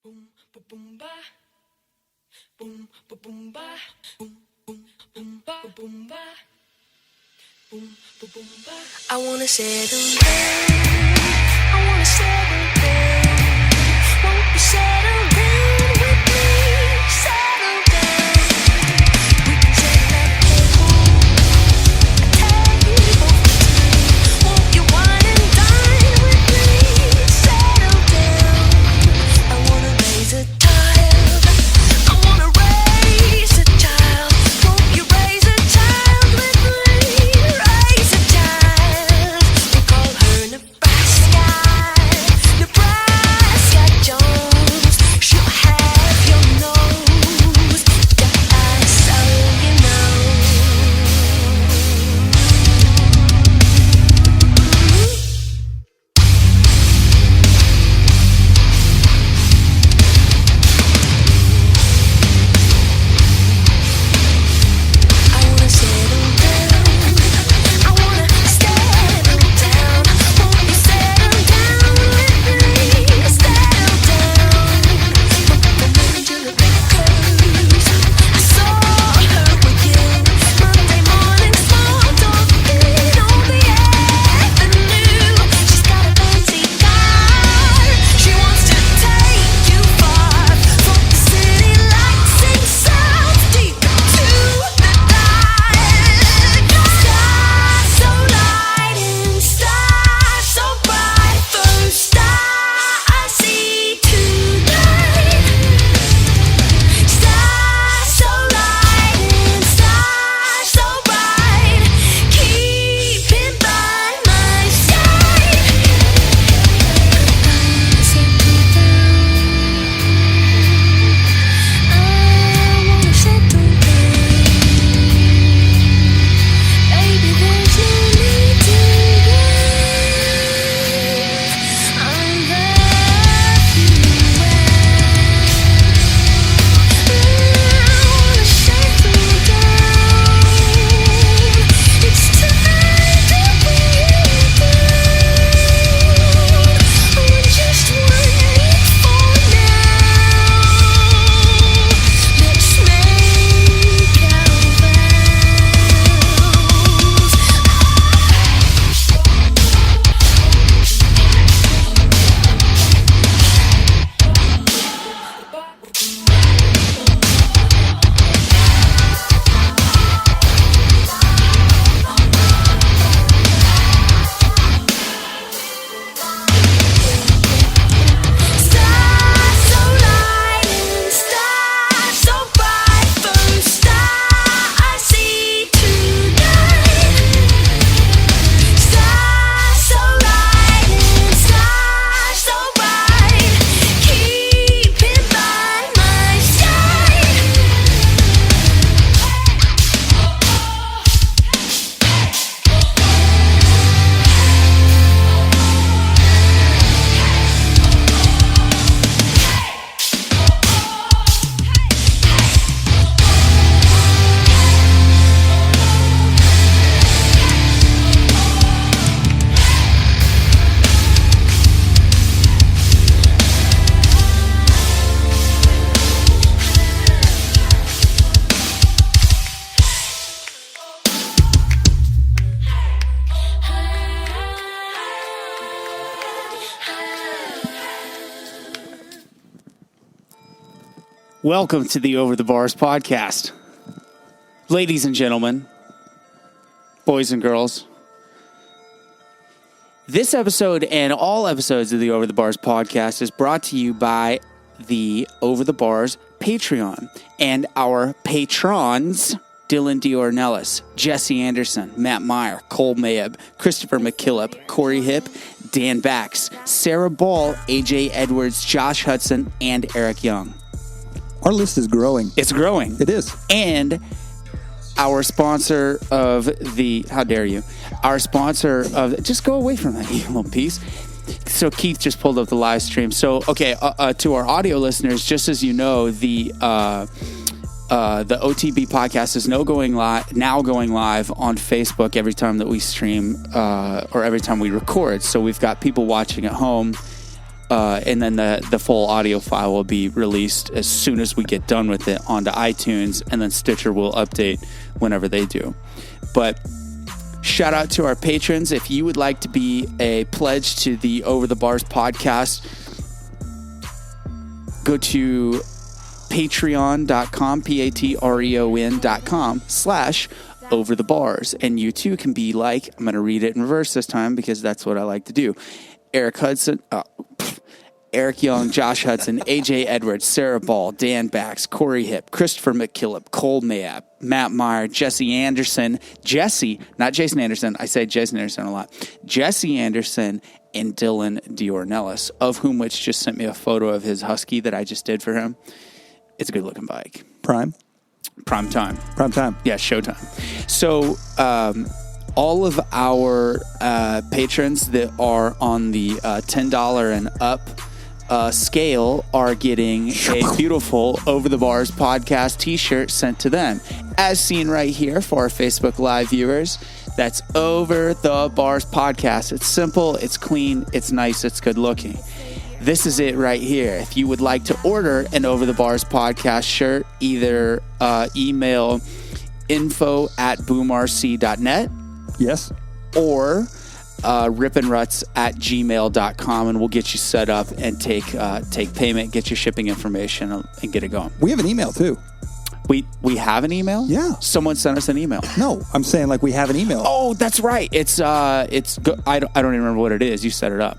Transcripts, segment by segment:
Boom, ba boom ba. Boom, ba boom ba. Boom, boom, boom ba boom ba. Boom, ba boom ba. I wanna settle down. I wanna settle down. Won't you settle down with me? Settle down. We can set that table. A table for two. Won't you wine and dine with me? Settle down. I wanna raise a child. I wanna raise a child. Won't you raise a child with me? Raise a child. We call her Nebraska. Nebraska Jones. She'll have your nose. Just so you know. I wanna settle down. I wanna settle down. Won't you settle down with me? Settle down. From Angela Baker's. I saw her with you Monday morning, small talking on the avenue. She's got a fancy car. She wants to take you far from the city lights and sounds deep to the dark. Stars so light and stars so bright. First star I see tonight. Stars so light and stars so bright. Keeping by my side. Settle down. I wanna settle down. Baby, there's no need to run. I'm left you I wanna settle down. It's time to be down. On just one knee for now. Let's make our Stars so light and stars so bright. First star I see tonight. Stars so light and stars so bright. Keeping by my side. Welcome to the Over the Bars podcast. Ladies and gentlemen, boys and girls, this episode and all episodes of the Over the Bars podcast is brought to you by the Over the Bars Patreon and our patrons, Dylan Diornellis, Jesse Anderson, Matt Meyer, Cole Mayeb, Christopher McKillop, Corey Hipp, Dan Bax, Sarah Ball, AJ Edwards, Josh Hudson, and Eric Young. Our list is growing. It's growing. It is. And our sponsor of the, how dare you, our sponsor of, just go away from that, you little piece. So Keith just pulled up the live stream. So, okay, to our audio listeners, just as you know, the OTB podcast is now going live on Facebook every time that we stream or every time we record. So we've got people watching at home and then the full audio file will be released as soon as we get done with it onto iTunes, and then Stitcher will update whenever they do. But shout out to our patrons. If you would like to be a pledge to the Over the Bars podcast, go to patreon.com, patreon.com/overthebars. And you too can be like, I'm going to read it in reverse this time because that's what I like to do. Eric Young, Josh Hudson, AJ Edwards, Sarah Ball, Dan Bax, Corey Hip, Christopher McKillop, Cole Mayap, Matt Meyer, Jesse Anderson, not Jason Anderson. I say Jason Anderson a lot. Jesse Anderson and Dylan Diornellis, of whom which just sent me a photo of his Husky that I just did for him. It's a good looking bike. Prime time. Yeah, showtime. So, all of our patrons that are on the $10 and up scale are getting a beautiful Over the Bars podcast t-shirt sent to them. As seen right here for our Facebook Live viewers, that's Over the Bars podcast. It's simple, it's clean, it's nice, it's good looking. This is it right here. If you would like to order an Over the Bars podcast shirt, either email info@boomrc.net. Yes. Or ripandruts@gmail.com, and we'll get you set up and take payment, get your shipping information, and get it going. We have an email too. We have an email? Yeah. Someone sent us an email. No, I'm saying like we have an email. Oh, that's right. I don't even remember what it is. You set it up.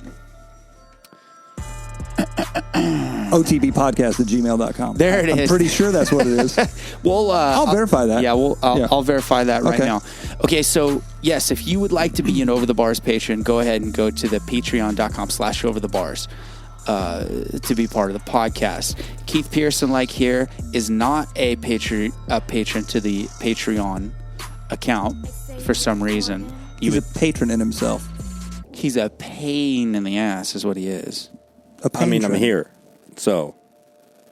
otbpodcast@gmail.com. There it is. I'm pretty sure that's what it is. Well, I'll verify that. Yeah, I'll verify that right now. Okay, so yes, if you would like to be an Over the Bars patron, go ahead and go to the patreon.com/overthebars to be part of the podcast. Keith Pearson, like here, is not a patron to the Patreon account for some reason. He's a patron in himself. He's a pain in the ass, is what he is. I mean, I'm here, so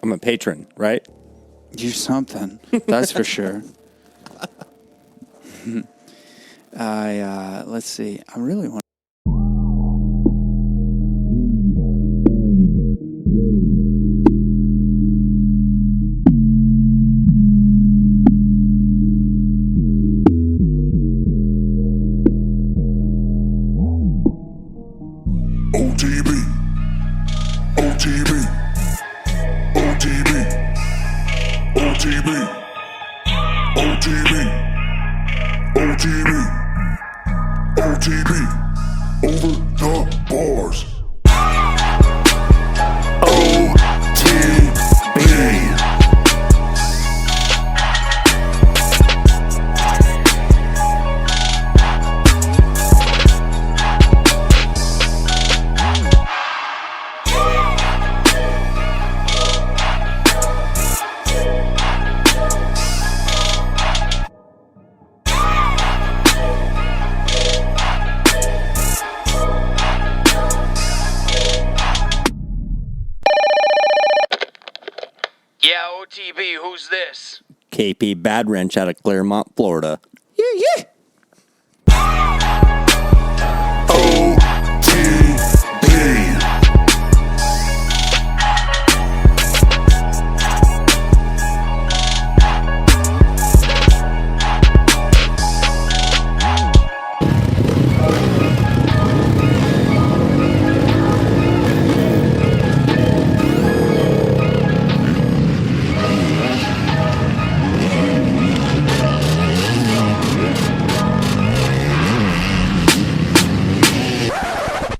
I'm a patron, right? You're something, that's for sure. Let's see. I really want. OTB, who's this? KP Badwrench out of Claremont, Florida. Yeah.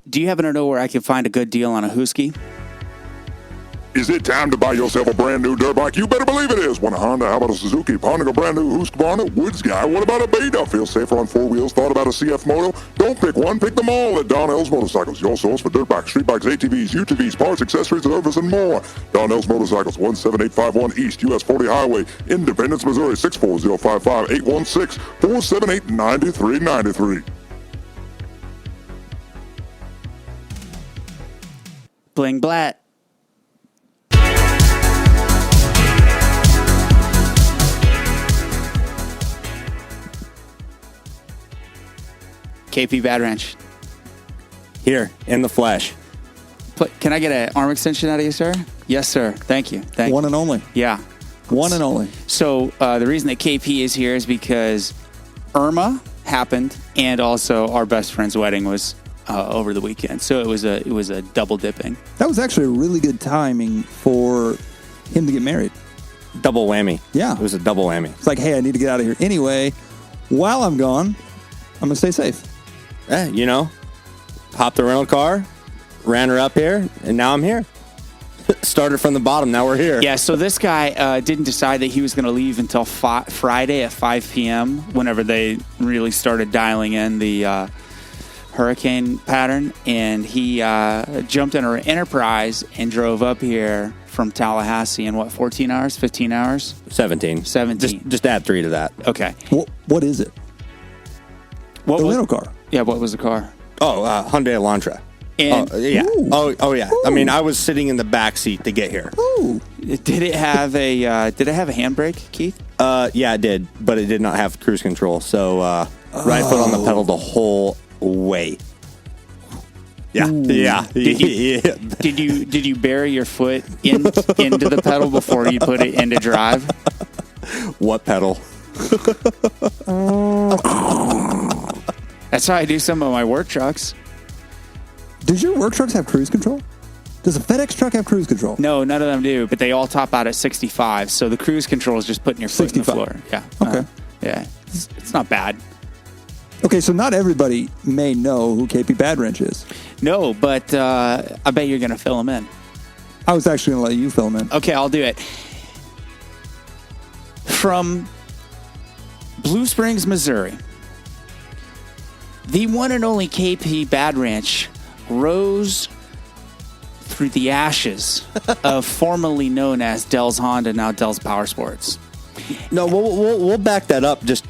Do you happen to know where I can find a good deal on a Husky? Is it time to buy yourself a brand new dirt bike? You better believe it is. Want a Honda? How about a Suzuki? Ponding a brand new Husqvarna? Woods guy? What about a Beta? Feel safer on four wheels? Thought about a CF Moto? Don't pick one. Pick them all at Donnell's Motorcycles. Your source for dirt bikes, street bikes, ATVs, UTVs, parts, accessories, service, and more. Donnell's Motorcycles, 17851 East US 40 Highway, Independence, Missouri, 64055-816-478-9393. Bling blat. KP Badwrench. Here, in the flesh. Can I get an arm extension out of you, sir? Yes, sir. Thank you. Thank One you. and only. Yeah. One and only. So the reason that KP is here is because Irma happened, and also our best friend's wedding was over the weekend. So it was a double dipping. That was actually a really good timing for him to get married. Double whammy. Yeah. It was a double whammy. It's like, hey, I need to get out of here anyway. While I'm gone, I'm gonna stay safe. Hopped the rental car, ran her up here, and now I'm here. Started from the bottom. Now we're here. Yeah. So this guy didn't decide that he was going to leave until Friday at 5 p.m. whenever they really started dialing in the hurricane pattern, and he jumped in our Enterprise and drove up here from Tallahassee in 14 hours, 15 hours? 17. Just add 3 to that. Okay. What is it? What The was, rental car. Yeah, what was the car? Hyundai Elantra. And Yeah. Ooh. Oh yeah. I mean, I was sitting in the back seat to get here. Ooh. did it have a handbrake, Keith? Yeah, it did, but it did not have cruise control. So right foot on the pedal the whole way. Yeah. Yeah. Yeah. Did you bury your foot into the pedal before you put it into drive? What pedal? That's how I do some of my work trucks. Does your work trucks have cruise control? Does a FedEx truck have cruise control? No, none of them do, but they all top out at 65. So the cruise control is just putting your foot in the 65. floor. Yeah. Okay. Yeah. It's not bad. Okay, so not everybody may know who KP Badwrench is. No, but I bet you're going to fill them in. I was actually going to let you fill him in. Okay, I'll do it. From Blue Springs, Missouri, the one and only KP Badwrench rose through the ashes of formerly known as Dell's Honda, now Dell's Power Sports. No, we'll back that up. Just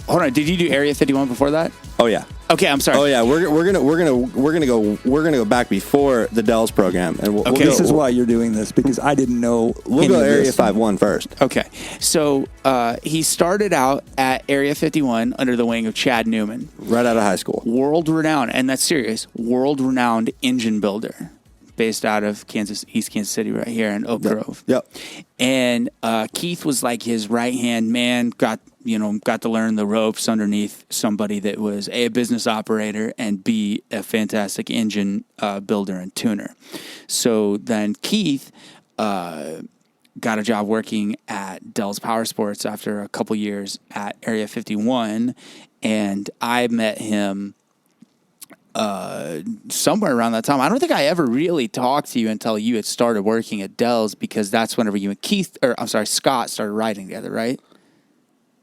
Hold on, did you do Area 51 before that? oh yeah. Okay, I'm sorry. Oh yeah, we're gonna go back before the Dells program, and we'll Okay. go, This is why you're doing this, because I didn't know. we'll any go of Area this. 51 first. Okay, so he started out at Area 51 under the wing of Chad Newman, Right out of high school. world-renowned, and that's serious, world-renowned engine builder based out of East Kansas City right here in Oak Grove. Yep. And Keith was like his right-hand man, got to learn the ropes underneath somebody that was A, a business operator, and B, a fantastic engine builder and tuner. So then Keith got a job working at Dell's Power Sports after a couple years at Area 51, and I met him somewhere around that time. I don't think I ever really talked to you until you had started working at Dell's, because that's whenever you and Scott started riding together, right?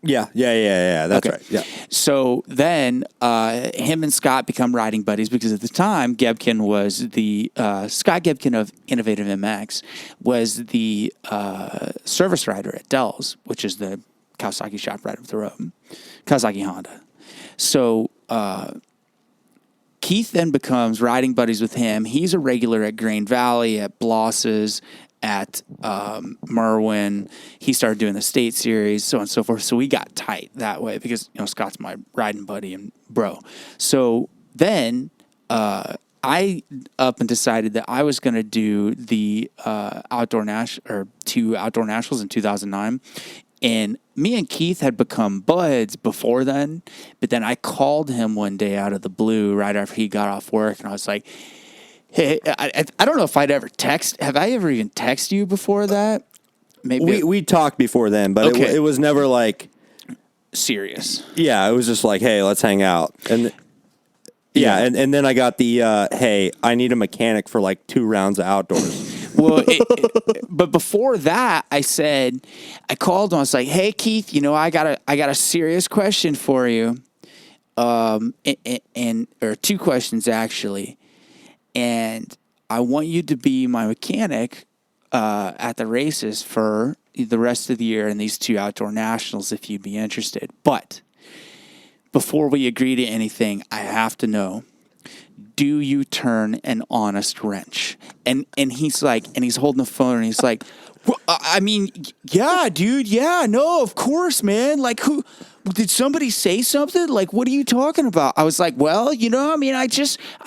Yeah. That's Okay. right. Yeah. So then him and Scott become riding buddies, because at the time Gebkin was the Scott Gebkin of Innovative MX was the service rider at Dell's, which is the Kawasaki shop right up the road, Kawasaki Honda. So Keith then becomes riding buddies with him. He's a regular at Grain Valley, at Bloss's, at Merwin. He started doing the state series, so on and so forth. So we got tight that way because Scott's my riding buddy and bro. So then I up and decided that I was going to do the two outdoor nationals in 2009. And me and Keith had become buds before then, but then I called him one day out of the blue right after he got off work, and I was like, hey, I don't know if I'd ever have I ever even texted you before that? Maybe We talked before then, but Okay. it was never like, serious. yeah, it was just like, hey, let's hang out. And yeah, and then I got the, hey, I need a mechanic for like 2 rounds of outdoors. Well, but before that, I called him. I was like, "Hey, Keith, I got a serious question for you, or 2 questions actually, and I want you to be my mechanic at the races for the rest of the year in these 2 outdoor nationals, if you'd be interested. But before we agree to anything, I have to know." Do you turn an honest wrench? And he's like, and he's holding the phone and he's like, well, I mean, yeah, dude. Yeah, no, of course, man. Like did somebody say something? Like, what are you talking about? I was like, well, you know, I mean, I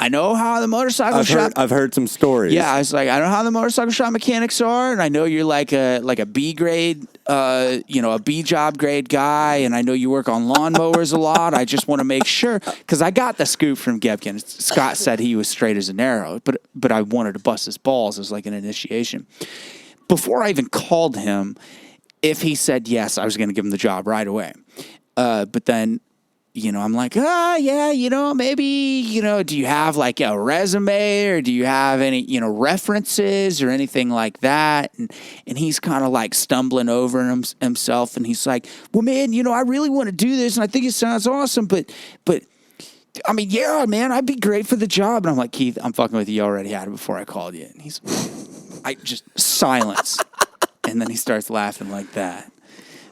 know how the motorcycle shop. I've heard some stories. Yeah, I was like, I know how the motorcycle shop mechanics are, and I know you're like a B grade, a B job grade guy, and I know you work on lawnmowers a lot. I just want to make sure, because I got the scoop from Gebkin. Scott said he was straight as an arrow, but I wanted to bust his balls as like an initiation. Before I even called him, if he said yes, I was going to give him the job right away. But then, I'm like, yeah, maybe, do you have like a resume or do you have any, references or anything like that? And he's kind of like stumbling over himself. And he's like, well, man, I really want to do this. And I think it sounds awesome, but I mean, yeah, man, I'd be great for the job. And I'm like, Keith, I'm fucking with you. You already had it before I called you. And I just silence. And then he starts laughing like that.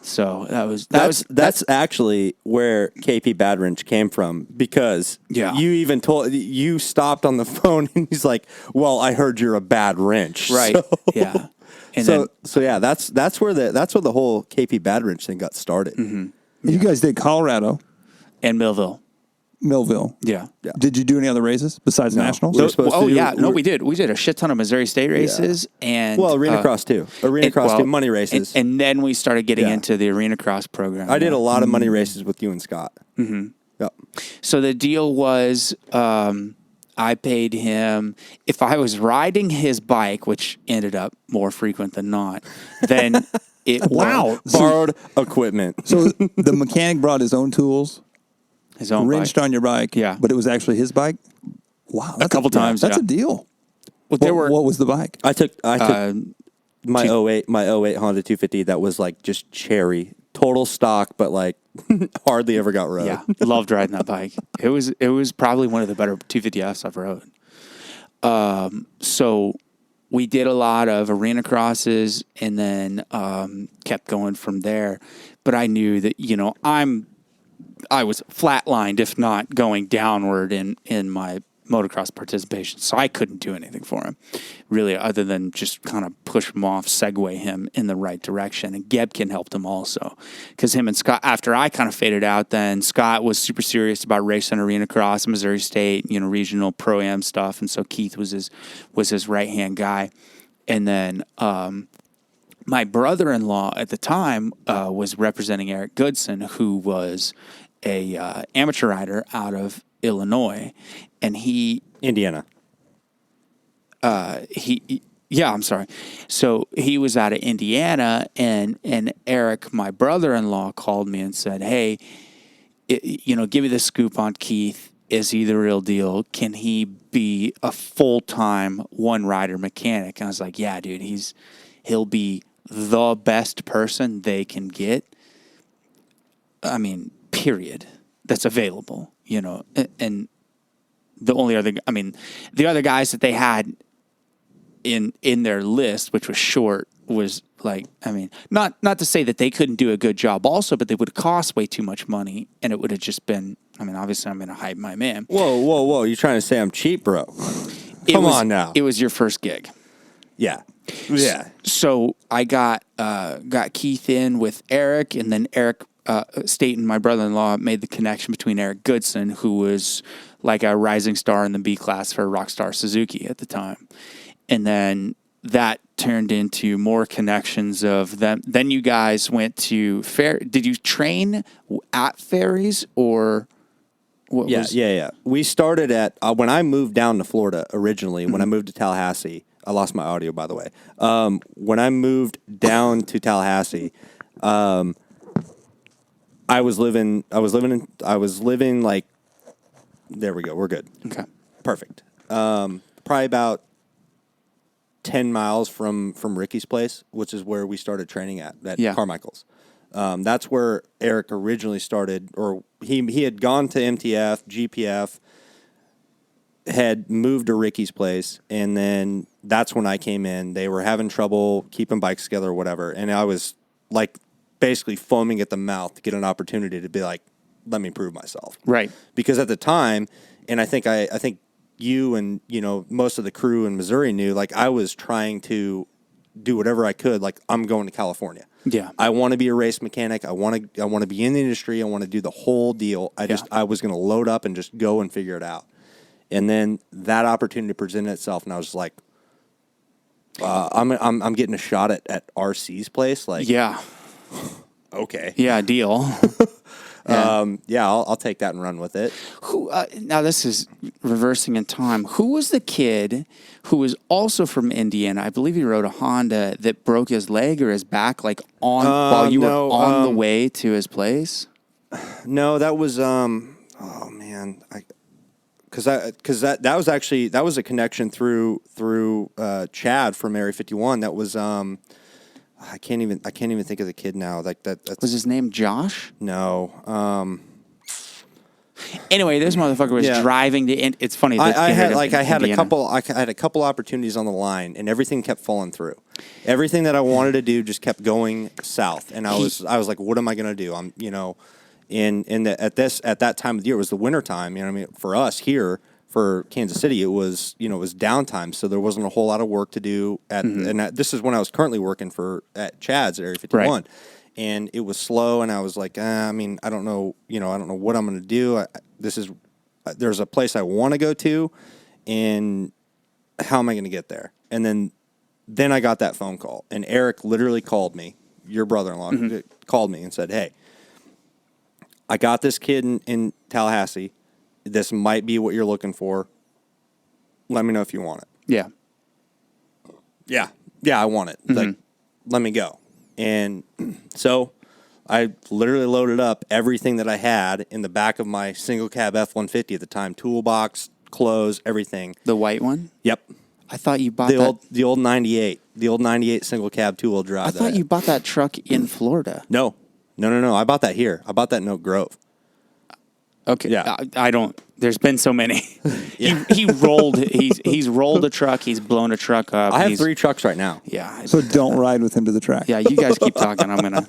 So that's actually where KP Badwrench came from, because you stopped on the phone and he's like, well, I heard you're a bad wrench. Right. So, yeah. And that's where the whole KP Badwrench thing got started. Mm-hmm. You guys did Colorado and Millville. Yeah. Did you do any other races besides nationals? We did. We did a shit ton of Missouri State races and Arena Cross too. Arena Cross too, money races, and then we started getting into the Arena Cross program. I did a lot of money races with you and Scott. Mm-hmm. Yep. So the deal was, I paid him if I was riding his bike, which ended up more frequent than not. Then it borrowed equipment. So the mechanic brought his own tools. His own wrenched bike. On your bike, but it was actually his bike. Wow, a couple times. That's a deal. Well, what was the bike? I took my 08 Honda 250 that was like just cherry, total stock, but like hardly ever got rode. Yeah, loved riding that bike. It was probably one of the better 250Fs I've rode. So we did a lot of arena crosses and then kept going from there. But I knew that I was flatlined, if not going downward in my motocross participation. So I couldn't do anything for him, really, other than just kind of push him off, segue him in the right direction. And Gebkin helped him also, because him and Scott, after I kind of faded out, then Scott was super serious about racing arena cross, Missouri State, regional pro-am stuff. And so Keith was his right-hand guy. And then my brother-in-law at the time was representing Eric Goodson, who was a amateur rider out of Illinois, and Indiana. I'm sorry. So he was out of Indiana, and Eric, my brother-in-law, called me and said, "Hey, give me the scoop on Keith. Is he the real deal? Can he be a full-time one-rider mechanic?" And I was like, "Yeah, dude, he'll be the best person they can get. I mean, period. That's available, and the other guys that they had in their list, which was short, was like, not to say that they couldn't do a good job also, but they would cost way too much money, and it would have just been, obviously I'm going to hype my man. Whoa. You're trying to say I'm cheap, bro? Come on now. It was your first gig. Yeah. So I got Keith in with Eric, and then Eric Staten, my brother-in-law, made the connection between Eric Goodson, who was like a rising star in the B class for Rockstar Suzuki at the time. And then that turned into more connections of them. Then you guys went to fair. Did you train at ferries or what? Yeah. We started at, when I moved down to Florida originally, when I moved to Tallahassee, I lost my audio, by the way. When I moved down to Tallahassee, I was living like, there we go. We're good. Okay. Perfect. Probably about 10 miles from Ricky's place, which is where we started training at Carmichael's. That's where Eric originally started, or he had gone to MTF, GPF, had moved to Ricky's place, and then that's when I came in. They were having trouble keeping bikes together or whatever, and I was like basically foaming at the mouth to get an opportunity to be like, let me prove myself. Right. Because at the time, and I think you and most of the crew in Missouri knew, like, I was trying to do whatever I could. Like, I'm going to California. Yeah. I want to be a race mechanic. I want to be in the industry. I want to do the whole deal. I was going to load up and just go and figure it out. And then that opportunity presented itself, and I was like, I'm getting a shot at RC's place. Like, Yeah. okay. Yeah, deal. I'll take that and run with it. Who? Now this is reversing in time. Who was the kid who was also from Indiana? I believe he rode a Honda that broke his leg or his back, like while you were on the way to his place. No, that was oh man, because that was a connection through Chad from Area 51. That was I can't even think of the kid now. Like that's, Was his name Josh? No. Anyway, this motherfucker was driving to. It's funny. I had a couple opportunities on the line, and everything kept falling through. Everything that I wanted to do just kept going south, and I was like, what am I going to do? I'm at that time of the year, it was the winter time. You know what I mean? For us here, for Kansas City, it was downtime, so there wasn't a whole lot of work to do. This is when I was currently working at Chad's at Area 51. Right. And it was slow, and I was like, I don't know, I don't know what I'm going to do. There's a place I want to go to, and how am I going to get there? And then I got that phone call, and Eric literally called me, your brother-in-law, called me and said, hey, I got this kid in Tallahassee. This might be what you're looking for. Let me know if you want it. Yeah. Yeah, I want it. Like, let me go. And so I literally loaded up everything that I had in the back of my single cab F-150 at the time. Toolbox, clothes, everything. The white one? Yep. I thought you bought the old 98. The old 98 single cab two-wheel drive. I thought you bought that truck in Florida. No. I bought that here. I bought that in Oak Grove. Okay. Yeah. I don't. There's been so many. He's rolled a truck. He's blown a truck up. I have 3 trucks right now. Yeah. So don't ride with him to the track. Yeah. You guys keep talking. I'm gonna.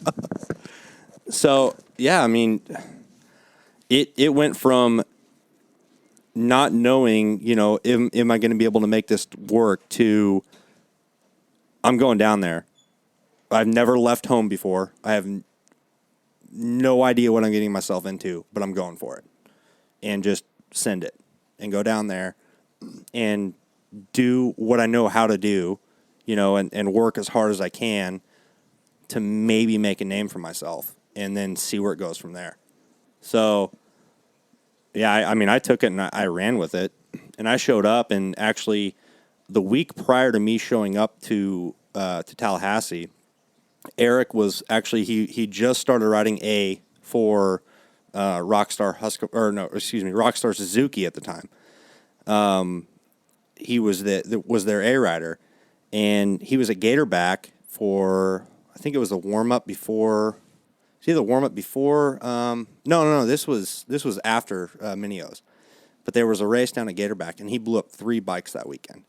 So yeah, I mean, it went from not knowing, am I going to be able to make this work, to I'm going down there. I've never left home before. I have no idea what I'm getting myself into, but I'm going for it. And just send it and go down there and do what I know how to do, and work as hard as I can to maybe make a name for myself, and then see where it goes from there. So, yeah, I took it and I ran with it, and I showed up, and actually the week prior to me showing up to Tallahassee, Eric was actually, he just started riding A for Rockstar Suzuki at the time. He was their A rider, and he was at Gatorback for, I think it was the warm up before. See the warm up before? No. This was after Minios, but there was a race down at Gatorback, and he blew up 3 bikes that weekend.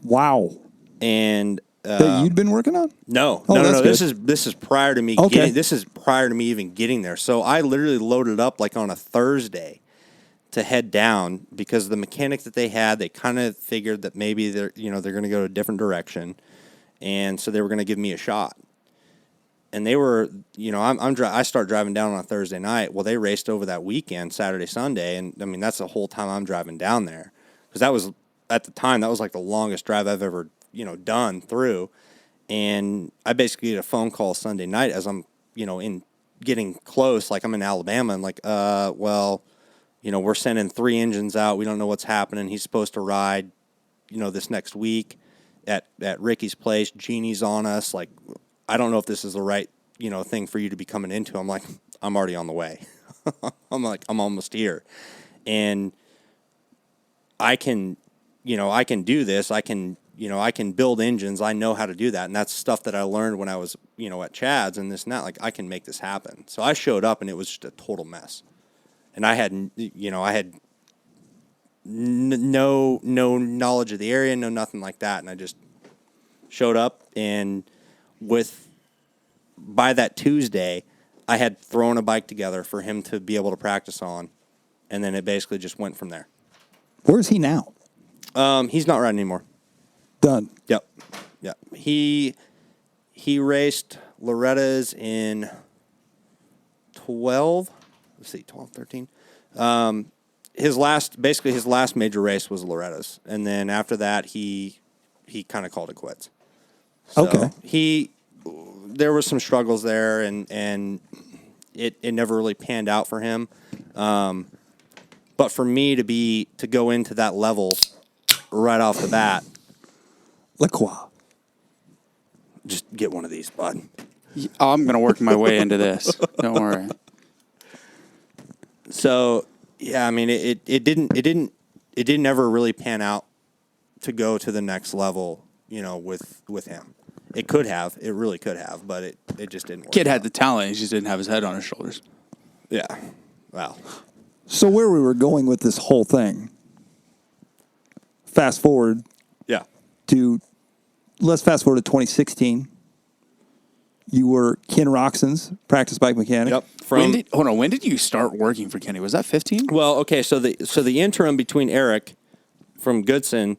Wow. And that you'd been working on? No. Good. This is prior to me. Okay. This is prior to me even getting there. So I literally loaded up like on a Thursday to head down, because the mechanic that they had, they kind of figured that maybe they're going to go a different direction, and so they were going to give me a shot. And they were, I start driving down on a Thursday night. Well, they raced over that weekend, Saturday, Sunday, and I mean that's the whole time I'm driving down there, because that was at the time that was like the longest drive I've ever done through. And I basically get a phone call Sunday night as I'm, in getting close, like I'm in Alabama, and like, we're sending 3 engines out. We don't know what's happening. He's supposed to ride, this next week at Ricky's place. Jeannie's on us. Like, I don't know if this is the right, thing for you to be coming into. I'm like, I'm already on the way. I'm almost here. And I can do this. I can build engines. I know how to do that. And that's stuff that I learned when I was, at Chad's and this and that. Like, I can make this happen. So I showed up, and it was just a total mess. And I had no knowledge of the area, no nothing like that. And I just showed up, and by that Tuesday, I had thrown a bike together for him to be able to practice on. And then it basically just went from there. Where's he now? He's not riding anymore. Done. Yep. Yeah. He raced Loretta's in 12. Let's see, 12, 13. His last major race was Loretta's, and then after that he kind of called it quits. So Okay. There were some struggles there, and it never really panned out for him. But for me to go into that level right off the bat, La Croix. just get one of these, bud. I'm going to work my way into this. Don't worry. So yeah, I mean it didn't ever really pan out to go to the next level, with him. It could have, it really could have, but it just didn't work. Kid had the talent, he just didn't have his head on his shoulders. Yeah. Wow. So where we were going with this whole thing, fast forward Yeah. let's fast forward to 2016. You were Ken Roczen's practice bike mechanic. Yep. When did you start working for Kenny? Was that 15? Well, okay, so the interim between Eric from Goodson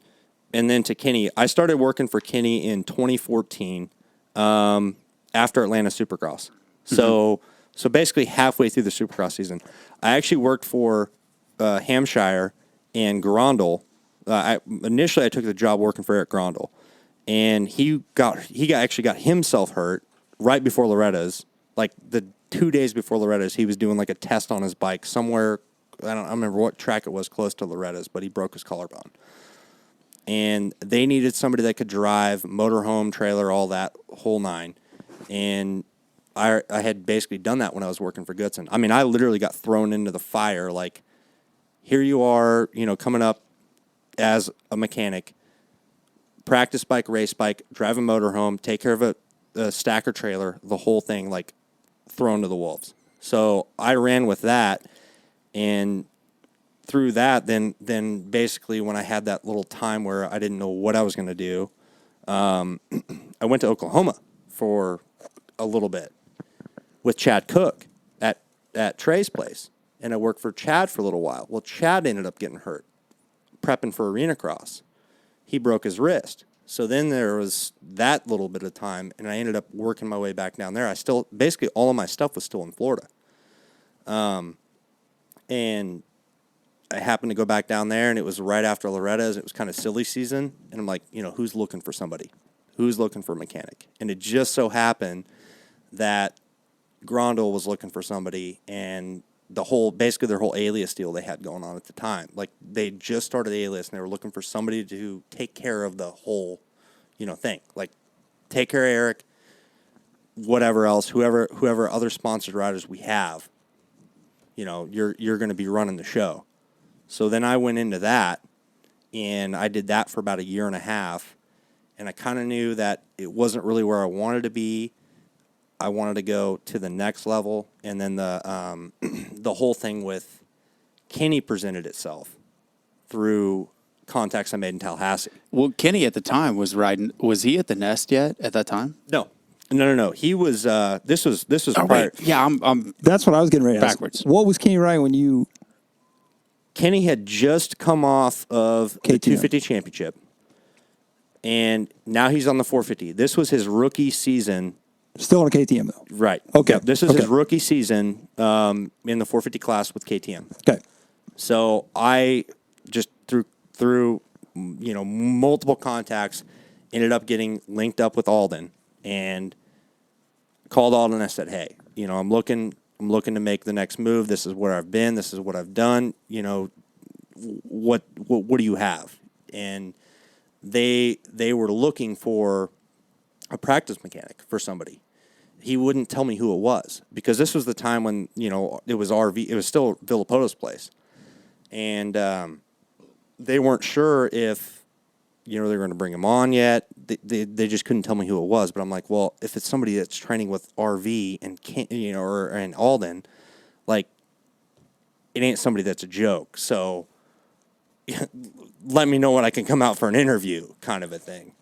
and then to Kenny, I started working for Kenny in 2014 after Atlanta Supercross. So basically halfway through the Supercross season, I actually worked for Hampshire and Grondahl. Initially I took the job working for Eric Grondahl, and he actually got himself hurt right before Loretta's, like the 2 days before Loretta's. He was doing like a test on his bike somewhere. I don't remember what track it was close to Loretta's, but he broke his collarbone. And they needed somebody that could drive motorhome, trailer, all that whole nine. And I had basically done that when I was working for Goodson. I mean, I literally got thrown into the fire. Like, here you are, coming up as a mechanic, practice bike, race bike, drive a motorhome, take care of a stacker trailer, the whole thing, like, thrown to the wolves. So I ran with that, and through that, then basically when I had that little time where I didn't know what I was going to do, I went to Oklahoma for a little bit with Chad Cook at Trey's place, and I worked for Chad for a little while. Well, Chad ended up getting hurt prepping for Arena Cross. He broke his wrist. So then there was that little bit of time, and I ended up working my way back down there. Basically all of my stuff was still in Florida. And I happened to go back down there, and it was right after Loretta's. It was kind of silly season, and I'm like, who's looking for somebody? Who's looking for a mechanic? And it just so happened that Grondahl was looking for somebody, and basically their whole alias deal they had going on at the time. Like, they just started the alias, and they were looking for somebody to take care of the whole, thing. Like, take care of Eric, whatever else, whoever other sponsored riders we have, you're going to be running the show. So then I went into that, and I did that for about a year and a half, and I kind of knew that it wasn't really where I wanted to be. I wanted to go to the next level, and then the the whole thing with Kenny presented itself through contacts I made in Tallahassee. Well, Kenny at the time was riding. Was he at the Nest yet at that time? No. He was. This was Oh, prior. right. Yeah, I'm That's what I was getting ready to ask. backwards. What was Kenny riding when you... Kenny had just come off of the KTM. 250 championship, and now he's on the 450. This was his rookie season. Still on a KTM, though. Right. Okay. Yep, this is Okay. his rookie season in the 450 class with KTM. Okay. So I just through multiple contacts ended up getting linked up with Alden, and called Alden and I said, "Hey, I'm looking to make the next move. This is where I've been. This is what I've done. What do you have?" And they were looking for a practice mechanic for somebody. He wouldn't tell me who it was, because this was the time when, it was RV. It was still Villapoto's place. And they weren't sure if, they were going to bring him on yet. They just couldn't tell me who it was. But I'm like, well, if it's somebody that's training with RV and Alden, like, it ain't somebody that's a joke. So let me know when I can come out for an interview, kind of a thing.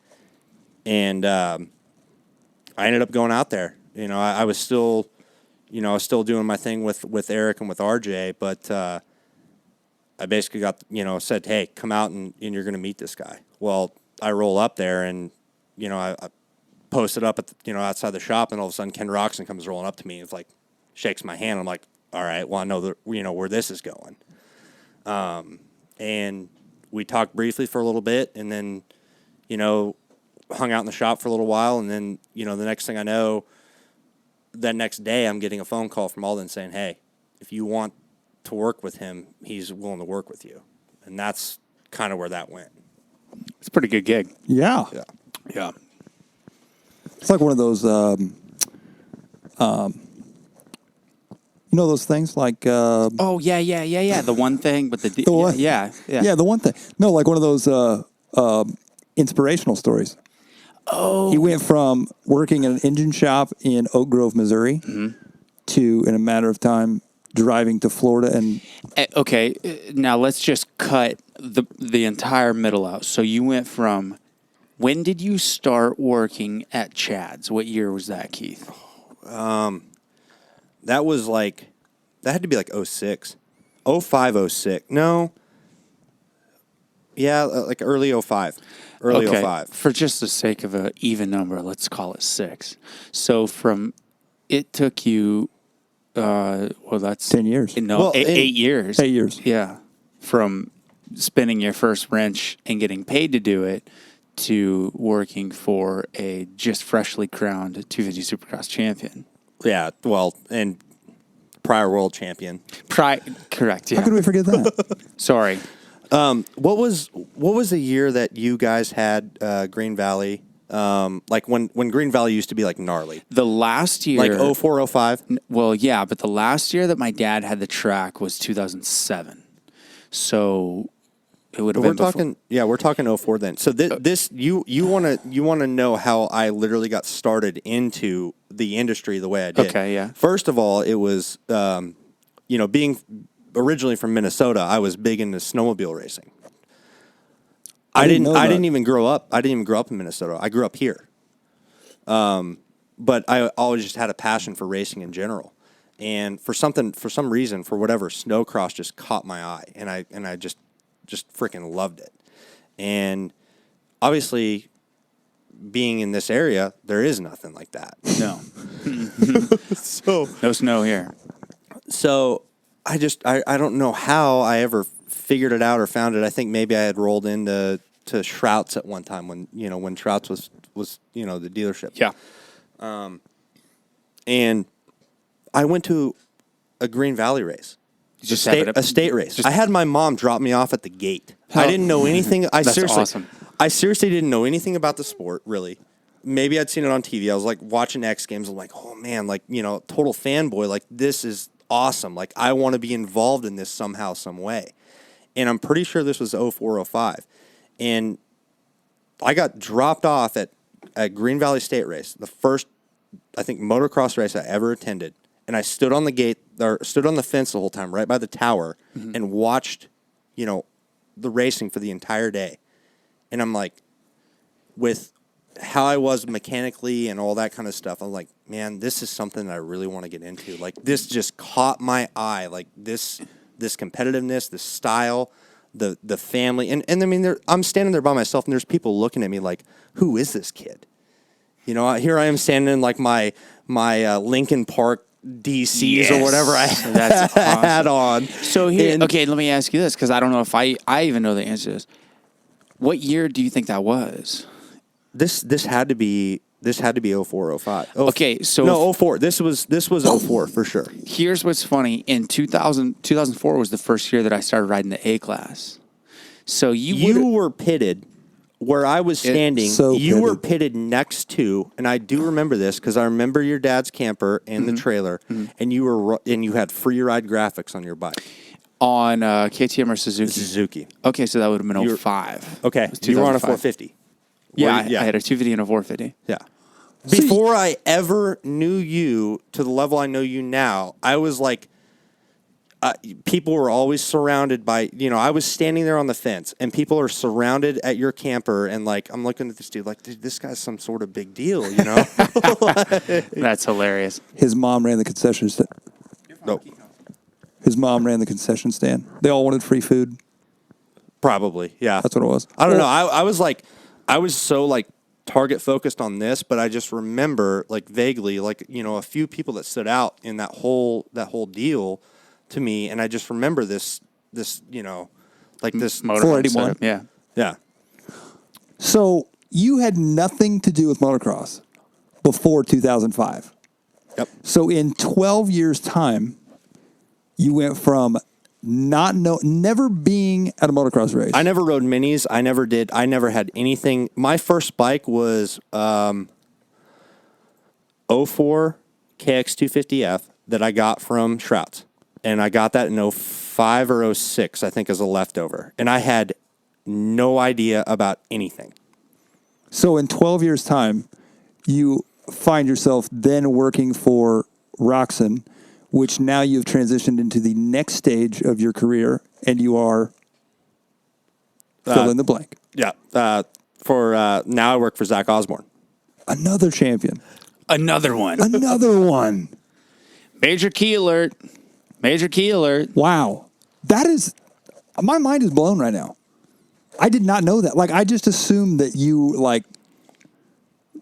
And I ended up going out there. I was still, doing my thing with Eric and with RJ, but I basically got, said, "Hey, come out and you're going to meet this guy." Well, I roll up there, and I posted up at outside the shop, and all of a sudden Ken Roczen comes rolling up to me. It's like shakes my hand. I'm like, all right, well I know where this is going. And we talked briefly for a little bit, and then hung out in the shop for a little while, and then the next thing I know, that next day I'm getting a phone call from Alden saying, hey, if you want to work with him, he's willing to work with you. And that's kind of where that went. It's a pretty good gig. Yeah. Yeah. It's like one of those, those things like... Oh, yeah. The one thing, but the one, yeah. Yeah, the one thing. No, like one of those inspirational stories. Oh. He went from working in an engine shop in Oak Grove, Missouri, to, in a matter of time, driving to Florida and... Okay, now let's just cut the entire middle out. So you went from... When did you start working at Chad's? What year was that, Keith? That had to be like 06. 05, 06. No. Yeah, like early 05. Early 05. For just the sake of an even number, let's call it 6. So it took you, that's 10 years. No, Well, 8 years. 8 years. Yeah. From spinning your first wrench and getting paid to do it to working for a just freshly crowned 250 Supercross champion. Yeah, well, and prior world champion. Correct, yeah. How could we forget that? Sorry. What was the year that you guys had Green Valley? Like when Green Valley used to be like gnarly. The last year... Like 04, 05? Well, yeah, but the last year that my dad had the track was 2007. So it would have been we're talking 04 then. So this you want to know how I literally got started into the industry the way I did. Okay, yeah. First of all, it was being originally from Minnesota, I was big into snowmobile racing. I didn't even grow up in Minnesota. I grew up here. But I always just had a passion for racing in general. And for some reason, for whatever, snowcross just caught my eye, and I just freaking loved it. And obviously, being in this area, there is nothing like that. No. So No snow here. So I don't know how I ever figured it out or found it. I think maybe I had rolled into Shrouts at one time when Shrouts was the dealership. Yeah. And I went to a Green Valley race. Just A state race. I had my mom drop me off at the gate. I didn't know anything. That's awesome. I seriously didn't know anything about the sport, really. Maybe I'd seen it on TV. I was like watching X Games. I'm like, oh man, total fanboy. Like, this is awesome. Like, I want to be involved in this somehow, some way. And I'm pretty sure this was 04, 05. And I got dropped off at Green Valley State Race, the first, I think, motocross race I ever attended. And I stood on the fence the whole time, right by the tower, and watched, the racing for the entire day. And I'm like, with how I was mechanically and all that kind of stuff, I'm like, man, this is something that I really want to get into. Like, this just caught my eye. Like, this competitiveness, this style, the family. And I mean, I'm standing there by myself, and there's people looking at me like, who is this kid? Here I am standing in like my Lincoln Park DCs or whatever I had on. So okay, let me ask you this, because I don't know if I even know the answer to this. What year do you think that was? This had to be 04, 05. Okay, so no, 04. This was 04 for sure. Here's what's funny. In 2004 was the first year that I started riding the A class. So you were pitted where I was standing. You were pitted next to, and I do remember this because I remember your dad's camper and the trailer, and you had free ride graphics on your bike. On KTM or Suzuki? Suzuki. Okay, so that would have been 05. Okay, you were on a 450. Yeah, I had a 250 and a 450. Yeah. Before I ever knew you to the level I know you now, I was like, people were always surrounded by, I was standing there on the fence, and people are surrounded at your camper, and like, I'm looking at this dude like, dude, this guy's some sort of big deal, That's hilarious. His mom ran the concession stand. No. His mom ran the concession stand. They all wanted free food. Probably, yeah. That's what it was. I don't know. I was so like target focused on this, but I just remember like vaguely, like, you know, a few people that stood out in that whole deal to me. And I just remember this, you know, like this Motorhome 481. setup, yeah. Yeah. So you had nothing to do with motocross before 2005. Yep. So in 12 years' time, you went from never being at a motocross race. I never rode minis. I never had anything. My first bike was 04 KX250F that I got from Shrouds. And I got that in 05 or 06, I think, as a leftover. And I had no idea about anything. So in 12 years' time, you find yourself then working for Roczen, which now you've transitioned into the next stage of your career, and you are fill in the blank. Yeah. Now I work for Zach Osbourne. Another champion. Another one. Another one. Major key alert. Major key alert. Wow. That is, my mind is blown right now. I did not know that. Like, I just assumed that you, like,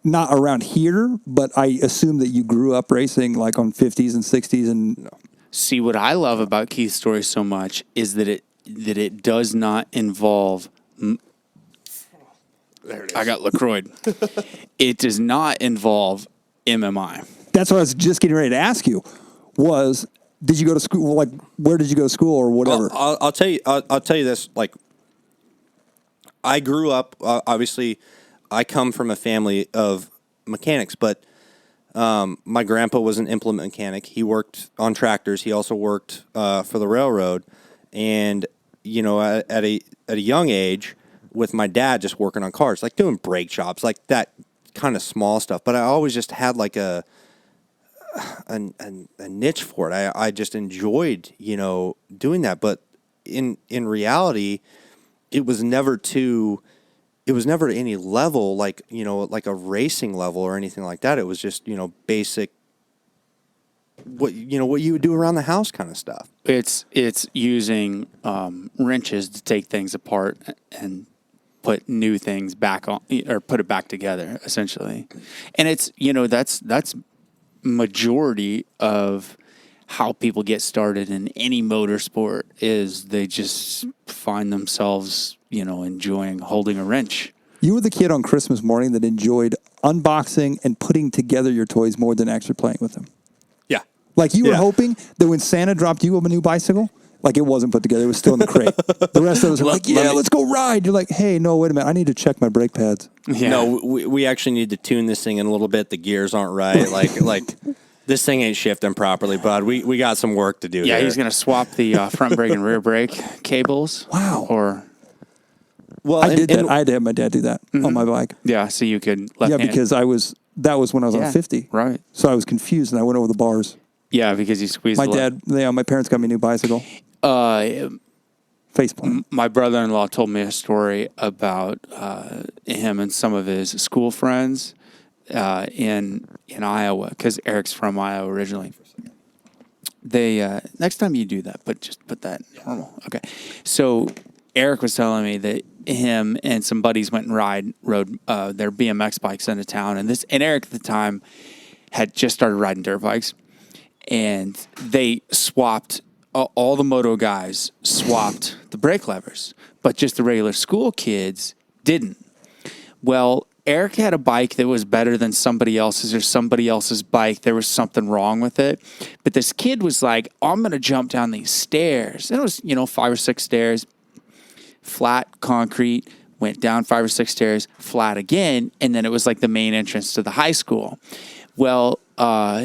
not around here, but I assume that you grew up racing like on 50s and 60s and See, what I love about Keith's story so much is that it does not involve. There it is. I got LaCroix. It does not involve MMI. that's what I was just getting ready to ask you was, did you go to school? Like, where did you go to school or whatever? I'll tell you. I'll tell you this. Like, I grew up. Obviously, I come from a family of mechanics, but my grandpa was an implement mechanic. He worked on tractors. He also worked for the railroad, and you know, at a young age, with my dad just working on cars, like doing brake jobs, like that kind of small stuff. But I always just had like a niche for it. I just enjoyed, you know, doing that. But in reality, it was never to any level, like, you know, like a racing level or anything like that. It was just, you know, basic, what you would do around the house kind of stuff. It's using wrenches to take things apart and put new things back on, or put it back together, essentially. And it's, you know, that's majority of how people get started in any motorsport is they just find themselves, you know, enjoying holding a wrench. You were the kid on Christmas morning that enjoyed unboxing and putting together your toys more than actually playing with them. Yeah. Like, you were hoping that when Santa dropped you a new bicycle, like, it wasn't put together, it was still in the crate. The rest of us were like, yeah, let's go ride. You're like, hey, no, wait a minute, I need to check my brake pads. Yeah. No, we actually need to tune this thing in a little bit. The gears aren't right. Like this thing ain't shifting properly, bud. We got some work to do. Yeah, there. he's going to swap the front brake and rear brake cables. Wow. Or, Well, I did that. I had to have my dad do that on my bike. yeah, so you could Yeah, because that was when I was on 50. Right. So I was confused and I went over the bars. Yeah, because you squeezed My parents got me a new bicycle. Faceplant. My brother-in-law told me a story about him and some of his school friends in Iowa, because Eric's from Iowa originally. They next time you do that, but just put that normal. Okay. So Eric was telling me that him and some buddies went and rode their BMX bikes into town, and Eric at the time had just started riding dirt bikes, and they swapped. All the moto guys swapped the brake levers, but just the regular school kids didn't. Well, Eric had a bike that was better than somebody else's, or somebody else's bike, there was something wrong with it. But this kid was like, I'm going to jump down these stairs. And it was, 5 or 6 stairs, flat concrete, went down 5 or 6 stairs, flat again, and then it was like the main entrance to the high school. Well,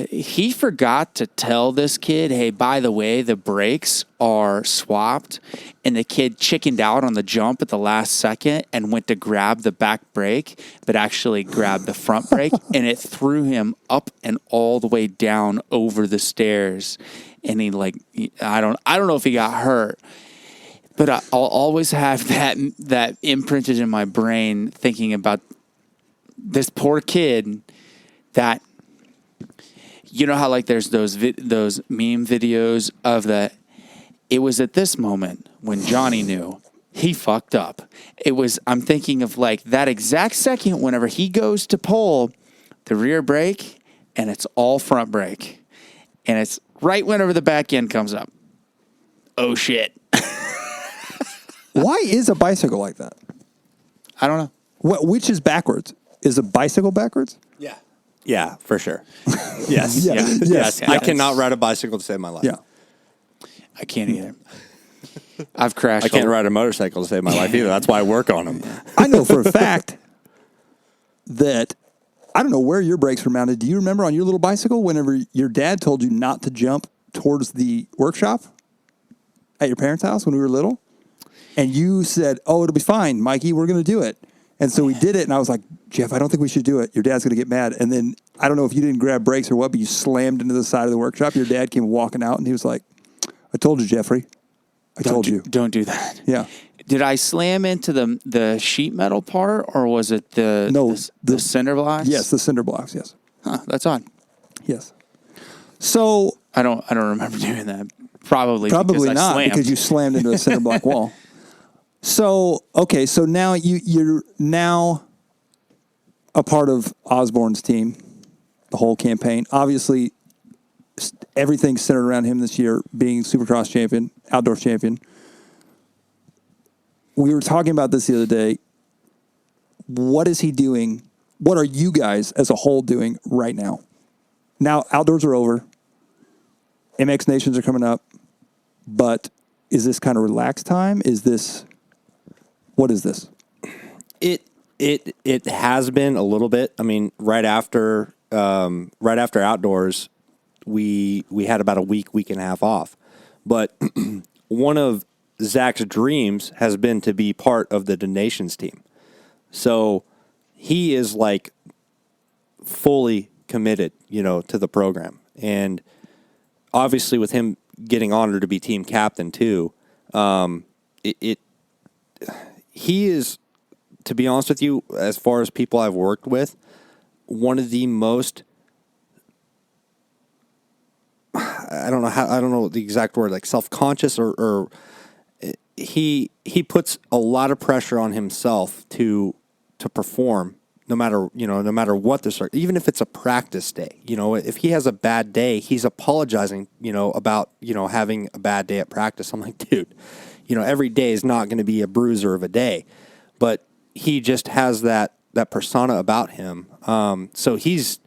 he forgot to tell this kid, hey, by the way, the brakes are swapped. And the kid chickened out on the jump at the last second and went to grab the back brake, but actually grabbed the front brake. And it threw him up and all the way down over the stairs. And he I don't know if he got hurt. But I'll always have that imprinted in my brain, thinking about this poor kid that, you know how there's those meme videos of it was at this moment when Johnny knew he fucked up. I'm thinking of like that exact second whenever he goes to pull the rear brake and it's all front brake. And it's right whenever the back end comes up. Oh, shit. Why is a bicycle like that? I don't know. Which is backwards? Is a bicycle backwards? Yeah. Yeah, for sure. Yes. Yeah. Yeah. Yes. I cannot ride a bicycle to save my life. Yeah. I can't either. I've crashed. I can't ride a motorcycle to save my life either. That's why I work on them. I know for a fact that I don't know where your brakes were mounted. Do you remember on your little bicycle whenever your dad told you not to jump towards the workshop at your parents' house when we were little? And you said, "Oh, it'll be fine, Mikey. We're going to do it." And so we did it, and I was like, "Jeff, I don't think we should do it. Your dad's going to get mad." And then I don't know if you didn't grab brakes or what, but you slammed into the side of the workshop. Your dad came walking out, and he was like, "I told you, Jeffrey. I told you." Don't do that. Yeah. Did I slam into the sheet metal part, or was it the cinder blocks? Yes, the cinder blocks. Yes. Huh, that's odd. Yes. So I don't remember doing that. Probably not slammed. because you slammed into a cinder block wall. So okay, so now you're now a part of Osbourne's team, the whole campaign. Obviously, everything's centered around him this year, being Supercross champion, outdoor champion. We were talking about this the other day. What is he doing? What are you guys as a whole doing right now? Now, outdoors are over. MX Nations are coming up. But is this kind of relaxed time? What is this? It has been a little bit. I mean, right after outdoors, we had about a week and a half off. But one of Zach's dreams has been to be part of the Nations team. So he is like fully committed, to the program. And obviously with him getting honored to be team captain too, he is, to be honest with you, as far as people I've worked with, one of the most, I don't know the exact word, like self-conscious or he puts a lot of pressure on himself to perform no matter what even if it's a practice day. If he has a bad day, he's apologizing, about, having a bad day at practice. I'm like, dude, every day is not going to be a bruiser of a day, but he just has that persona about him. So he's,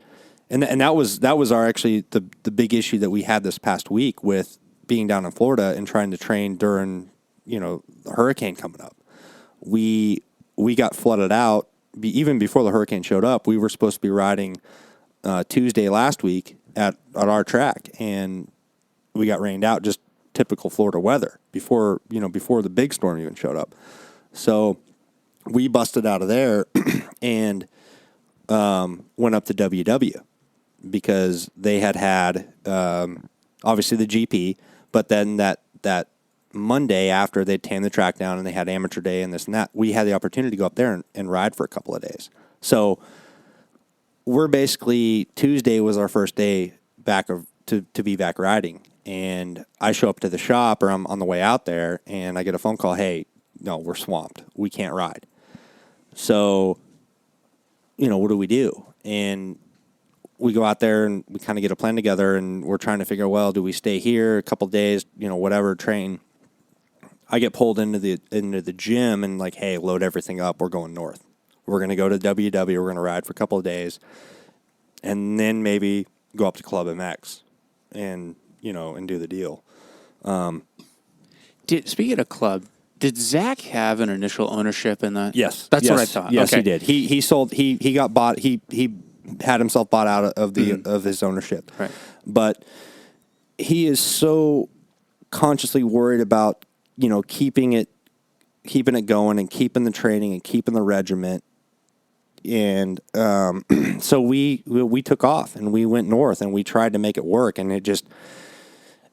and that was our actually the big issue that we had this past week with being down in Florida and trying to train during, the hurricane coming up. We got flooded out. Even before the hurricane showed up, we were supposed to be riding Tuesday last week at our track, and we got rained out. Just typical Florida weather before the big storm even showed up. So we busted out of there and went up to WW because they had obviously the GP, but then that Monday after they'd tan the track down and they had amateur day and this and that, we had the opportunity to go up there and ride for a couple of days. So we're basically, Tuesday was our first day back to be back riding. And I show up to the shop, or I'm on the way out there, and I get a phone call, "Hey, no, we're swamped. We can't ride." So, what do we do? And we go out there and we kind of get a plan together, and we're trying to figure, well, do we stay here a couple of days, whatever, train. I get pulled into the gym and like, hey, load everything up. We're going north. We're going to go to WW. We're going to ride for a couple of days, and then maybe go up to Club MX and do the deal. Speaking of club, did Zach have an initial ownership in that? Yes, that's what I thought. Yes, okay. He did. He sold. He got bought. He had himself bought out of of his ownership. Right. But he is so consciously worried about keeping it going and keeping the training and keeping the regiment. And so we took off and we went north and we tried to make it work, and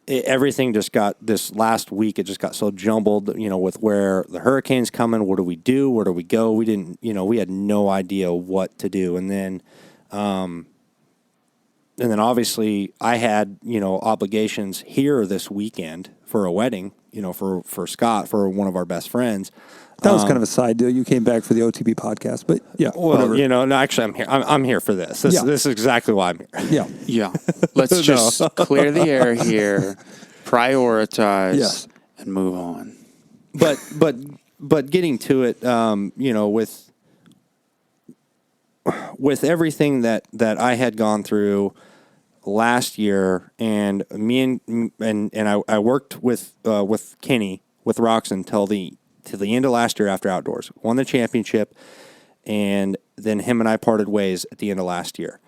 everything just got, this last week, it just got so jumbled, with where the hurricane's coming. What do we do? Where do we go? We didn't, we had no idea what to do. And then then obviously I had, obligations here this weekend for a wedding, for Scott, for one of our best friends. That was kind of a side deal. You came back for the OTB podcast, but yeah. Well, whatever. no, actually I'm here. I'm here for this. This is exactly why I'm here. Yeah. Yeah. Let's just clear the air here, prioritize, and move on. But getting to it, with everything that I had gone through last year, and me and I worked with Kenny with Roczen till the end of last year after outdoors, won the championship, and then him and I parted ways at the end of last year,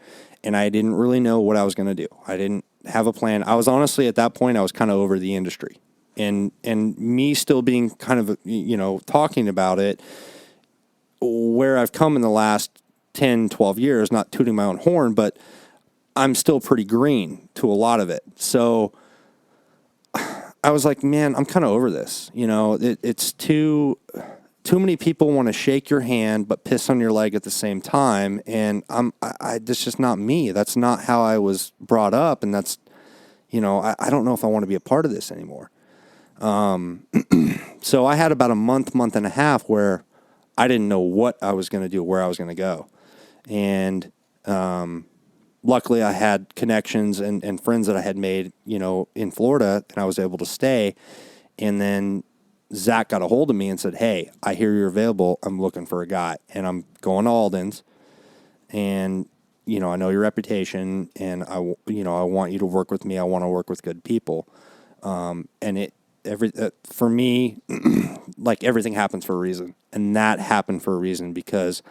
and I didn't really know what I was going to do. I didn't have a plan. I was honestly at that point I was kind of over the industry, and me still being kind of talking about it, where I've come in the last 10, 12 years, not tooting my own horn, but I'm still pretty green to a lot of it. So I was like, man, I'm kind of over this. It's too many people want to shake your hand but piss on your leg at the same time, and that's just not me. That's not how I was brought up, and that's, I don't know if I want to be a part of this anymore. So I had about a month and a half where I didn't know what I was going to do, where I was going to go. And luckily I had connections and friends that I had made, in Florida, and I was able to stay. And then Zach got a hold of me and said, hey, I hear you're available. I'm looking for a guy, and I'm going to Alden's. And, I know your reputation, and I want you to work with me. I want to work with good people. And for me, like, everything happens for a reason. And that happened for a reason, because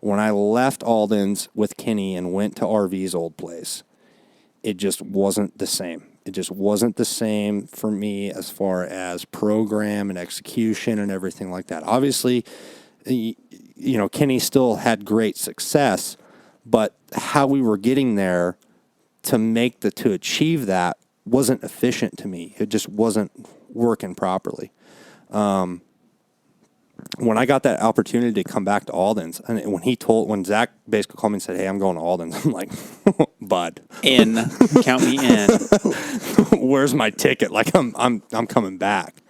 when I left Alden's with Kenny and went to RV's old place, it just wasn't the same. It just wasn't the same for me as far as program and execution and everything like that. Obviously, Kenny still had great success, but how we were getting there to achieve that wasn't efficient to me. It just wasn't working properly. When I got that opportunity to come back to Alden's, and when Zach basically called me and said, hey, I'm going to Alden's, I'm like, bud. Count me in. Where's my ticket? Like, I'm coming back.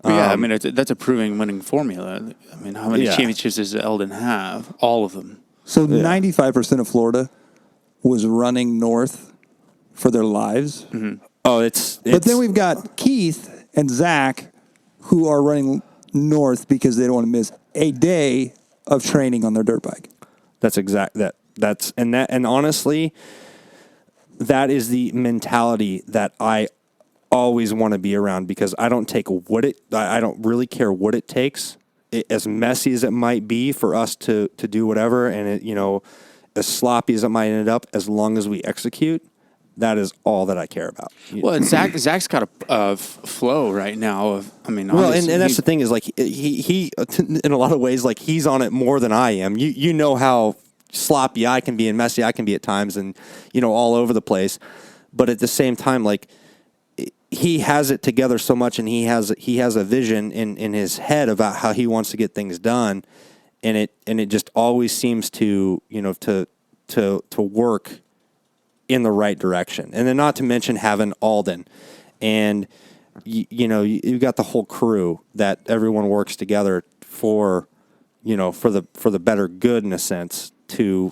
Yeah, I mean, that's a proving winning formula. I mean, how many championships does Eldon have? All of them. So 95% of Florida was running north for their lives. Mm-hmm. Oh, it's But then we've got Keith and Zach who are running north because they don't want to miss a day of training on their dirt bike. That's and honestly, that is the mentality that I always want to be around, because I don't really care what it takes, as messy as it might be for us to do whatever, and as sloppy as it might end up, as long as we execute. That is all that I care about. Well, and Zach's got a flow right now. And that's the thing is, like, he in a lot of ways, like, he's on it more than I am. You know how sloppy I can be and messy I can be at times, and all over the place. But at the same time, like, he has it together so much, and he has a vision in his head about how he wants to get things done, and it just always seems to work in the right direction. And then, not to mention having Alden, and you've got the whole crew that everyone works together for the better good, in a sense, to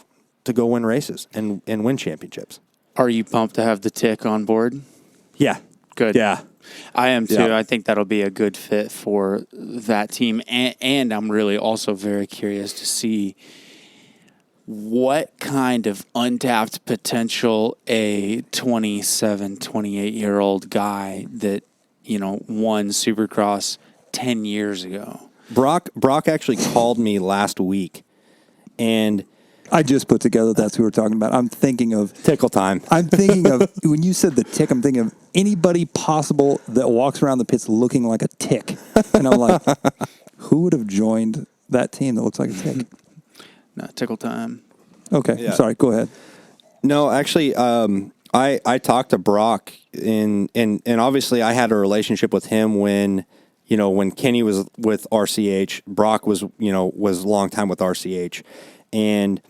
go win races and win championships. Are you pumped to have the Tick on board? Yeah. Good. Yeah. I am too. Yeah. I think that'll be a good fit for that team. And I'm really also very curious to see what kind of untapped potential a 27, 28-year-old guy that, won Supercross 10 years ago. Brock actually called me last week, and I just put together that's who we're talking about. I'm thinking of tickle time. I'm thinking of, when you said the Tick, I'm thinking of anybody possible that walks around the pits looking like a tick. And I'm like, who would have joined that team that looks like a tick? No, tickle time. Okay, Yeah. sorry, go ahead. No, actually, I talked to Brock, and obviously I had a relationship with him when Kenny was with RCH. Brock was a long time with RCH, and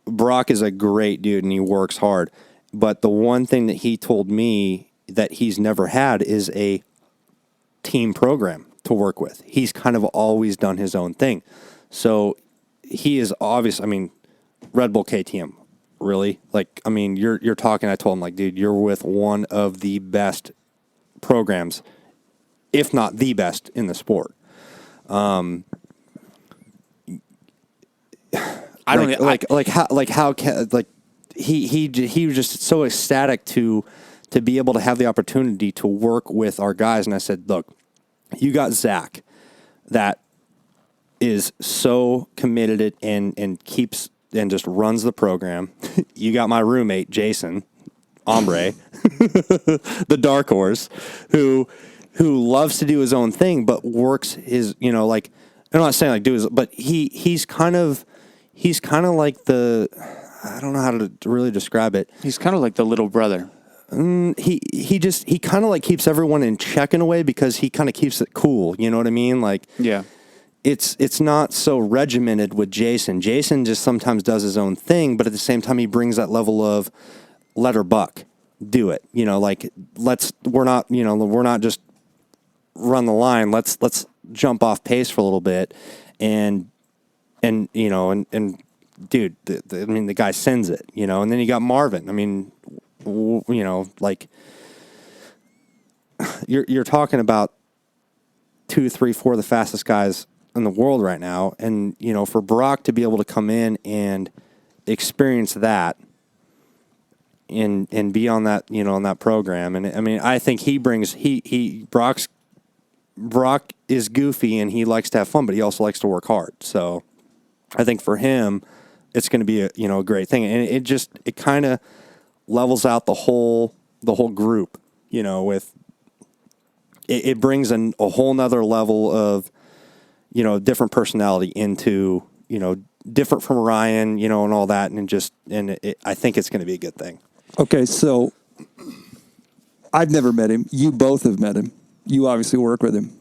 Brock is a great dude, and he works hard. But the one thing that he told me that he's never had is a team program to work with. He's kind of always done his own thing. So he is obvious. I mean, Red Bull KTM, really? Like, I mean, you're talking, I told him, like, dude, you're with one of the best programs, if not the best in the sport. He was just so ecstatic to be able to have the opportunity to work with our guys. And I said, look, you got Zach that is so committed and keeps and just runs the program. You got my roommate, Jason, Ombre, the dark horse, who loves to do his own thing, but works his, you know, like, I'm not saying like do his, but he's kind of like the, I don't know how to really describe it. He's kind of like the little brother. He kind of like keeps everyone in check in a way because he kind of keeps it cool. You know what I mean? Like, yeah, it's not so regimented with Jason. Jason just sometimes does his own thing, but at the same time, he brings that level of let her buck, do it. You know, like we're not just run the line. Let's jump off pace for a little bit, and you know, and dude, I mean, the guy sends it, you know, and then you got Marvin. I mean, you know, like you're talking about 2, 3, 4 of the fastest guys in the world right now. And, you know, for Brock to be able to come in and experience that and be on that, you know, on that program. And I mean, I think he brings, Brock is goofy and he likes to have fun, but he also likes to work hard. So I think for him, it's going to be a great thing. And it kind of levels out the whole group, you know, with it brings a whole nother level of, you know, different personality into, you know, different from Ryan, you know, and all that. I think it's going to be a good thing. Okay. So I've never met him. You both have met him. You obviously work with him.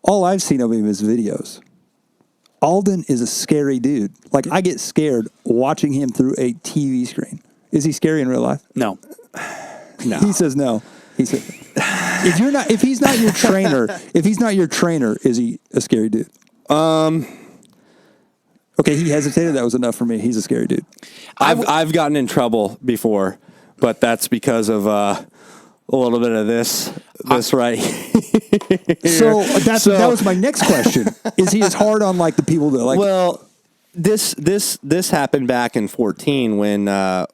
All I've seen of him is videos. Alden is a scary dude. Like, I get scared watching him through a TV screen. Is he scary in real life? No. No. He says no. He said, if he's not your trainer, is he a scary dude? Okay, he hesitated. That was enough for me. He's a scary dude. I've gotten in trouble before, but that's because of a little bit of this right here. So that was my next question. Is he as hard on like the people that like? Well, this happened back in 2014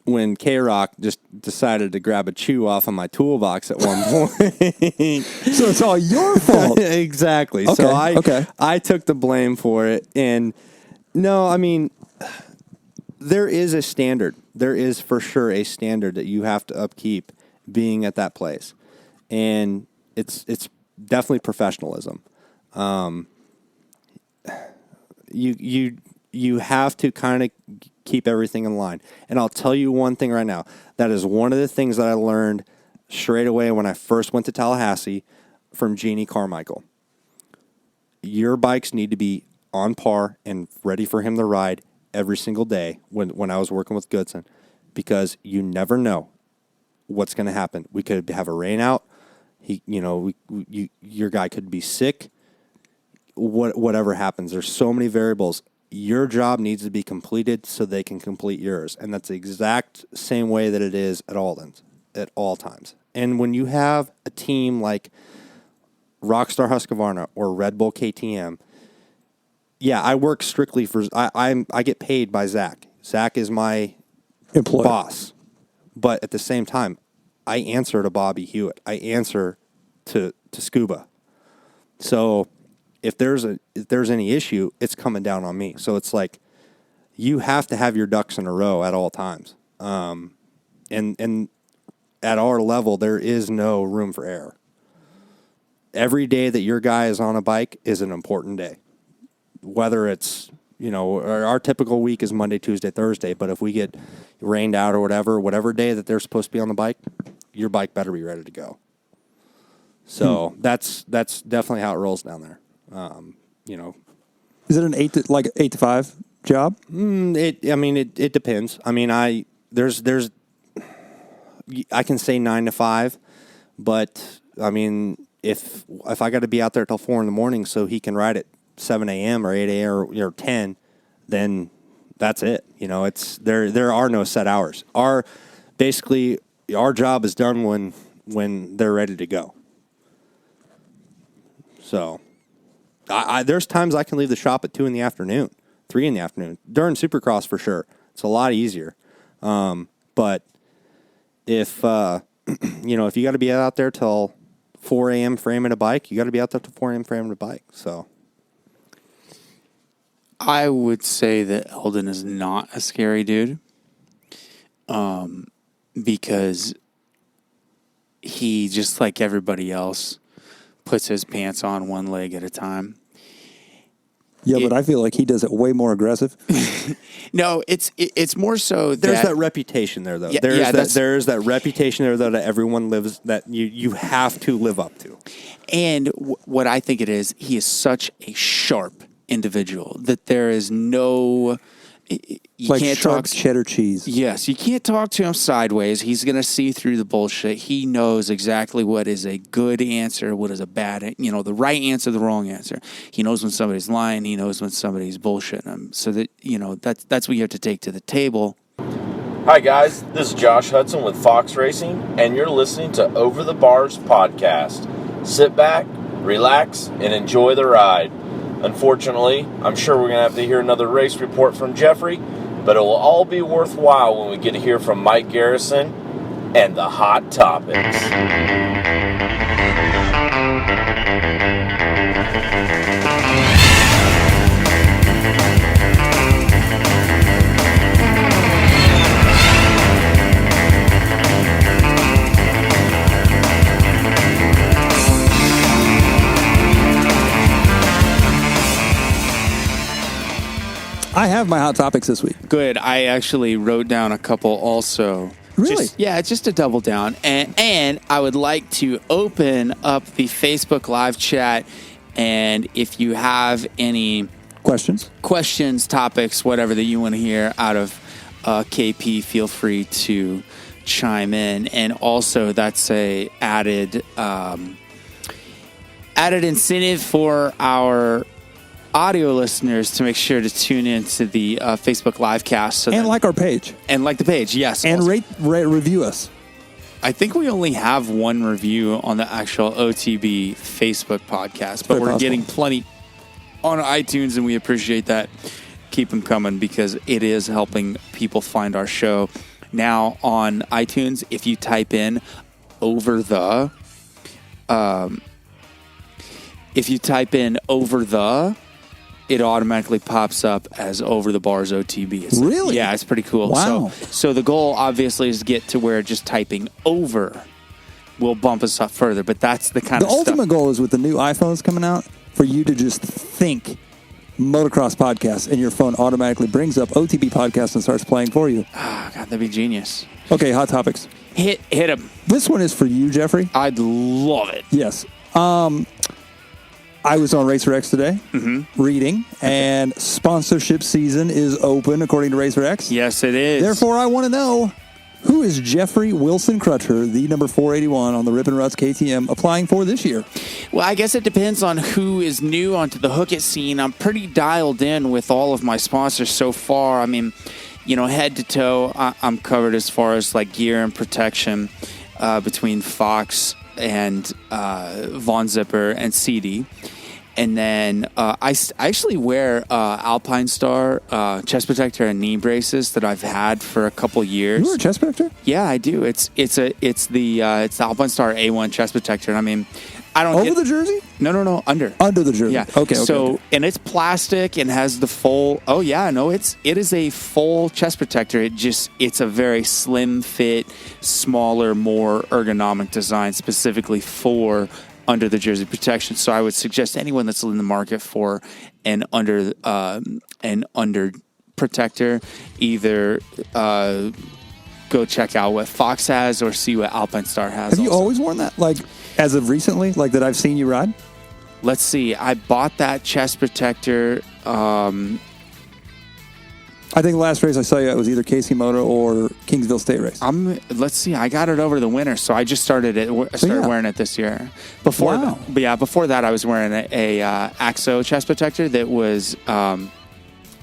when K-Rock just decided to grab a chew off of my toolbox at one point. So it's all your fault. Exactly. Okay, So I took the blame for it. And no, I mean, there is a standard. There is for sure a standard that you have to upkeep being at that place. And it's definitely professionalism. You have to kind of keep everything in line. And I'll tell you one thing right now. That is one of the things that I learned straight away when I first went to Tallahassee from Jeannie Carmichael. Your bikes need to be on par and ready for him to ride every single day when I was working with Goodson, because you never know what's going to happen. We could have a rain out. Your guy could be sick. Whatever happens, there's so many variables. Your job needs to be completed so they can complete yours. And that's the exact same way that it is at Alden's at all times. And when you have a team like Rockstar Husqvarna or Red Bull KTM, yeah, I work strictly for, I get paid by Zach. Zach is my employee boss. But at the same time, I answer to Bobby Hewitt. I answer to Scuba. So if there's any issue, it's coming down on me. So it's like you have to have your ducks in a row at all times. And at our level, there is no room for error. Every day that your guy is on a bike is an important day. Whether it's, you know, our typical week is Monday, Tuesday, Thursday. But if we get rained out or whatever day that they're supposed to be on the bike, your bike better be ready to go. So that's definitely how it rolls down there. You know, is it an 8 to 5 job? It depends. I mean, there's I can say 9 to 5, but I mean, if I got to be out there till 4 in the morning so he can ride at 7 a.m. or 8 a.m. or 10, then that's it. You know, it's there are no set hours. Basically our job is done when they're ready to go. So there's times I can leave the shop at 2 in the afternoon, 3 in the afternoon. During Supercross for sure. It's a lot easier. But if if you got to be out there till 4 a.m. framing a bike, you got to be out there till 4 a.m. framing a bike. So I would say that Eldon is not a scary dude, because he, just like everybody else, puts his pants on one leg at a time. Yeah, but I feel like he does it way more aggressive. No, it's more so there's that reputation there, though. Yeah, there's that reputation there, though, that everyone lives, that you have to live up to. And what I think it is, he is such a sharp individual that there is no... You like can't sharp talk cheddar cheese. Yes, you can't talk to him sideways. He's going to see through the bullshit. He knows exactly what is a good answer, what is a bad, the right answer, the wrong answer. He knows when somebody's lying. He knows when somebody's bullshitting him. So that, that's what you have to take to the table. Hi guys, this is Josh Hudson with Fox Racing, and you're listening to Over the Bars podcast. Sit back, relax, and enjoy the ride. Unfortunately, I'm sure we're going to have to hear another race report from Jeffrey, but it will all be worthwhile when we get to hear from Mike Garrison and the hot topics. I have my hot topics this week. Good. I actually wrote down a couple also. Really? Just to double down. And I would like to open up the Facebook live chat. And if you have any questions, topics, whatever that you want to hear out of KP, feel free to chime in. And also, that's a added incentive for our audio listeners to make sure to tune in to the Facebook live cast. And like our page. And like the page, yes. And rate, review us. I think we only have one review on the actual OTB Facebook podcast, but we're getting plenty on iTunes, and we appreciate that. Keep them coming because it is helping people find our show. Now on iTunes, if you type in over the, it automatically pops up as Over the Bars OTB. Really? Yeah, it's pretty cool. Wow. So the goal, obviously, is to get to where just typing over will bump us up further, but that's the kind of stuff. The ultimate goal is with the new iPhones coming out for you to just think motocross podcast and your phone automatically brings up OTB podcast and starts playing for you. Ah, God, that'd be genius. Okay, hot topics. Hit him. This one is for you, Jeffrey. I'd love it. Yes. I was on Racer X today, reading, and sponsorship season is open, according to Racer X. Yes, it is. Therefore, I want to know, who is Jeffrey Wilson Crutcher, the number 481 on the Rip and Ruts KTM, applying for this year? Well, I guess it depends on who is new onto the Hook It scene. I'm pretty dialed in with all of my sponsors so far. I mean, head to toe, I'm covered as far as like gear and protection between Fox and Von Zipper and CD. And then I actually wear Alpine Star chest protector and knee braces that I've had for a couple years. You wear a chest protector? Yeah, I do. It's the Alpine Star A1 chest protector. And I mean, I don't over the jersey? No, under the jersey. Yeah. Okay. So and it's plastic and has the full. Oh yeah, no, it is a full chest protector. It's a very slim fit, smaller, more ergonomic design specifically for under the jersey protection. So I would suggest anyone that's in the market for an under protector, either go check out what Fox has or see what Alpine Star has. Have you always worn that? Like as of recently, like that I've seen you ride? Let's see. I bought that chest protector. I I think the last race I saw you at was either Casey Moto or Kingsville State Race. Let's see. I got it over the winter, so I just started wearing it this year. Before that, I was wearing a Axo chest protector that was, Axo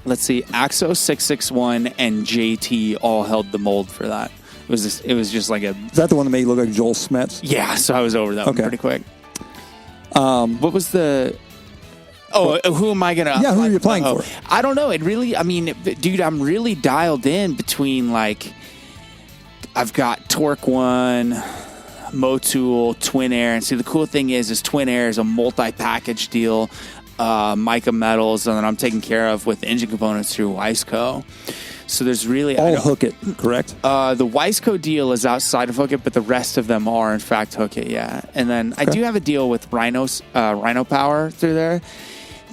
661 and JT all held the mold for that. It was just like a. Is that the one that made you look like Joel Smets? Yeah, so I was over that one pretty quick. What was the? Oh, who am I going to... Yeah, who are you applying for? I don't know. Dude, I'm really dialed in between, like, I've got Torque One, Motul, Twin Air. And see, the cool thing is Twin Air is a multi-package deal, mica metals, and then I'm taken care of with engine components through Wiseco. So there's really... All Hook It, correct? The Wiseco deal is outside of Hook It, but the rest of them are, in fact, Hook It, yeah. And then I do have a deal with Rhino Power through there.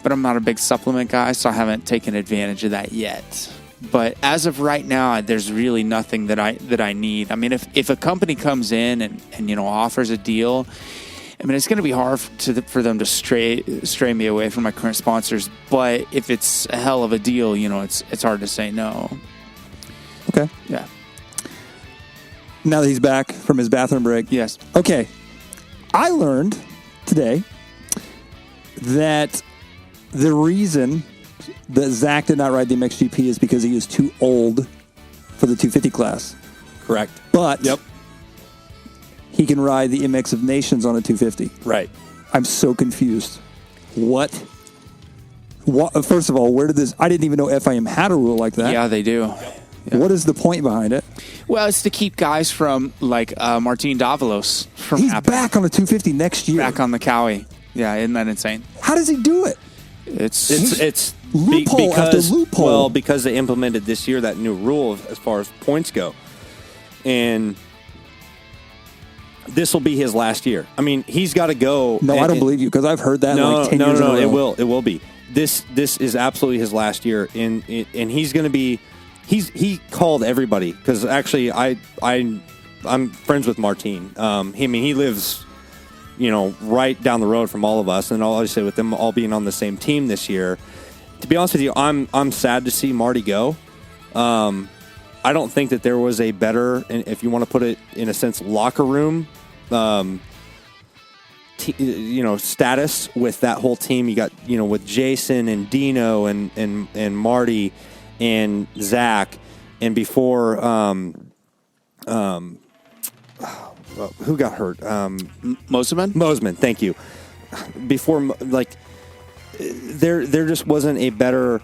But I'm not a big supplement guy, so I haven't taken advantage of that yet. But as of right now, there's really nothing that I need. I mean, if a company comes in and offers a deal, I mean, it's going to be hard for them to stray me away from my current sponsors. But if it's a hell of a deal, it's hard to say no. Okay. Yeah. Now that he's back from his bathroom break. Yes. Okay. I learned today that the reason that Zach did not ride the MXGP is because he is too old for the 250 class. Correct. But he can ride the MX of Nations on a 250. Right. I'm so confused. What? First of all, where did this... I didn't even know FIM had a rule like that. Yeah, they do. Yeah. What is the point behind it? Well, it's to keep guys from, like, Martin Davalos from He's happening. back on the 250 next year. Back on the Cowie. Yeah, isn't that insane? How does he do it? It's loophole after loophole. Well, because they implemented this year that new rule as far as points go. And this will be his last year. I mean, he's got to go. No, I don't believe you because I've heard that no, like 10 years ago. It will be. This is absolutely his last year. And he's going to be... He called everybody because actually I'm friends with Martin. He lives... right down the road from all of us, and obviously with them all being on the same team this year. To be honest with you, I'm sad to see Marty go. I don't think that there was a better, if you want to put it in a sense, locker room, status with that whole team. You got with Jason and Dino and Marty and Zach, and before. Who got hurt? Mosman, thank you. Before, there just wasn't a better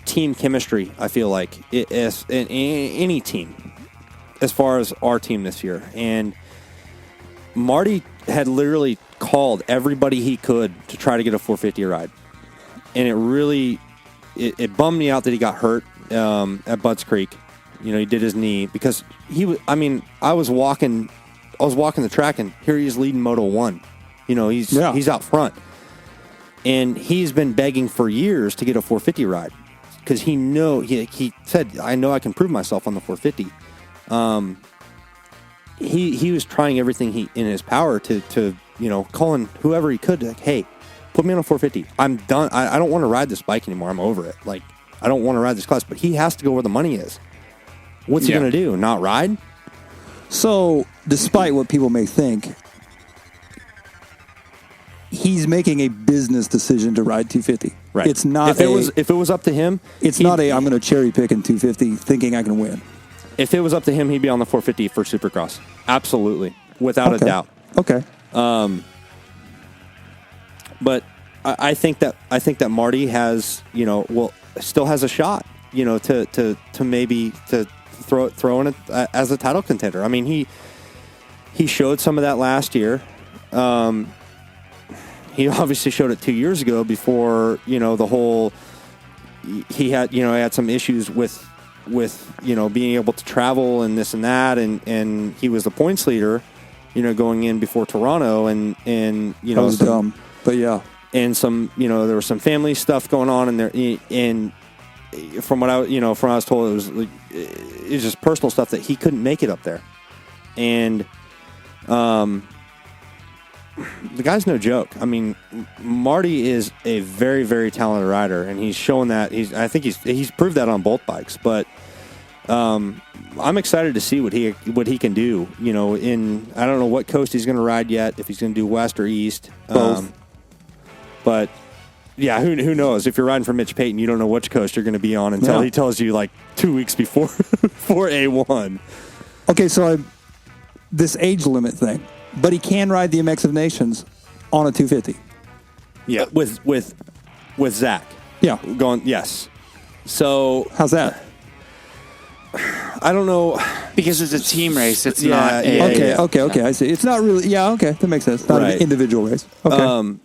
team chemistry, I feel like, in any team, as far as our team this year. And Marty had literally called everybody he could to try to get a 450 ride. And it really, it bummed me out that he got hurt at Budds Creek. He did his knee because I was walking the track, and here he is leading Moto 1. He's out front. And he's been begging for years to get a 450 ride because he said, I know I can prove myself on the 450. He was trying everything in his power to calling whoever he could, like, hey, put me on a 450. I'm done. I don't want to ride this bike anymore. I'm over it. Like, I don't want to ride this class. But he has to go where the money is. What's he going to do? Not ride? So, despite what people may think, he's making a business decision to ride 250. Right. It's not if it was up to him, it's not I'm going to cherry pick in 250 thinking I can win. If it was up to him, he'd be on the 450 for Supercross. Absolutely. Without a doubt. Okay. But I think that Marty has, still has a shot, to maybe to throw in it as a title contender. I mean, he showed some of that last year. He obviously showed it 2 years ago before, the whole, he had some issues with being able to travel and this and that. And he was the points leader, going in before Toronto and that was dumb, but yeah. And some, there was some family stuff going on in there. And from what I was told, it was just personal stuff that he couldn't make it up there. And, the guy's no joke. I mean, Marty is a very, very talented rider, and he's shown that. I think he's proved that on both bikes. But I'm excited to see what he can do. You know, I don't know what coast he's going to ride yet. If he's going to do west or east, Both. But yeah, who knows? If you're riding for Mitch Payton, you don't know which coast you're going to be on until he tells you like 2 weeks before A1. Okay, so this age limit thing, but he can ride the MX of Nations on a 250. Yeah. With Zach. Yeah. Yes. So How's that? I don't know. Because it's a team race. It's Yeah, not a... yeah. Okay. I see. It's not really. Yeah. Okay, that makes sense. Not Right. an individual race. Okay.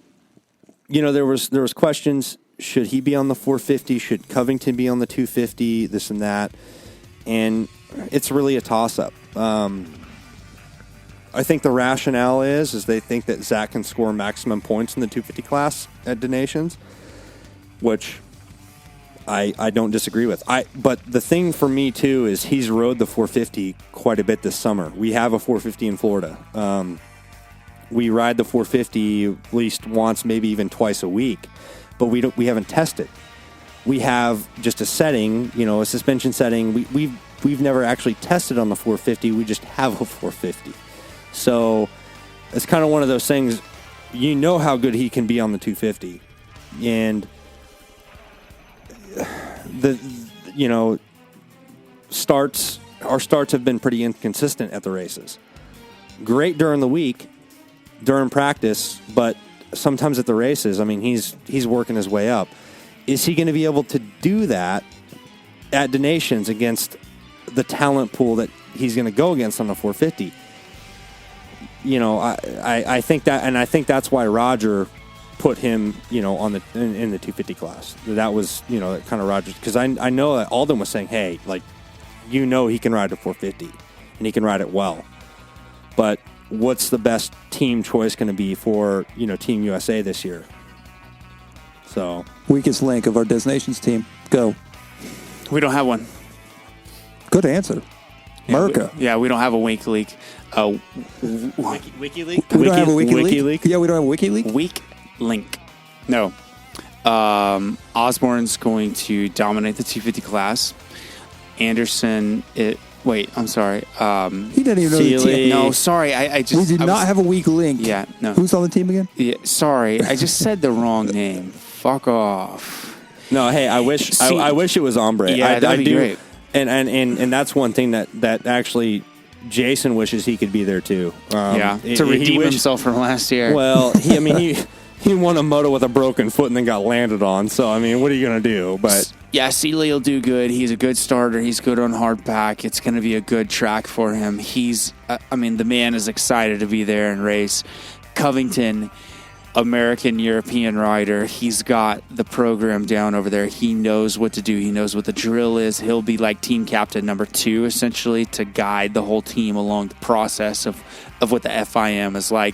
You know, there was questions. Should he be on the 450? Should Covington be on the 250? This and that. And it's really a toss-up. I think the rationale is they think that Zach can score maximum points in the 250 class at Donations, which I don't disagree with. But the thing for me, too, is he's rode the 450 quite a bit this summer. We have a 450 in Florida. We ride the 450 at least once, maybe even twice a week, but we haven't tested. We have just a setting, you know, a suspension setting. We've never actually tested on the 450. We just have a 450. So it's kind of one of those things. You know how good he can be on the 250, and our starts have been pretty inconsistent at the races. Great during the week, during practice, but sometimes at the races, I mean, he's working his way up. Is he going to be able to do that at Donations against the talent pool that he's going to go against on the 450? You know, I think that, and I think that's why Roger put him, you know, in the 250 class. That was, you know, that kind of Roger's, because I know that Alden was saying, hey, like, you know, he can ride a 450 and he can ride it well, but what's the best team choice going to be for, you know, Team USA this year? So Weakest link of our Destinations team. Go. We don't have one. Good answer. America. We don't have a weak leak. WikiLeaks? We don't have a WikiLeaks? WikiLeaks? Yeah, we don't have a WikiLeaks? Weak link. No. Osbourne's going to dominate the 250 class. Anderson, I'm sorry. He doesn't even know the Sealy. team. No, sorry. We do not have a weak link. Yeah, no. Who's on the team again? Yeah, sorry. I just said the wrong name. Fuck off. No, hey, I wish it was Ombre. Yeah, that'd be great. And that's one thing that actually Jason wishes he could be there too. To redeem himself from last year. Well, he won a moto with a broken foot and then got landed on. So I mean, what are you gonna do? But yeah, Sealy will do good. He's a good starter. He's good on hard pack. It's going to be a good track for him. The man is excited to be there and race. Covington, American European rider. He's got the program down over there. He knows what to do. He knows what the drill is. He'll be like team captain number 2, essentially, to guide the whole team along the process of what the FIM is like.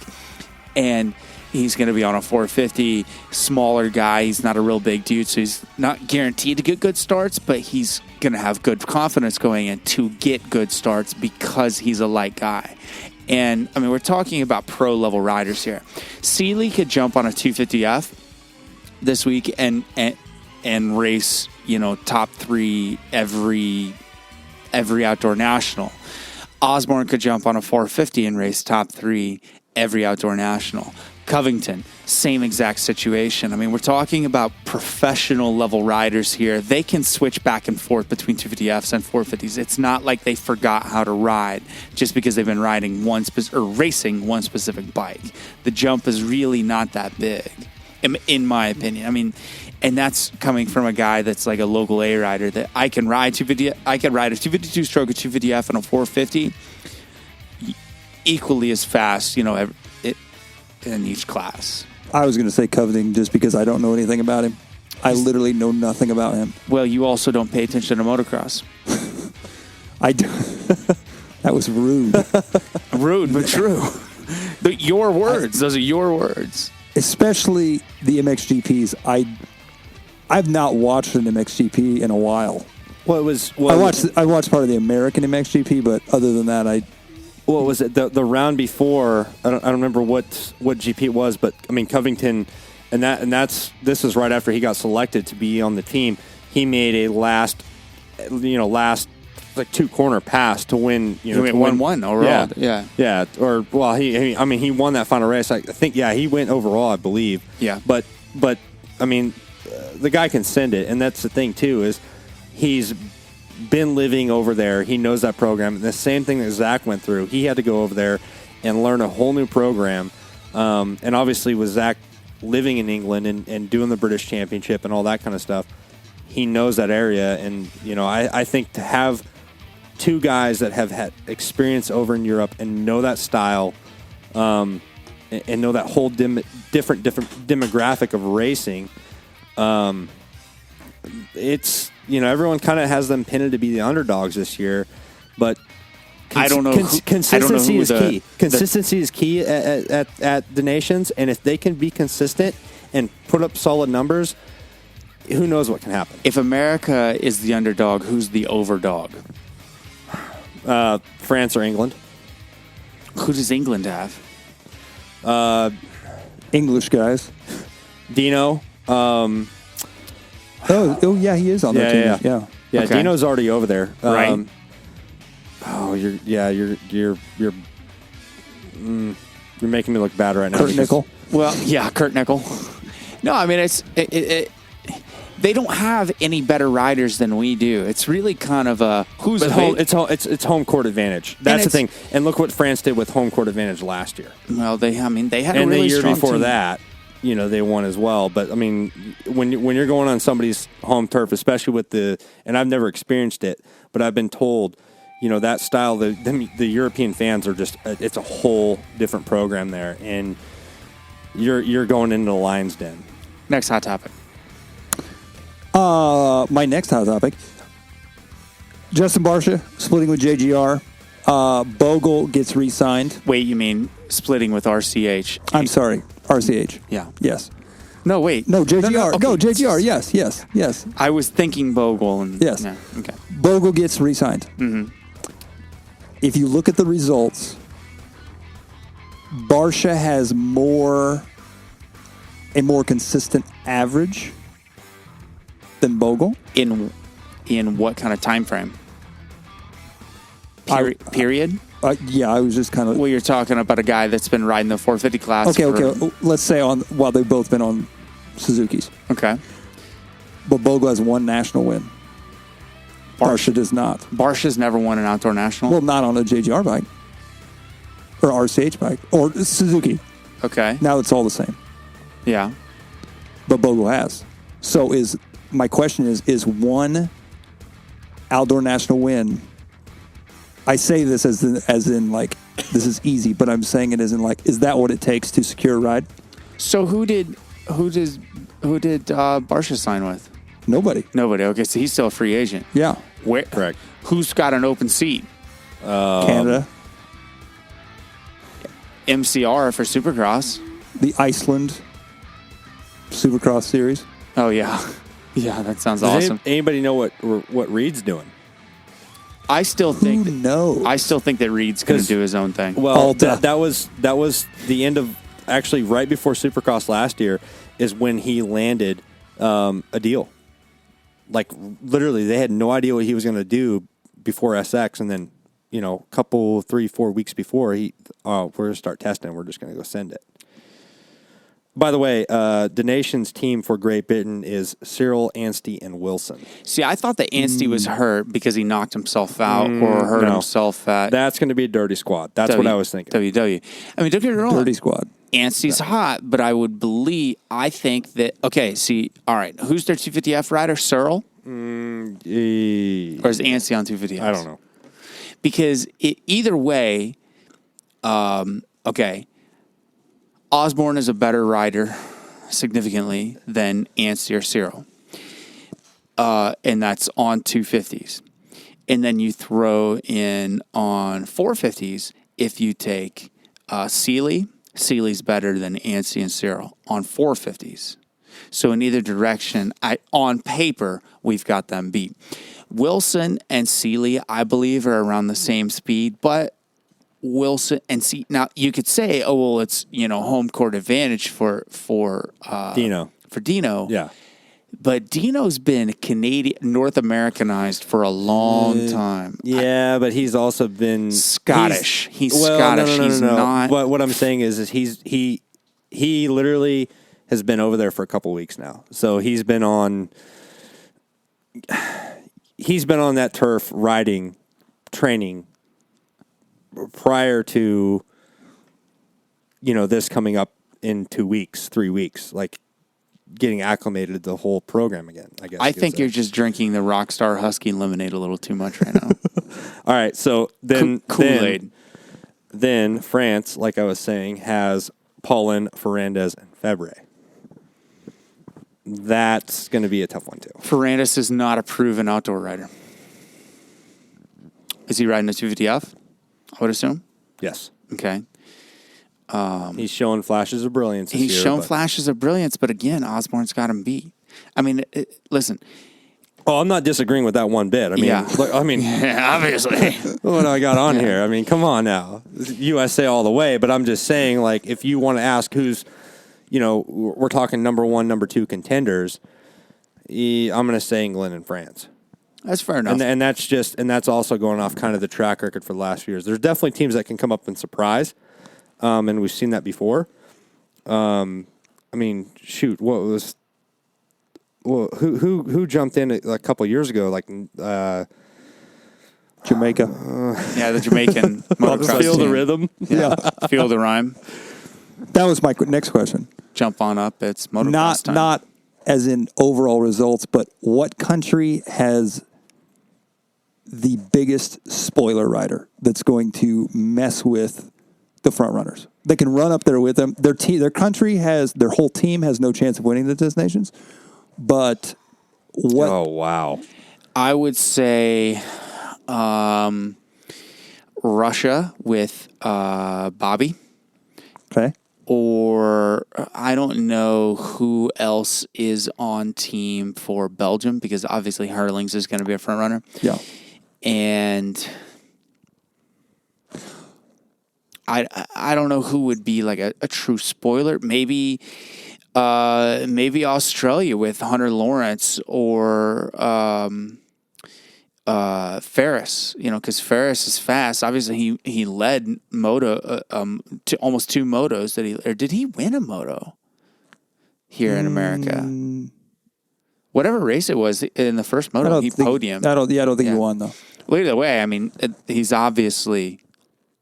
And he's going to be on a 450, smaller guy. He's not a real big dude, so he's not guaranteed to get good starts, but he's going to have good confidence going in to get good starts because he's a light guy. And, I mean, we're talking about pro-level riders here. Sealy could jump on a 250F this week and race, you know, top 3 every outdoor national. Osbourne could jump on a 450 and race top 3 every outdoor national. Covington, same exact situation. I mean, we're talking about professional level riders here. They can switch back and forth between 250Fs and 450s. It's not like they forgot how to ride just because they've been riding racing one specific bike. The jump is really not that big, in my opinion. I mean, and that's coming from a guy that's like a local A rider that I can ride 250. I can ride a 252 stroke, a 250F, and a 450 equally as fast, you know, in each class. I was going to say Covington just because I don't know anything about him. I literally know nothing about him. Well, you also don't pay attention to motocross. I do. That was rude. Rude, but true. Your words. Those are your words. Especially the MXGPs. I've not watched an MXGP in a while. I watched part of the American MXGP, but other than that, what was it? The round before, I don't remember what GP it was, but I mean Covington, this is right after he got selected to be on the team. He made a last like 2-corner pass to win. He went 1-1 overall. Yeah. Or well, he won that final race. I think he went overall, I believe. Yeah. But I mean, the guy can send it, and that's the thing too is he's been living over there. He knows that program. And the same thing that Zach went through. He had to go over there and learn a whole new program. And obviously with Zach living in England and doing the British Championship and all that kind of stuff, he knows that area. And, I think to have two guys that have had experience over in Europe and know that style and know that whole different demographic of racing, it's, everyone kind of has them pinned to be the underdogs this year, but I don't know. Consistency is key. Consistency is key at the nations, and if they can be consistent and put up solid numbers, who knows what can happen. If America is the underdog, who's the overdog? France or England. Who does England have? English guys. Dino. Oh yeah, he is on their team. Yeah. Okay. Dino's already over there. Right. You're making me look bad right now. Kurt Nickel. Well, yeah, Kurt Nickel. No, I mean they don't have any better riders than we do. It's really kind of a who's home. It's home court advantage. That's the thing. And look what France did with home court advantage last year. Well, they had and a really the year strong before team. that, they won as well. But I mean, when you're going on somebody's home turf, especially with and I've never experienced it, but I've been told, that style. The European fans are just it's a whole different program there, and you're going into the lion's den. Next hot topic. My next hot topic. Justin Barcia splitting with JGR. Bogle gets re-signed. Wait, you mean splitting with RCH? I'm sorry, RCH. Yeah. Yes. No, wait. No, JGR. No, okay. JGR. Yes. I was thinking Bogle. And, yes. Yeah, okay. Bogle gets re-signed. Mm-hmm. If you look at the results, Barcia has a more consistent average than Bogle. In what kind of time frame? Period? Yeah, I was just kind of... Well, you're talking about a guy that's been riding the 450 class. Okay. Let's say while they've both been on Suzuki's. Okay. But Bogle has one national win. Barcia does not. Barcia's never won an outdoor national? Well, not on a JGR bike. Or RCH bike. Or Suzuki. Okay. Now it's all the same. Yeah. But Bogle has. So my question is one outdoor national win... I say this as in like this is easy, but I'm saying it as in like, is that what it takes to secure a ride? So who did Barcia sign with? Nobody. Okay, so he's still a free agent. Yeah. Where? Correct. Who's got an open seat? Canada. MCR for Supercross. The Iceland Supercross Series. Oh yeah, yeah, that sounds Does awesome. Anybody know what Reed's doing? I still think Who knows? I still think that Reed's going to do his own thing. Well, that was the end of actually right before Supercross last year is when he landed a deal. Like literally, they had no idea what he was going to do before SX, and then a couple 3-4 weeks before we're going to start testing. We're just going to go send it. By the way, the nation's team for Great Britain is Cyril, Anstey, and Wilson. See, I thought that Anstey was hurt because he knocked himself out or hurt himself at... That's going to be a dirty squad. That's what I was thinking. WW. I mean, don't get me wrong. Dirty squad. Anstey's hot, but I think that... Okay, see, all right. Who's their 250F rider? Cyril? Or is Anstey on 250F? I don't know. Because either way, okay... Osbourne is a better rider, significantly, than Anstey or Cyril. And that's on 250s. And then you throw in on 450s, if you take Seeley, Seeley's better than Anstey and Cyril on 450s. So in either direction, on paper, we've got them beat. Wilson and Seeley, I believe, are around the same speed, but Wilson and see now you could say, oh well, it's home court advantage for Dino. For Dino. Yeah. But Dino's been North Americanized for a long time. Yeah, but he's also been Scottish. He's Scottish. No. He's not. But what I'm saying is he literally has been over there for a couple weeks now. So he's been on that turf riding, training prior to this coming up in 2 weeks, 3 weeks, like getting acclimated to the whole program again, I guess. I think you're just drinking the Rockstar Husky lemonade a little too much right now. All right, so then Kool-Aid. Then France, like I was saying, has Paulin, Ferrandez, and Febre. That's going to be a tough one too. Ferrandez is not a proven outdoor rider. Is he riding a 250F? I would assume. Yes. Okay. He's showing flashes of brilliance this year. He's shown flashes of brilliance, but again, Osbourne's got him beat. I mean, listen. Oh, I'm not disagreeing with that one bit. I mean, Yeah. Yeah, obviously. What do I got on here? I mean, come on now. USA all the way, but I'm just saying, like, if you want to ask who's, we're talking number 1, number 2 contenders, I'm going to say England and France. That's fair enough. And that's also going off kind of the track record for the last few years. There's definitely teams that can come up and surprise. And we've seen that before. I mean, shoot, who jumped in a couple years ago? Like Jamaica. Yeah, the Jamaican motocross Feel the team. rhythm. Yeah, feel the rhyme. That was my next question. Jump on up. It's motocross time. Not as in overall results, but what country has the biggest spoiler rider that's going to mess with the front runners? They can run up there with them. Their whole team has no chance of winning the Destinations. But what? Oh, wow. I would say Russia with Bobby. Okay. Or I don't know who else is on team for Belgium because obviously Hurlings is going to be a front runner. Yeah. And I don't know who would be like a true spoiler. Maybe Australia with Hunter Lawrence or Ferris, because Ferris is fast. Obviously, he led moto to almost 2 motos or did he win a moto here in America? Whatever race it was in the first moto, he podiumed. I don't think he won though. Well, either way, I mean, he's obviously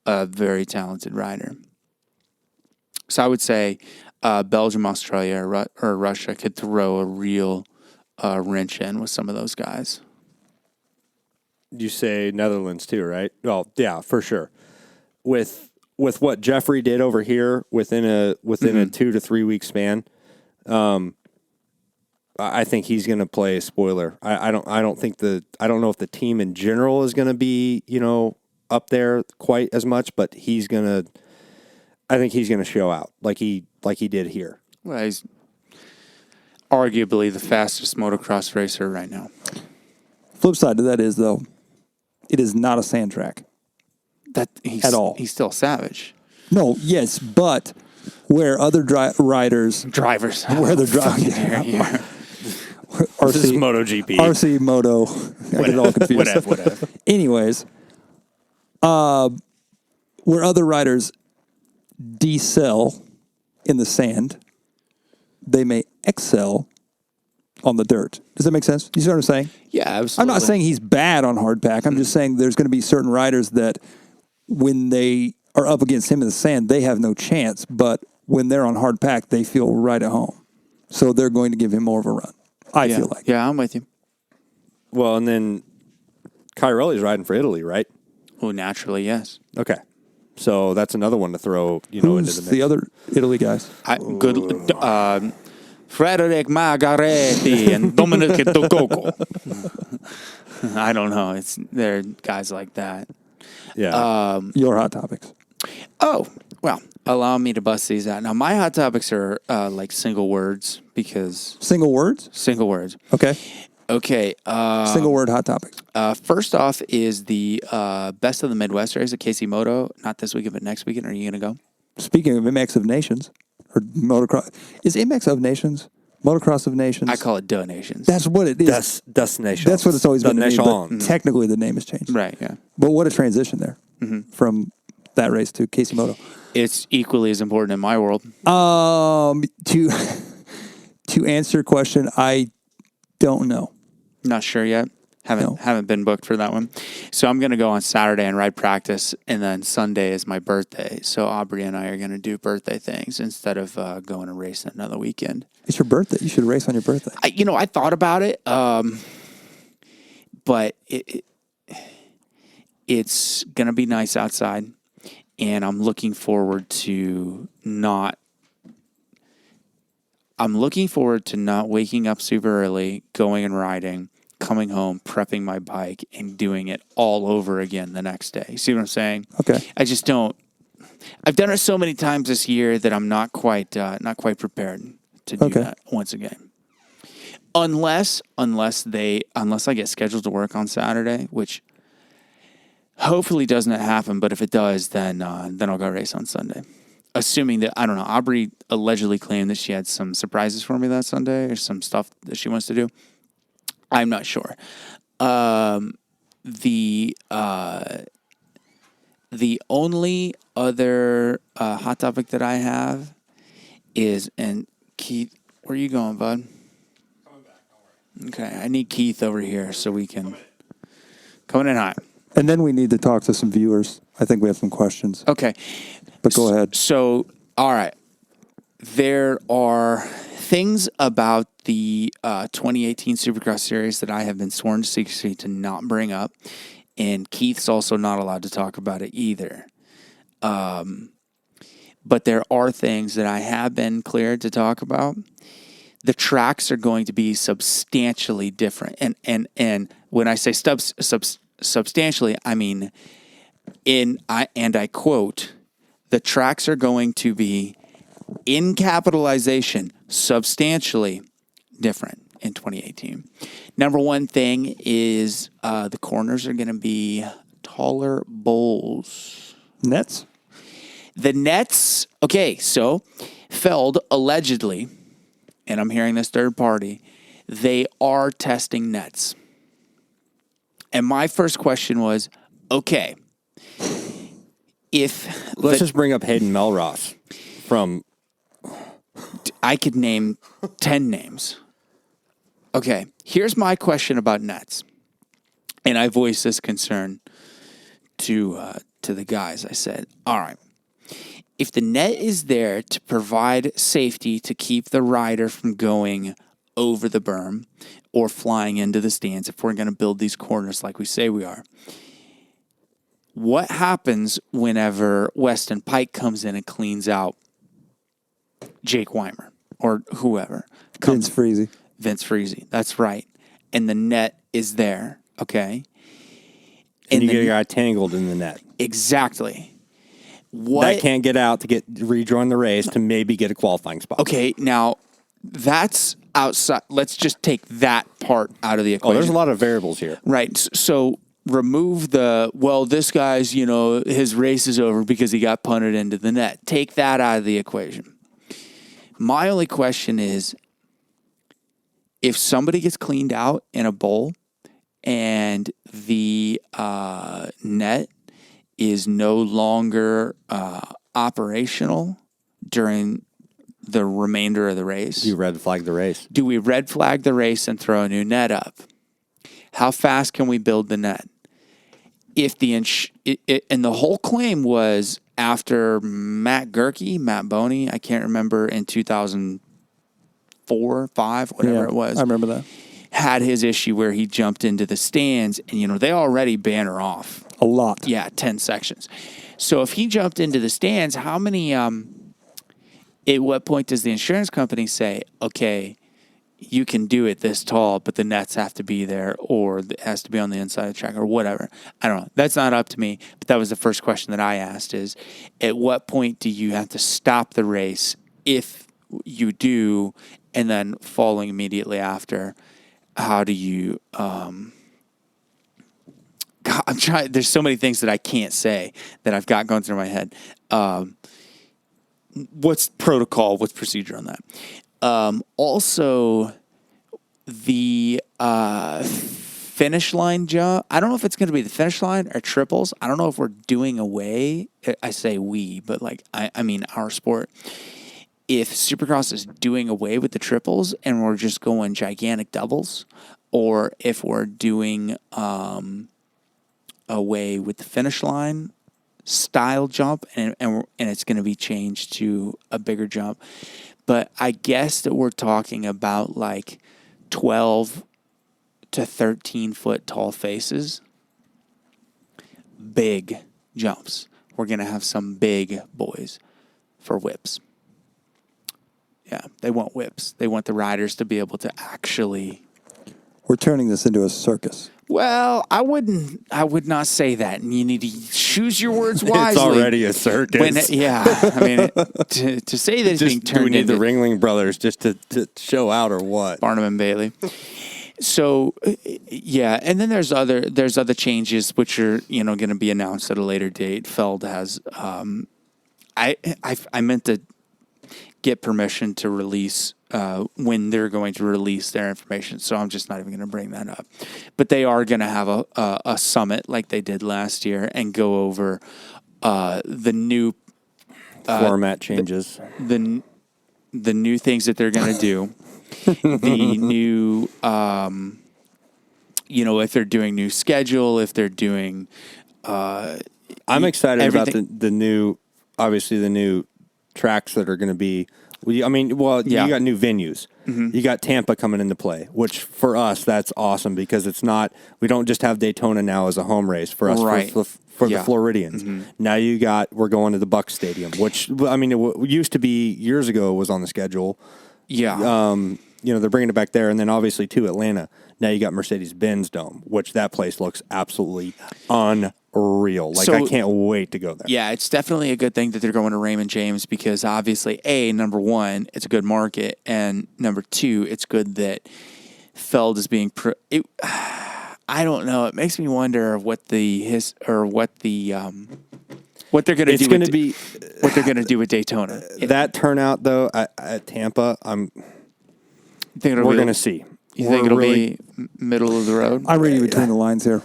a very talented rider. So I would say Belgium, Australia, or Russia could throw a real wrench in with some of those guys. You say Netherlands too, right? Well, yeah, for sure. With what Jeffrey did over here within a 2 to 3 week span, I think he's going to play a spoiler. I don't know if the team in general is going to be up there quite as much, but I think he's going to show out like he did here. Well, he's arguably the fastest motocross racer right now. Flip side to that is though, it is not a sand track. At all. He's still savage. No, yes, but where other drivers, where they're driving, This is MotoGP. RC Moto, I get it all confused. Whatever. Anyways, where other riders decel in the sand, they may excel on the dirt. Does that make sense? You see what I'm saying? Yeah, absolutely. I'm not saying he's bad on hardpack. I'm just saying there's going to be certain riders that when they are up against him in the sand, they have no chance. But when they're on hardpack, they feel right at home. So they're going to give him more of a run. I feel like. Yeah, I'm with you. Well, and then Cairelli's riding for Italy, right? Oh, naturally, yes. Okay. So that's another one to throw, into Who's the mix. the other Italy guys? Frederic Margaretti and Dominic Tocco. I don't know. They're guys like that. Yeah. Your hot topics. Oh, well, allow me to bust these out. Now, my hot topics are like single words because... Single words? Single words. Okay. Okay. Single word hot topics. First off is the Best of the Midwest race at Casey Moto. Not this weekend, but next weekend. Are you going to go? Speaking of MX of Nations, or motocross, is MX of Nations? Motocross of Nations? I call it Donations. That's what it is. Destination. That's what it's always been to me, but Destination. technically the name has changed. Right, yeah. But what a transition there from that race to Casey Moto. It's equally as important in my world. To answer your question, I don't know. Not sure yet. Haven't been booked for that one. So I'm going to go on Saturday and ride practice, and then Sunday is my birthday. So Aubrey and I are going to do birthday things instead of going to race another weekend. It's your birthday. You should race on your birthday. I thought about it, but it's going to be nice outside, and I'm looking forward to not waking up super early, going and riding, coming home, prepping my bike, and doing it all over again the next day. See what I'm saying? Okay. I just don't. I've done it so many times this year that I'm not quite prepared to do that once again. Unless I get scheduled to work on Saturday, which hopefully doesn't happen. But if it does, then I'll go race on Sunday. Assuming that, I don't know, Aubrey allegedly claimed that she had some surprises for me that Sunday or some stuff that she wants to do. I'm not sure. The only other hot topic that I have is, and Keith, where are you going, bud? Coming back, don't worry. Okay, I need Keith over here so we can... Coming in hot. And then we need to talk to some viewers. I think we have some questions. Okay. But go ahead. So, all right. There are things about the 2018 Supercross Series that I have been sworn to secrecy to not bring up, and Keith's also not allowed to talk about it either. But there are things that I have been cleared to talk about. The tracks are going to be substantially different, and when I say substantially, I mean I quote, the tracks are going to be, in capitalization, substantially different in 2018. Number one thing is the corners are going to be taller bowls. Nets? The nets, okay, so Feld allegedly, and I'm hearing this third party, they are testing nets. And my first question was, okay, let's just bring up Hayden Melross from... I could name 10 names. Okay, here's my question about nets. And I voiced this concern to the guys. I said, all right, if the net is there to provide safety to keep the rider from going over the berm or flying into the stands, if we're going to build these corners like we say we are, what happens whenever Weston Pike comes in and cleans out Jake Weimer or whoever? Vince Freezy. Vince Freezy, that's right. And the net is there, okay? And you get a guy tangled in the net. Exactly. That can't get out to rejoin the race to maybe get a qualifying spot. Okay, now that's outside. Let's just take that part out of the equation. Oh, there's a lot of variables here. Right. So remove this guy's, his race is over because he got punted into the net. Take that out of the equation. My only question is, if somebody gets cleaned out in a bowl and the net is no longer operational during the remainder of the race. Do you red flag the race? Do we red flag the race and throw a new net up? How fast can we build the net? If and the whole claim was after Matt Boney, I can't remember, in 2004, 5, whatever it was. I remember that. Had his issue where he jumped into the stands and, they already banner off. A lot. Yeah, 10 sections. So if he jumped into the stands, how many, at what point does the insurance company say, okay, you can do it this tall, but the nets have to be there, or it has to be on the inside of the track, or whatever? I don't know. That's not up to me, but that was the first question that I asked is, at what point do you have to stop the race if you do, and then following immediately after, how do you I'm trying. There's so many things that I can't say that I've got going through my head. What's protocol? What's procedure on that? Also, the finish line jump. I don't know if it's going to be the finish line or triples. I don't know if we're doing away. I say we, but like I mean our sport. If Supercross is doing away with the triples and we're just going gigantic doubles, or if we're doing away with the finish line style jump and it's going to be changed to a bigger jump. But I guess that we're talking about like 12 to 13 foot tall faces, big jumps. We're going to have some big boys for whips. Yeah, they want whips. They want the riders to be able to actually. We're turning this into a circus. Well, I would not say that. And you need to choose your words wisely. It's already a circus. I mean, to say that it's being turned do we need into the Ringling Brothers just to show out or what? Barnum and Bailey. So, yeah, and then there's other changes which are going to be announced at a later date. Feld has I meant to get permission to release when they're going to release their information, so I'm just not even going to bring that up. But they are going to have a summit like they did last year and go over the new format changes, the new things that they're going to do. The new, if they're doing new schedule, if they're doing, I'm excited about the new, obviously the new tracks that are going to be. You got new venues. Mm-hmm. You got Tampa coming into play, which for us that's awesome because we don't just have Daytona now as a home race for us right. for the Floridians. Mm-hmm. Now we're going to the Buck Stadium, which it used to be years ago was on the schedule. Yeah. They're bringing it back there. And then obviously, too, Atlanta. Now you got Mercedes-Benz Dome, which that place looks absolutely unreal. I can't wait to go there. Yeah, it's definitely a good thing that they're going to Raymond James because obviously, number one, it's a good market. And number two, it's good that Feld is being... I don't know. It makes me wonder what they're going to do. What they're going to do with Daytona. That turnout though at Tampa, we're going to see. You think it'll be middle of the road? I'm reading between the lines here.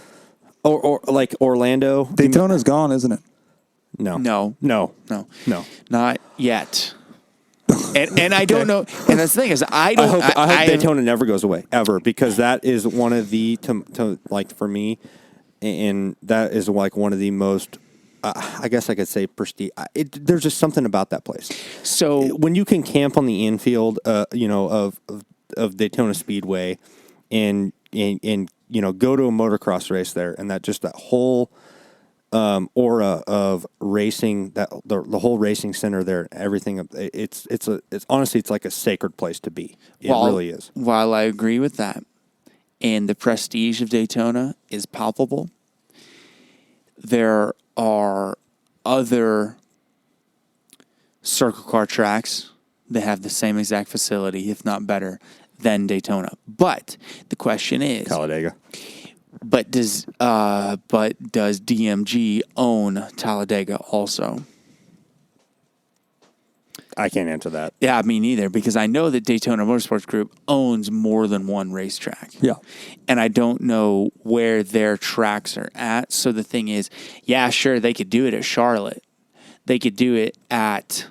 Or like Orlando. Daytona's gone, isn't it? No, not yet. And I don't know. And the thing is, I hope Daytona never goes away ever because that is one of the for me, and that is like one of the most. I guess I could say prestige. There's just something about that place. So when you can camp on the infield, of Daytona Speedway, and go to a motocross race there, and that whole aura of racing, that the whole racing center there, everything. It's honestly it's like a sacred place to be. It really is. While I agree with that, and the prestige of Daytona is palpable, there are other circle car tracks that have the same exact facility, if not better, than Daytona. But the question is, Talladega. But does DMG own Talladega also? I can't answer that. Yeah, me neither, because I know that Daytona Motorsports Group owns more than one racetrack. Yeah. And I don't know where their tracks are at. So the thing is, yeah, sure, they could do it at Charlotte. They could do it at,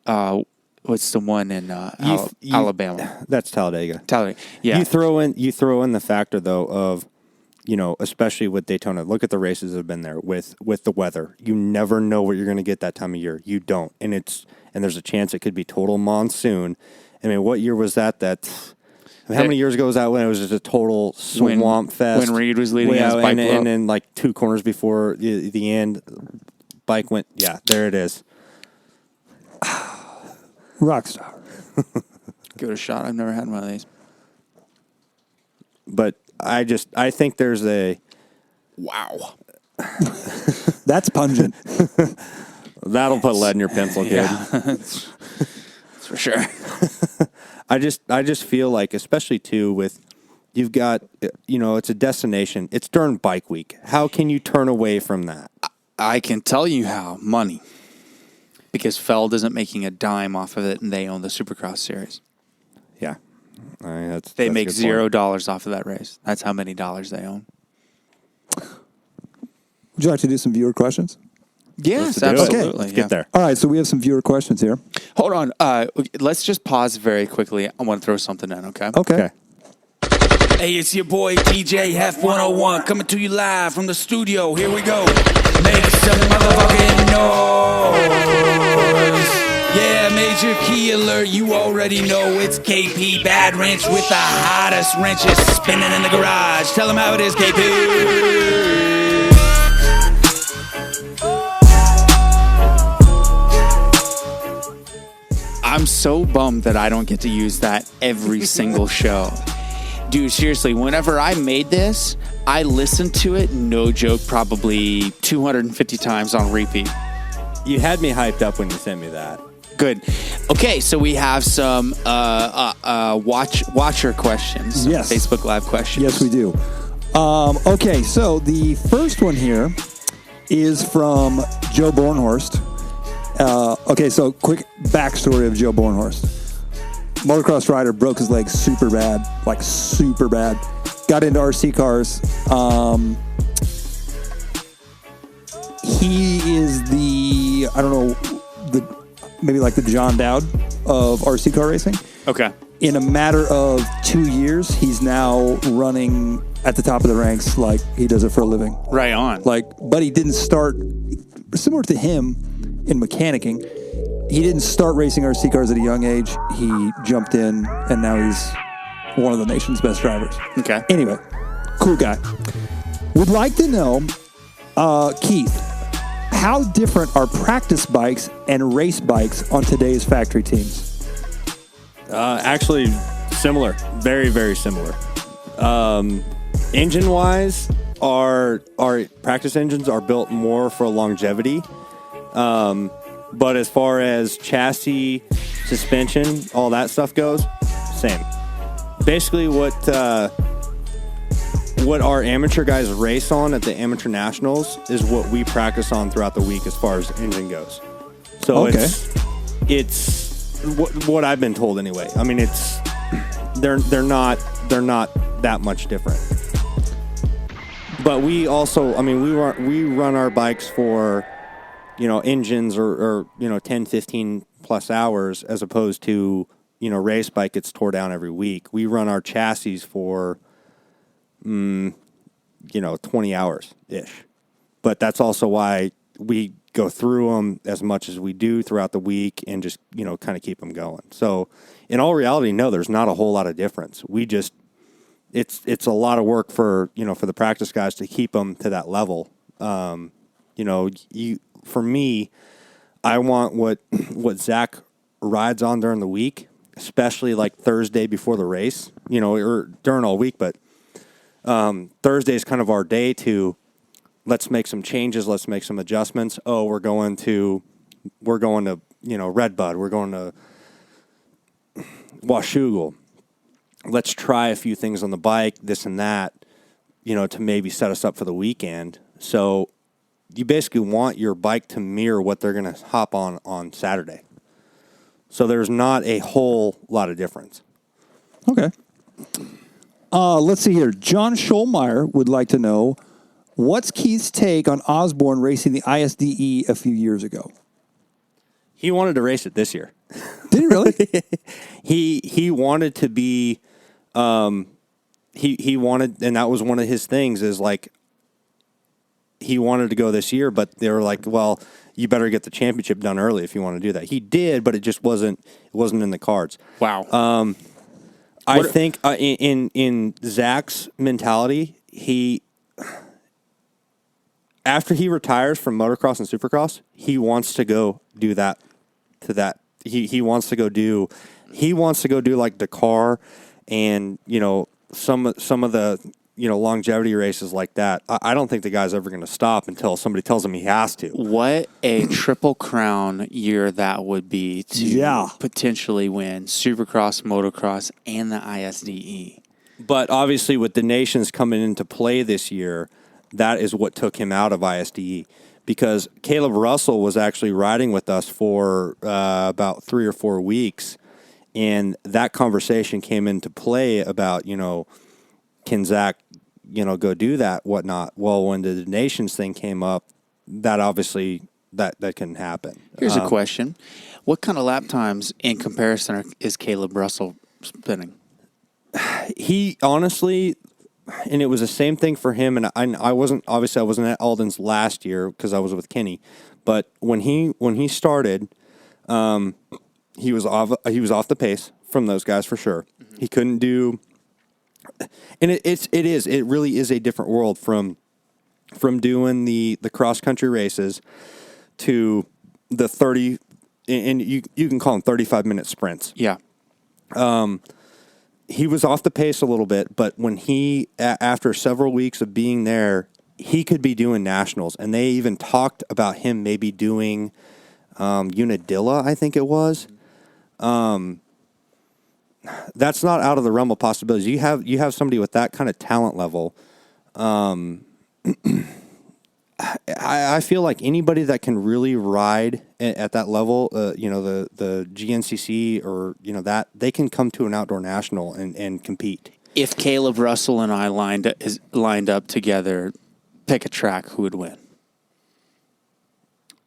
what's the one in Alabama? That's Talladega. Talladega, yeah. You throw in the factor, though, of, especially with Daytona, look at the races that have been there with the weather. You never know what you're going to get that time of year. You don't. And there's a chance it could be total monsoon. I mean, what year was that? How many years ago was that when it was just a total swamp fest? When Reed was leading his bike and then like 2 corners before the end, bike went, yeah, there it is. Rockstar. Give it a shot. I've never had one of these. But I think there's a... Wow. That's pungent. That'll put lead in your pencil, kid. Yeah. That's for sure. I just feel like, especially too with, You've got, it's a destination. It's during bike week. How can you turn away from that? I can tell you how. Money. Because Feld isn't making a dime off of it, and they own the Supercross series. Yeah. They make $0 off of that race. That's how many dollars they own. Would you like to do some viewer questions? Yes, Let's do it. absolutely. Let's get there. All right, so we have some viewer questions here. Hold on. Let's just pause very quickly. I want to throw something in, okay? Okay. Hey, it's your boy DJ Hef 101 coming to you live from the studio. Here we go. Make some motherfucking noise. Yeah, major key alert. You already know it's KP Badwrench with the hottest wrenches spinning in the garage. Tell them how it is, KP. I'm so bummed that I don't get to use that every single show. Dude, seriously, whenever I made this, I listened to it, no joke, probably 250 times on repeat. You had me hyped up when you sent me that. Good. Okay, so we have some watcher questions. Yes. Facebook Live questions. Yes, we do. Okay, so the first one here is from Joe Bornhorst. Okay, so quick backstory of Joe Bornhorst. Motocross rider, broke his leg super bad. Got into RC cars. He is maybe like the John Dowd of RC car racing. Okay. In a matter of 2 years, he's now running at the top of the ranks like he does it for a living. Right on. But he didn't start, similar to him in mechanicking, he didn't start racing RC cars at a young age. He jumped in, and now he's one of the nation's best drivers. Okay. Anyway, cool guy. Would like to know, Keith, how different are practice bikes and race bikes on today's factory teams? Actually, similar. Very, very similar. Engine-wise, our practice engines are built more for longevity. But as far as chassis, suspension, all that stuff goes, same. Basically, what our amateur guys race on at the amateur nationals is what we practice on throughout the week as far as engine goes. So okay. it's what I've been told anyway. I mean, they're not that much different. But we also, we run our bikes for, engines or 10, 15 plus hours as opposed to, race bike gets tore down every week. We run our chassis for, 20 hours-ish. But that's also why we go through them as much as we do throughout the week and just, kind of keep them going. So in all reality, no, there's not a whole lot of difference. We just, it's a lot of work for the practice guys to keep them to that level. For me, I want what Zach rides on during the week, especially like Thursday before the race, or during all week. But Thursday is kind of our day to let's make some changes, let's make some adjustments. Oh, we're going to Redbud, we're going to Washougal. Let's try a few things on the bike, this and that, to maybe set us up for the weekend. So you basically want your bike to mirror what they're going to hop on Saturday. So there's not a whole lot of difference. Okay. Let's see here. John Scholmeyer would like to know, what's Keith's take on Osbourne racing the ISDE a few years ago? He wanted to race it this year. Did he really? He wanted to be, he wanted, and that was one of his things is like, he wanted to go this year, but they were like, well, you better get the championship done early if you want to do that. He did, but it just wasn't in the cards. Wow. I think in Zach's mentality, after he retires from motocross and supercross, he wants to go do that to that. He wants to go do like Dakar and, some of the, longevity races like that. I don't think the guy's ever going to stop until somebody tells him he has to. What a Triple Crown year that would be to potentially win Supercross, Motocross, and the ISDE. But obviously, with the nations coming into play this year, that is what took him out of ISDE. Because Caleb Russell was actually riding with us for about 3 or 4 weeks, and that conversation came into play about, can Zach, go do that, whatnot. Well, when the nations thing came up, that obviously that couldn't happen. Here's a question: what kind of lap times in comparison is Caleb Russell spinning? He honestly, and it was the same thing for him. And I wasn't at Alden's last year because I was with Kenny, but when he started, he was off the pace from those guys for sure. Mm-hmm. He couldn't do, and it really is a different world from doing the cross country races to the 30, and you can call them 35-minute sprints. Yeah. He was off the pace a little bit, but when after several weeks of being there, he could be doing nationals, and they even talked about him maybe doing Unadilla, I think it was. That's not out of the realm of possibilities. You have somebody with that kind of talent level. I feel like anybody that can really ride at that level, the GNCC or that, they can come to an outdoor national and compete. If Caleb Russell and I lined up together, pick a track, who would win?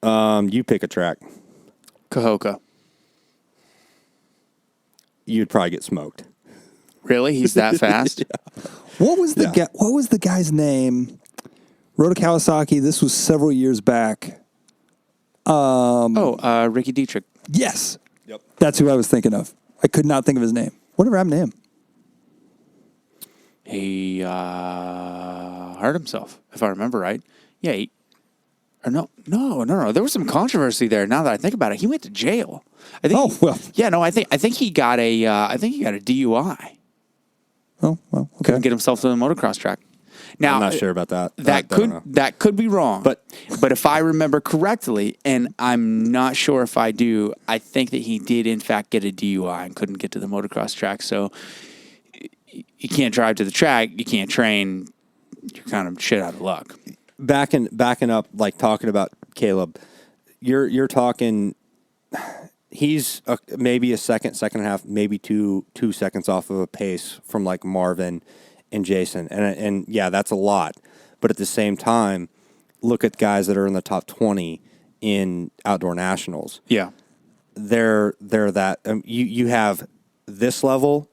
You pick a track. Cahokia. You'd probably get smoked. Really? He's that fast? Yeah. What was the guy's name? Rode a Kawasaki. This was several years back. Ricky Dietrich. Yes. Yep. That's who I was thinking of. I could not think of his name. Whatever happened to him? He hurt himself, if I remember right. Yeah. No. There was some controversy there. Now that I think about it, he went to jail. I think he got a DUI. Oh well. Okay. Couldn't get himself to the motocross track. Now, I'm not sure about that. That could be wrong. But if I remember correctly, and I'm not sure if I do, I think that he did in fact get a DUI and couldn't get to the motocross track. So you can't drive to the track, you can't train. You're kind of shit out of luck. Backing up, like talking about Caleb, you're talking. He's maybe a second and a half, maybe two seconds off of a pace from like Marvin and Jason, and yeah, that's a lot. But at the same time, look at guys that are in the top 20 in outdoor nationals. Yeah, they're that. You have this level,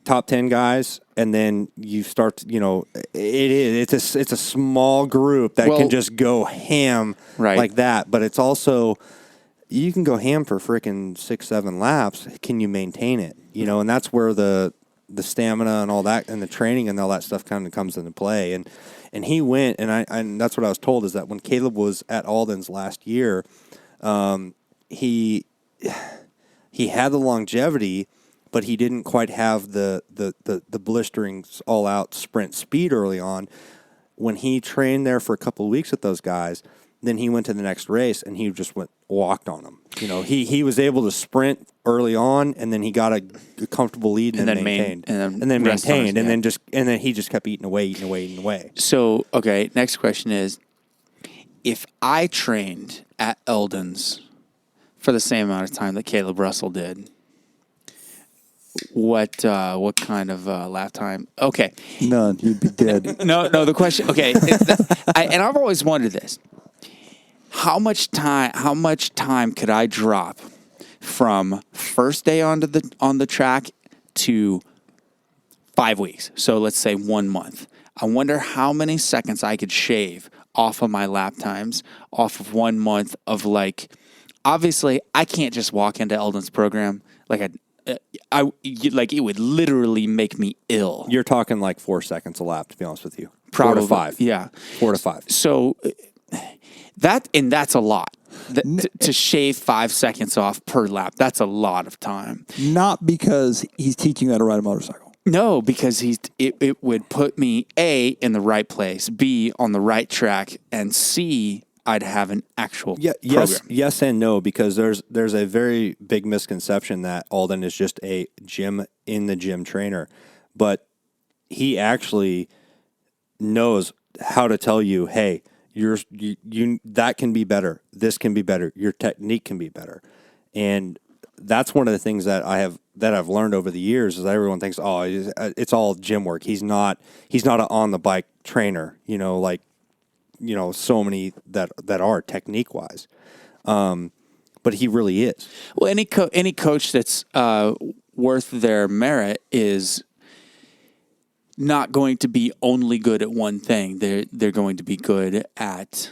top 10 guys, and then you start. It's a small group that can just go ham like that. But it's also, you can go ham for freaking 6-7 laps. Can you maintain it? And that's where the stamina and all that and the training and all that stuff kind of comes into play. And he went, and that's what I was told, is that when Caleb was at Alden's last year, he had the longevity, but he didn't quite have the blistering all out sprint speed early on. When he trained there for a couple of weeks with those guys, then he went to the next race and he just walked on them. He was able to sprint early on, and then he got a comfortable lead and then maintained. And then he just kept eating away. So, okay, next question is, if I trained at Eldon's for the same amount of time that Caleb Russell did, what kind of lap time? Okay. None. You'd be dead. No, the question, okay, and I've always wondered this. How much time could I drop from first day on the track to 5 weeks? So let's say 1 month. I wonder how many seconds I could shave off of my lap times off of 1 month of obviously I can't just walk into Eldon's program it would literally make me ill. You're talking like 4 seconds a lap, to be honest with you. Probably 4 to 5. Yeah. 4 to 5. So that's a lot. To shave 5 seconds off per lap, that's a lot of time. Not because he's teaching you how to ride a motorcycle. No, because it would put me A, in the right place, B, on the right track, and C, I'd have an actual program. Yes and no, because there's a very big misconception that Alden is just a gym trainer. but he actually knows how to tell you, hey, you that can be better. This can be better. Your technique can be better. And that's one of the things that I've learned over the years is that everyone thinks, oh, it's all gym work. He's not an on the bike trainer, so many that are technique wise. But he really is. Well, any coach that's worth their merit is not going to be only good at one thing. They're going to be good at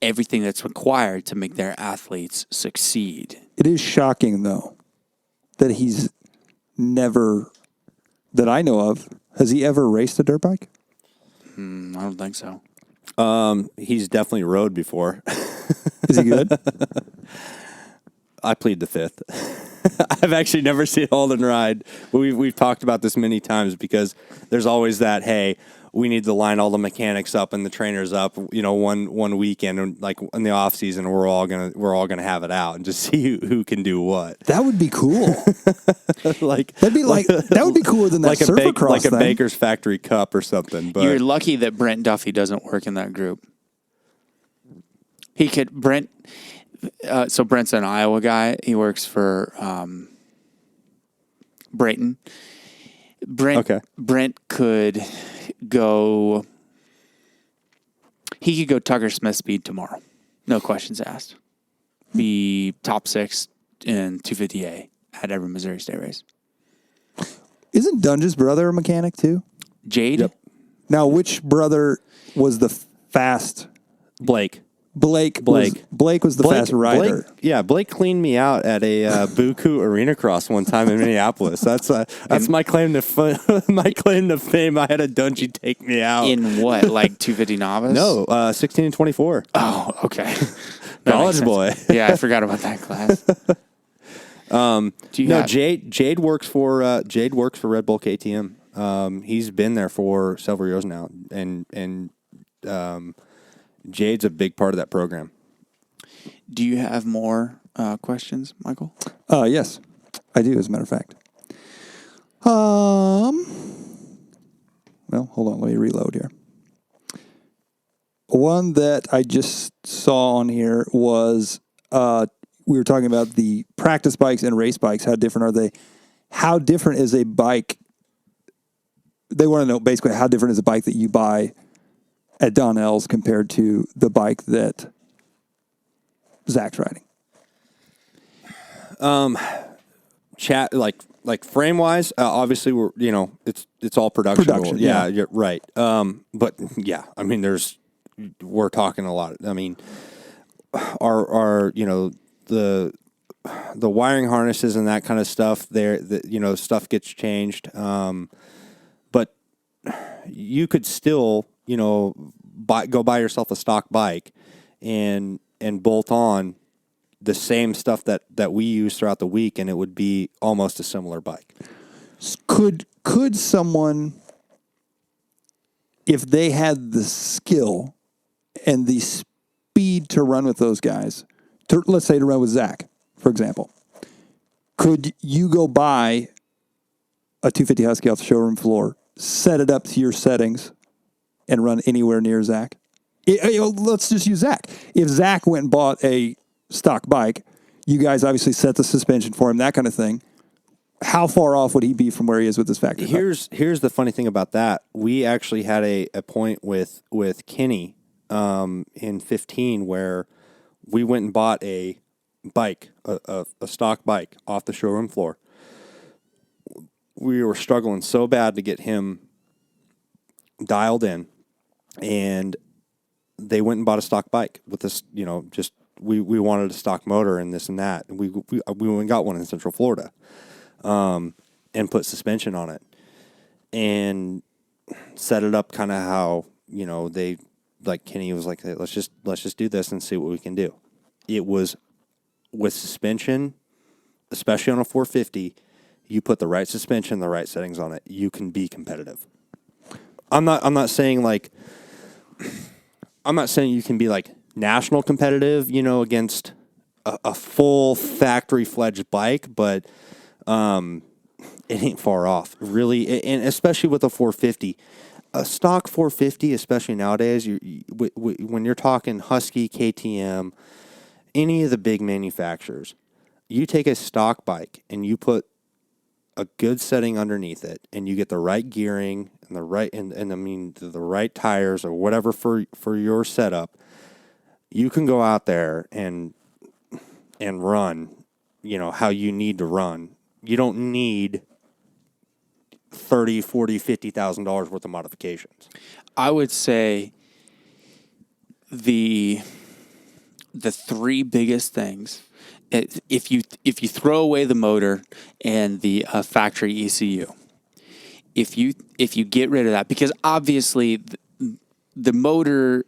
everything that's required to make their athletes succeed. It is shocking, though, that he's never, that I know of, has he ever raced a dirt bike? I don't think so. He's definitely rode before. Is he good? I plead the fifth. I've actually never seen Holden ride. We've talked about this many times because there's always that, hey, we need to line all the mechanics up and the trainers up, one weekend, and like in the off season, we're all gonna have it out and just see who can do what. That would be cool. That would be cooler than that like Surfacross like thing. a Baker's Factory Cup or something. But You're lucky that Brent Duffy doesn't work in that group. So Brent's an Iowa guy. He works for Brayton. Brent could go. He could go Tucker Smith speed tomorrow. No questions asked. Be top 6 in 250A at every Missouri State race. Isn't Dunge's brother a mechanic too? Jade? Yep. Now, which brother was the fast? Blake. Blake was the fast rider. Blake cleaned me out at a Buku Arena Cross one time in Minneapolis. That's my claim to fame. I had a Dungey take me out. In what, like 250 novice? No, 16 and 24. Oh, okay. College boy. Yeah, I forgot about that class. Jade works for Red Bull KTM. He's been there for several years now, and Jade's a big part of that program. Do you have more questions, Michael? Yes, I do, as a matter of fact. Well, hold on. Let me reload here. One that I just saw on here was we were talking about the practice bikes and race bikes. How different are they? How different is a bike? They want to know basically how different is a bike that you buy at Donnell's compared to the bike that Zach's riding? Like frame wise, obviously we're it's all production. Yeah, you're right. But yeah, I mean we're talking a lot. I mean our the wiring harnesses and that kind of stuff there, stuff gets changed. But you could still go buy yourself a stock bike and bolt on the same stuff that we use throughout the week, and it would be almost a similar bike. Could someone, if they had the skill and the speed to run with those guys, let's say to run with Zach, for example, could you go buy a 250 Husky off the showroom floor, set it up to your settings, and run anywhere near Zach? Let's just use Zach. If Zach went and bought a stock bike, you guys obviously set the suspension for him, that kind of thing. How far off would he be from where he is with his factory bike? Here's the funny thing about that. We actually had a point with Kenny in 15 where we went and bought a bike, a stock bike off the showroom floor. We were struggling so bad to get him dialed in, and they went and bought a stock bike with this, just we wanted a stock motor and this and that. And we went and got one in Central Florida, and put suspension on it and set it up kind of how, they, like Kenny was like, hey, let's just do this and see what we can do. It was with suspension, especially on a 450, you put the right suspension, the right settings on it, you can be competitive. I'm not saying you can be like national competitive, against a full factory fledged bike, but it ain't far off, really, and especially with a 450. A stock 450, especially nowadays, when you're talking Husky, KTM, any of the big manufacturers, you take a stock bike and you put a good setting underneath it, and you get the right gearing and the right the right tires or whatever for your setup, you can go out there and run, how you need to run. You don't need $30,000, $40,000, $50,000 worth of modifications. I would say the three biggest things, if you throw away the motor and the factory ECU, if you get rid of that, because obviously the motor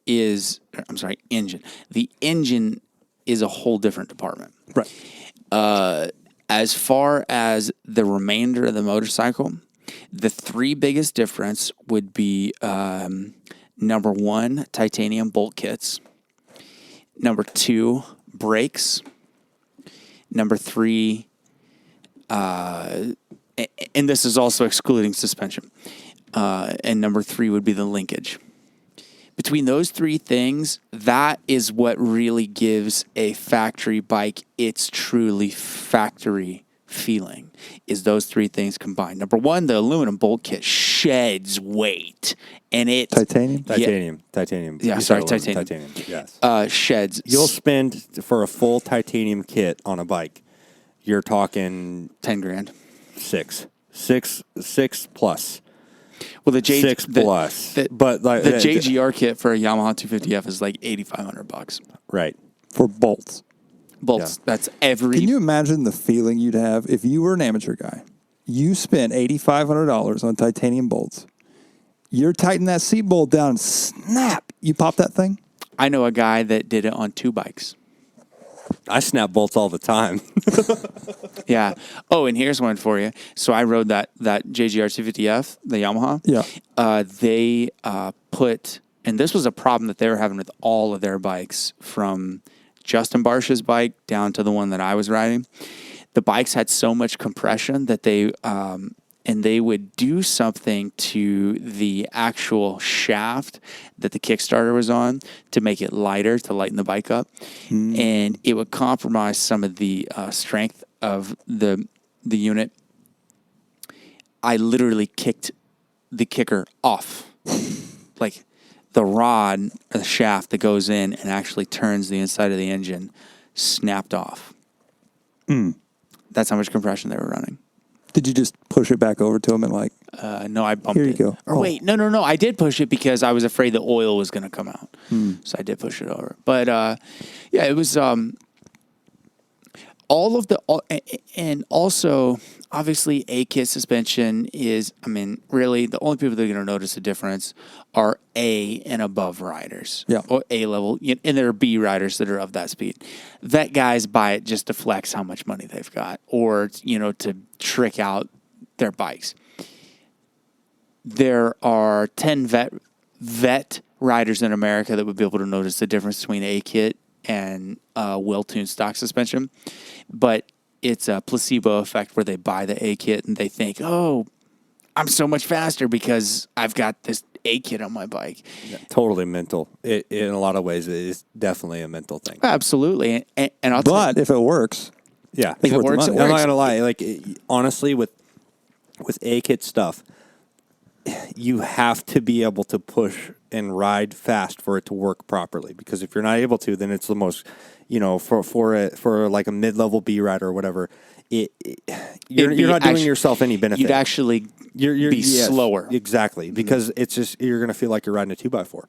engine. The engine is a whole different department. Right. As far as the remainder of the motorcycle, the three biggest difference would be number one, titanium bolt kits. Number two, brakes. Number three, and this is also excluding suspension. And number three would be the linkage. Between those three things, that is what really gives a factory bike its truly factory feeling, is those three things combined. Number one, the aluminum bolt kit sheds weight. And it... Titanium? Titanium. Yeah, You sorry, said aluminum. titanium. Yes. Sheds. You'll spend, for a full titanium kit on a bike, you're talking $10,000. six plus. Well, the Six plus. But like the JGR kit for a Yamaha 250F is like $8,500. Right. For bolts. Bolts. Yeah. That's every... Can you imagine the feeling you'd have if you were an amateur guy? You spent $8,500 on titanium bolts. You're tightening that seat bolt down, snap, you pop that thing? I know a guy that did it on two bikes. I snap bolts all the time. Yeah. Oh, and here's one for you. So I rode that JGR 250F, the Yamaha. Yeah. They put, and this was a problem that they were having with all of their bikes, from Justin Barsh's bike down to the one that I was riding. The bikes had so much compression that they would do something to the actual shaft that the Kickstarter was on to make it lighter, to lighten the bike up. And it would compromise some of the strength of the unit. I literally kicked the kicker off. Like the rod, or the shaft that goes in and actually turns the inside of the engine, snapped off. That's how much compression they were running. Did you just push it back over to him and like... No, I bumped it. Here you go. Or wait, no. I did push it because I was afraid the oil was going to come out. So I did push it over. But, yeah, it was and also, obviously, A-kit suspension is, really, the only people that are going to notice a difference are A and above riders. Yeah. Or A level, and there are B riders that are of that speed. Vet guys buy it just to flex how much money they've got, or, to trick out their bikes. There are 10 vet riders in America that would be able to notice the difference between A-kit and well-tuned stock suspension. But it's a placebo effect where they buy the A-kit and they think, oh, I'm so much faster because I've got this A-kit on my bike. Yeah, totally mental. In a lot of ways, it is definitely a mental thing. Absolutely. And I'll But if it works... Yeah. If it works, it works. I'm not going to lie. Like, honestly, with A-kit stuff, you have to be able to push and ride fast for it to work properly. Because if you're not able to, then it's the most, for like a mid-level B rider or whatever, you're not doing yourself any benefit. You'd actually be slower. Exactly. Because it's just, you're going to feel like you're riding a 2x4.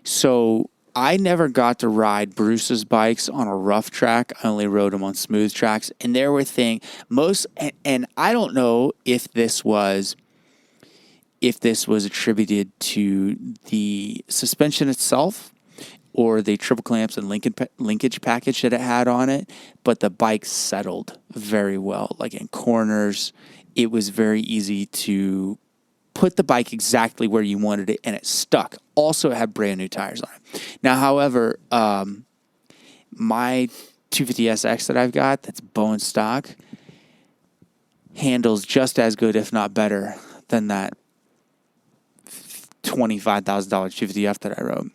So I never got to ride Bruce's bikes on a rough track. I only rode them on smooth tracks. And there were and I don't know if this was attributed to the suspension itself or the triple clamps and linkage package that it had on it, but the bike settled very well. Like in corners, it was very easy to put the bike exactly where you wanted it, and it stuck. Also, it had brand new tires on it. Now, however, my 250SX that I've got, that's bone stock, handles just as good, if not better, than that $25,000 250F that I rode.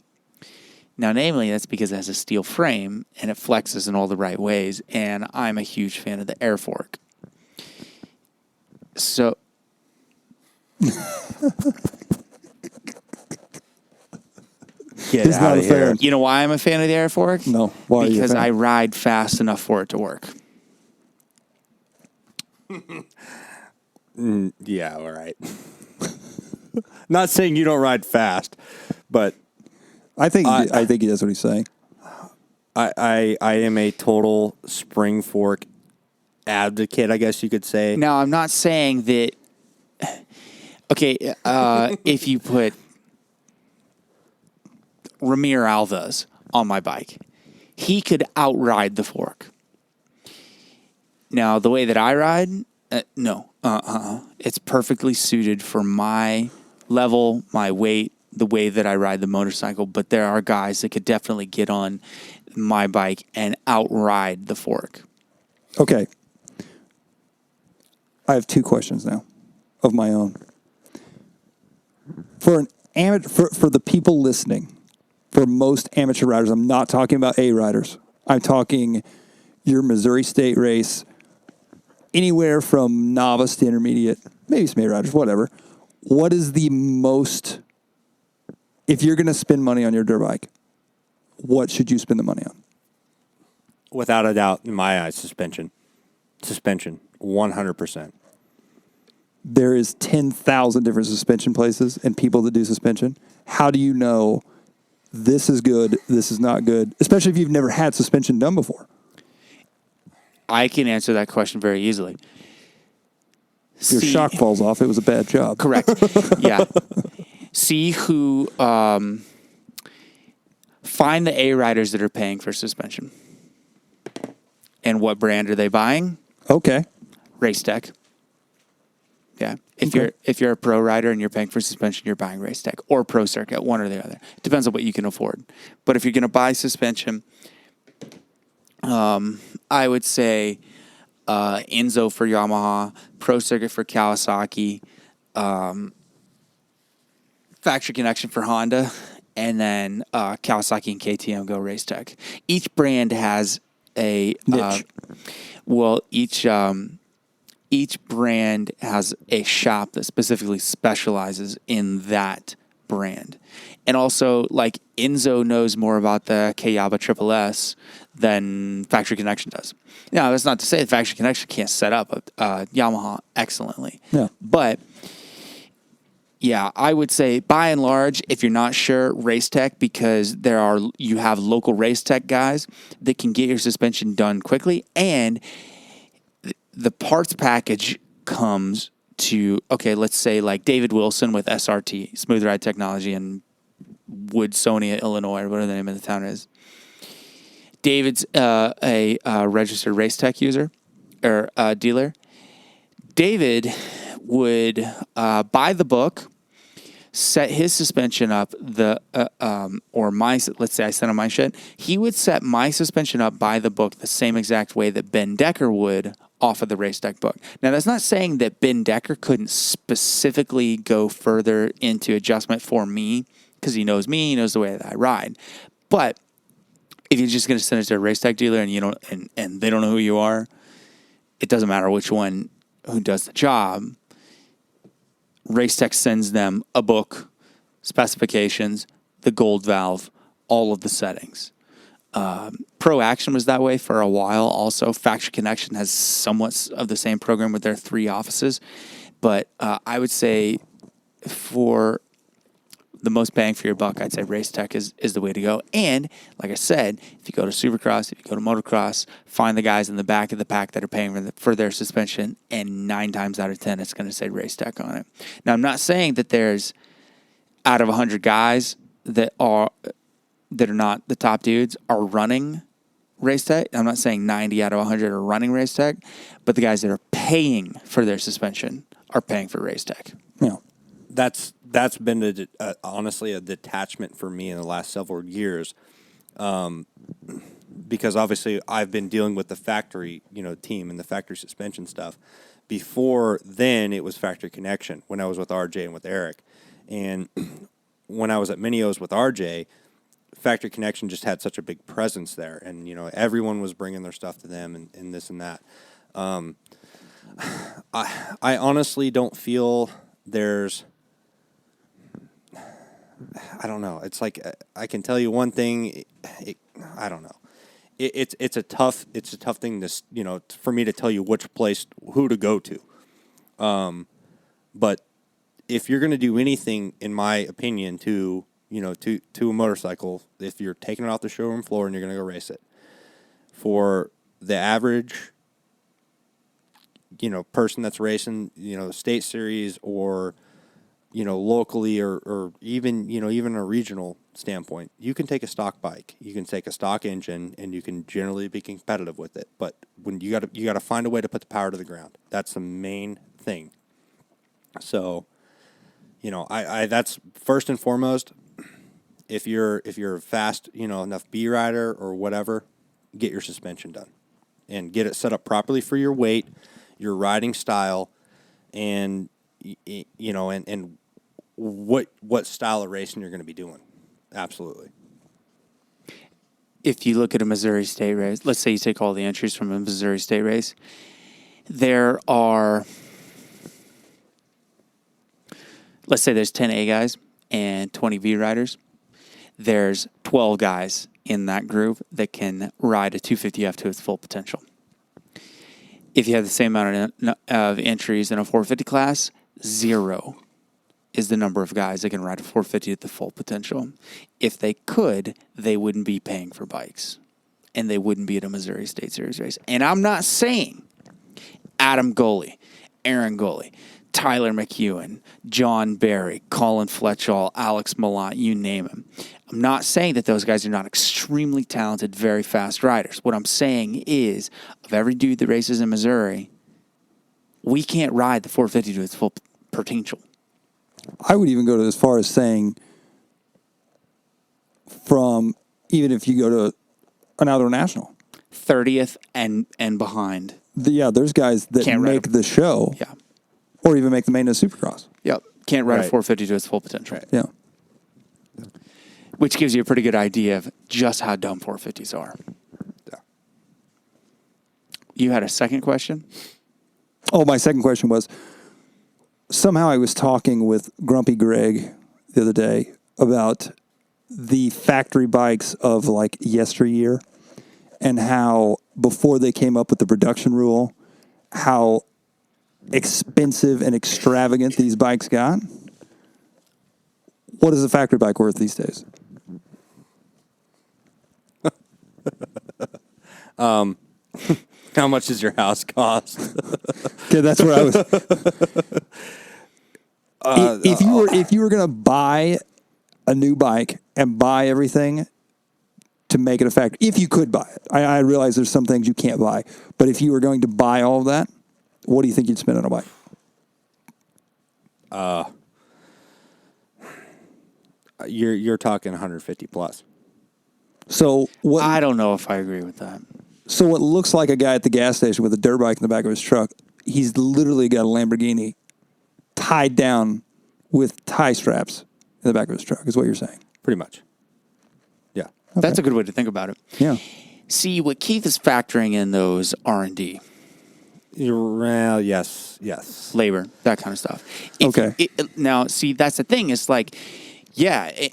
Now, namely, that's because it has a steel frame and it flexes in all the right ways, and I'm a huge fan of the air fork. So, Get He's out not of a here. fan. you know why I'm a fan of the air fork? No, why are you a Because fan? I ride fast enough for it to work. Yeah, all right. Not saying you don't ride fast, but I think he does what he's saying. I am a total spring fork advocate, I guess you could say. Now, I'm not saying that. Okay, if you put Ramir Alves on my bike, he could outride the fork. Now, the way that I ride, no. It's perfectly suited for my level, my weight, the way that I ride the motorcycle. But there are guys that could definitely get on my bike and outride the fork. Okay. I have 2 questions now of my own. For an for the people listening, for most amateur riders, I'm not talking about A riders. I'm talking your Missouri State race, anywhere from novice to intermediate, maybe some A riders, whatever. What is the most, if you're going to spend money on your dirt bike, what should you spend the money on? Without a doubt, in my eyes, suspension. Suspension, 100%. There is 10,000 different suspension places and people that do suspension. How do you know this is good, this is not good, especially if you've never had suspension done before? I can answer that question very easily. Your shock falls off. It was a bad job. Correct. Yeah. See who, find the A riders that are paying for suspension. And what brand are they buying? Okay. Race Tech. Yeah. If you're a pro rider and you're paying for suspension, you're buying Race Tech or Pro Circuit, one or the other. It depends on what you can afford. But if you're going to buy suspension, I would say Enzo for Yamaha, Pro Circuit for Kawasaki, Factory Connection for Honda, and then Kawasaki and KTM go Race Tech. Each brand has a Niche. Each brand has a shop that specifically specializes in that brand. And also, like, Enzo knows more about the Kayaba Triple S than Factory Connection does. Now, that's not to say that Factory Connection can't set up Yamaha excellently. Yeah. But, yeah, I would say, by and large, if you're not sure, Race Tech, because you have local Race Tech guys that can get your suspension done quickly, and the parts package comes to, okay, let's say like David Wilson with SRT, Smooth Ride Technology in Woodsonia, Illinois, or whatever the name of the town is. David's a registered Race Tech user or dealer. David would buy the book, set his suspension up, let's say I sent him my shit. He would set my suspension up by the book the same exact way that Ben Decker would off of the Race Tech book. Now, that's not saying that Ben Decker couldn't specifically go further into adjustment for me, because he knows me, he knows the way that I ride. But if you're just going to send it to a Race Tech dealer and you don't, and they don't know who you are, it doesn't matter which one who does the job. Race Tech sends them a book, specifications, the gold valve, all of the settings. Pro Action was that way for a while. Also, Factory Connection has somewhat of the same program with their 3 offices. But I would say for the most bang for your buck, I'd say Race Tech is the way to go. And like I said, if you go to Supercross, if you go to motocross, find the guys in the back of the pack that are paying for their suspension, and 9 times out of 10, it's going to say Race Tech on it. Now, I'm not saying that there's, out of 100 guys that are not the top dudes are running Race Tech. I'm not saying 90 out of 100 are running Race Tech, but the guys that are paying for their suspension are paying for Race Tech. Yeah. That's been honestly a detachment for me in the last several years, because obviously I've been dealing with the factory team and the factory suspension stuff, Before then, it was Factory Connection when I was with RJ and with Eric. And when I was at Minio's with RJ, Factory Connection just had such a big presence there. And, everyone was bringing their stuff to them and this and that. I honestly don't feel there's... I don't know. It's like I can tell you one thing. I don't know. It's a tough thing to for me to tell you who to go to. But if you're going to do anything, in my opinion, to a motorcycle, if you're taking it off the showroom floor and you're going to go race it, for the average person that's racing state series or locally or even a regional standpoint, you can take a stock bike, you can take a stock engine, and you can generally be competitive with it. But when you got to find a way to put the power to the ground. That's the main thing. So, I that's first and foremost. If you're fast, enough B rider or whatever, get your suspension done and get it set up properly for your weight, your riding style, and and what style of racing you're going to be doing. Absolutely. If you look at a Missouri State race, let's say you take all the entries from a Missouri State race, there are, let's say there's 10 A guys and 20 V riders. There's 12 guys in that group that can ride a 250F to its full potential. If you have the same amount of entries in a 450 class, 0 is the number of guys that can ride a 450 at the full potential. If they could, they wouldn't be paying for bikes, and they wouldn't be at a Missouri State Series race. And I'm not saying Adam Goley, Aaron Goley, Tyler McEwen, John Barry, Colin Fletchall, Alex Malott, you name them. I'm not saying that those guys are not extremely talented, very fast riders. What I'm saying is, of every dude that races in Missouri, we can't ride the 450 to its full potential. I would even go as far as saying, from even if you go to an outdoor national, 30th and behind. There's guys that Can't make the show, or even make the main of Supercross. Yep, can't ride a 450 to its full potential. Right. Yeah, which gives you a pretty good idea of just how dumb 450s are. Yeah. You had a second question? Oh, my second question was, somehow I was talking with Grumpy Greg the other day about the factory bikes of like yesteryear and how before they came up with the production rule, how expensive and extravagant these bikes got. What is a factory bike worth these days? How much does your house cost? Okay, that's where I was. If you were going to buy a new bike and buy everything to make it a factory, if you could buy it, I realize there's some things you can't buy, but if you were going to buy all of that, what do you think you'd spend on a bike? You're talking 150 plus. So what? I don't know if I agree with that. So what looks like a guy at the gas station with a dirt bike in the back of his truck, he's literally got a Lamborghini tied down with tie straps in the back of his truck, is what you're saying. Pretty much. Yeah. Okay. That's a good way to think about it. Yeah. See, what Keith is factoring in those R&D. Well, yes. Labor, that kind of stuff. Okay. Now, see, that's the thing. It's like,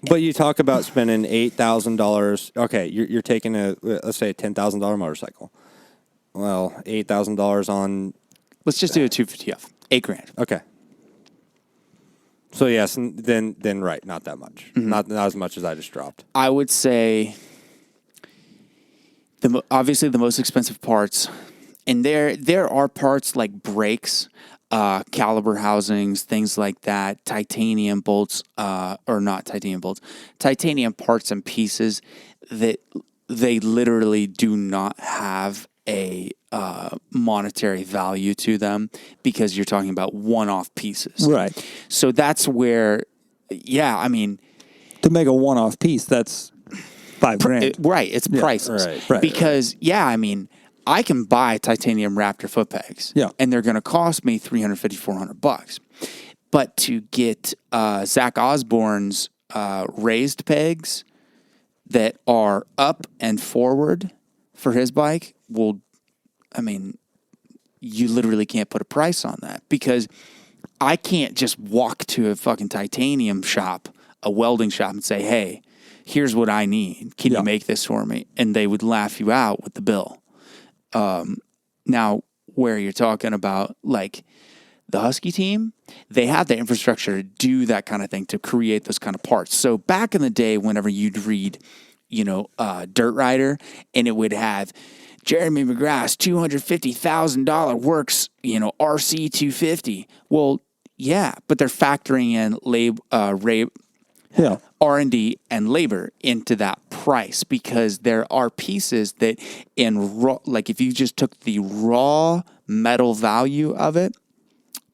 but you talk about spending $8,000. Okay, you're taking let's say a $10,000 motorcycle. Well, $8,000 on. Let's just do a 250F, $8,000. Okay. So yes, then right, not that much, not as much as I just dropped. I would say obviously the most expensive parts, and there are parts like brakes, caliber housings, things like that, titanium bolts, or not titanium bolts, titanium parts and pieces that they literally do not have a monetary value to them because you're talking about one-off pieces. Right. So that's where, I mean, to make a one-off piece, that's $5,000. Right, it's priceless. Right. Because, I mean, I can buy titanium Raptor foot pegs. Yeah. And they're going to cost me $350, $400. But to get Zach Osbourne's raised pegs that are up and forward for his bike, well, I mean, you literally can't put a price on that because I can't just walk to a fucking titanium shop, a welding shop, and say, hey, here's what I need. Can you make this for me? And they would laugh you out with the bill. Now, where you're talking about like the Husky team, they have the infrastructure to do that kind of thing, to create those kind of parts. So back in the day, whenever you'd read, Dirt Rider, and it would have Jeremy McGrath's $250,000 works, RC 250. Well, yeah, but they're factoring in R&D and labor into that price because there are pieces that in raw, like if you just took the raw metal value of it,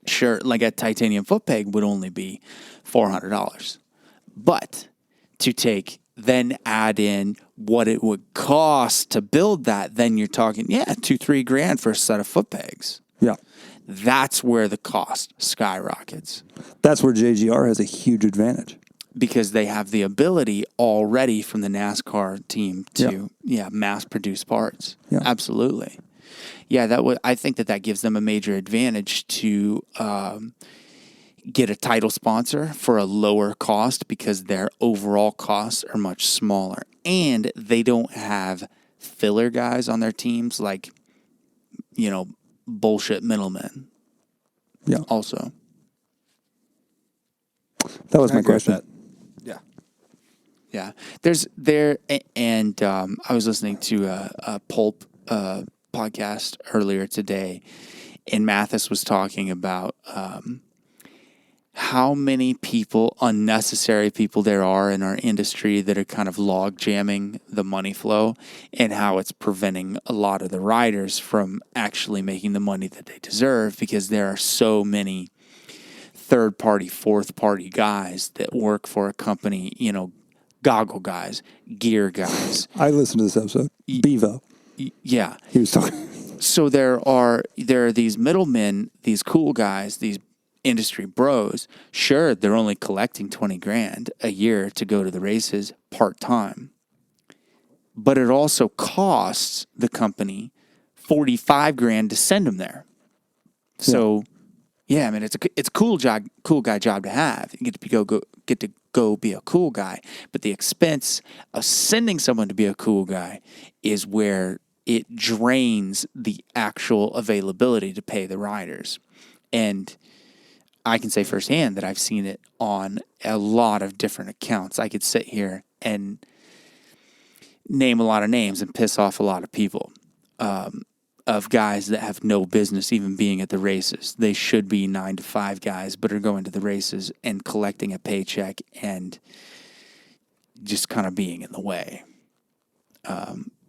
sure, like a titanium foot peg would only be $400. But to then add in what it would cost to build that, then you're talking, $2,000-$3,000 for a set of foot pegs. Yeah. That's where the cost skyrockets. That's where JGR has a huge advantage. Because they have the ability already from the NASCAR team to mass produce parts. Yeah. Absolutely. Yeah, I think that gives them a major advantage to get a title sponsor for a lower cost because their overall costs are much smaller. And they don't have filler guys on their teams like, bullshit middlemen. Yeah. Also. That was my question. Yeah. I was listening to a Pulp podcast earlier today, and Mathis was talking about how many unnecessary people there are in our industry that are kind of log jamming the money flow and how it's preventing a lot of the riders from actually making the money that they deserve because there are so many third-party, fourth-party guys that work for a company, goggle guys, gear guys. I listened to this episode. Bevo. Yeah. He was talking. So there are these middlemen, these cool guys, these industry bros. Sure, they're only collecting $20,000 a year to go to the races part-time. But it also costs the company $45,000 to send them there. So, I mean, it's a cool guy job to have. You get to go be a cool guy, but the expense of sending someone to be a cool guy is where it drains the actual availability to pay the riders. And I can say firsthand that I've seen it on a lot of different accounts. I could sit here and name a lot of names and piss off a lot of people. Of guys that have no business even being at the races. They should be 9-to-5 guys, but are going to the races and collecting a paycheck and just kind of being in the way.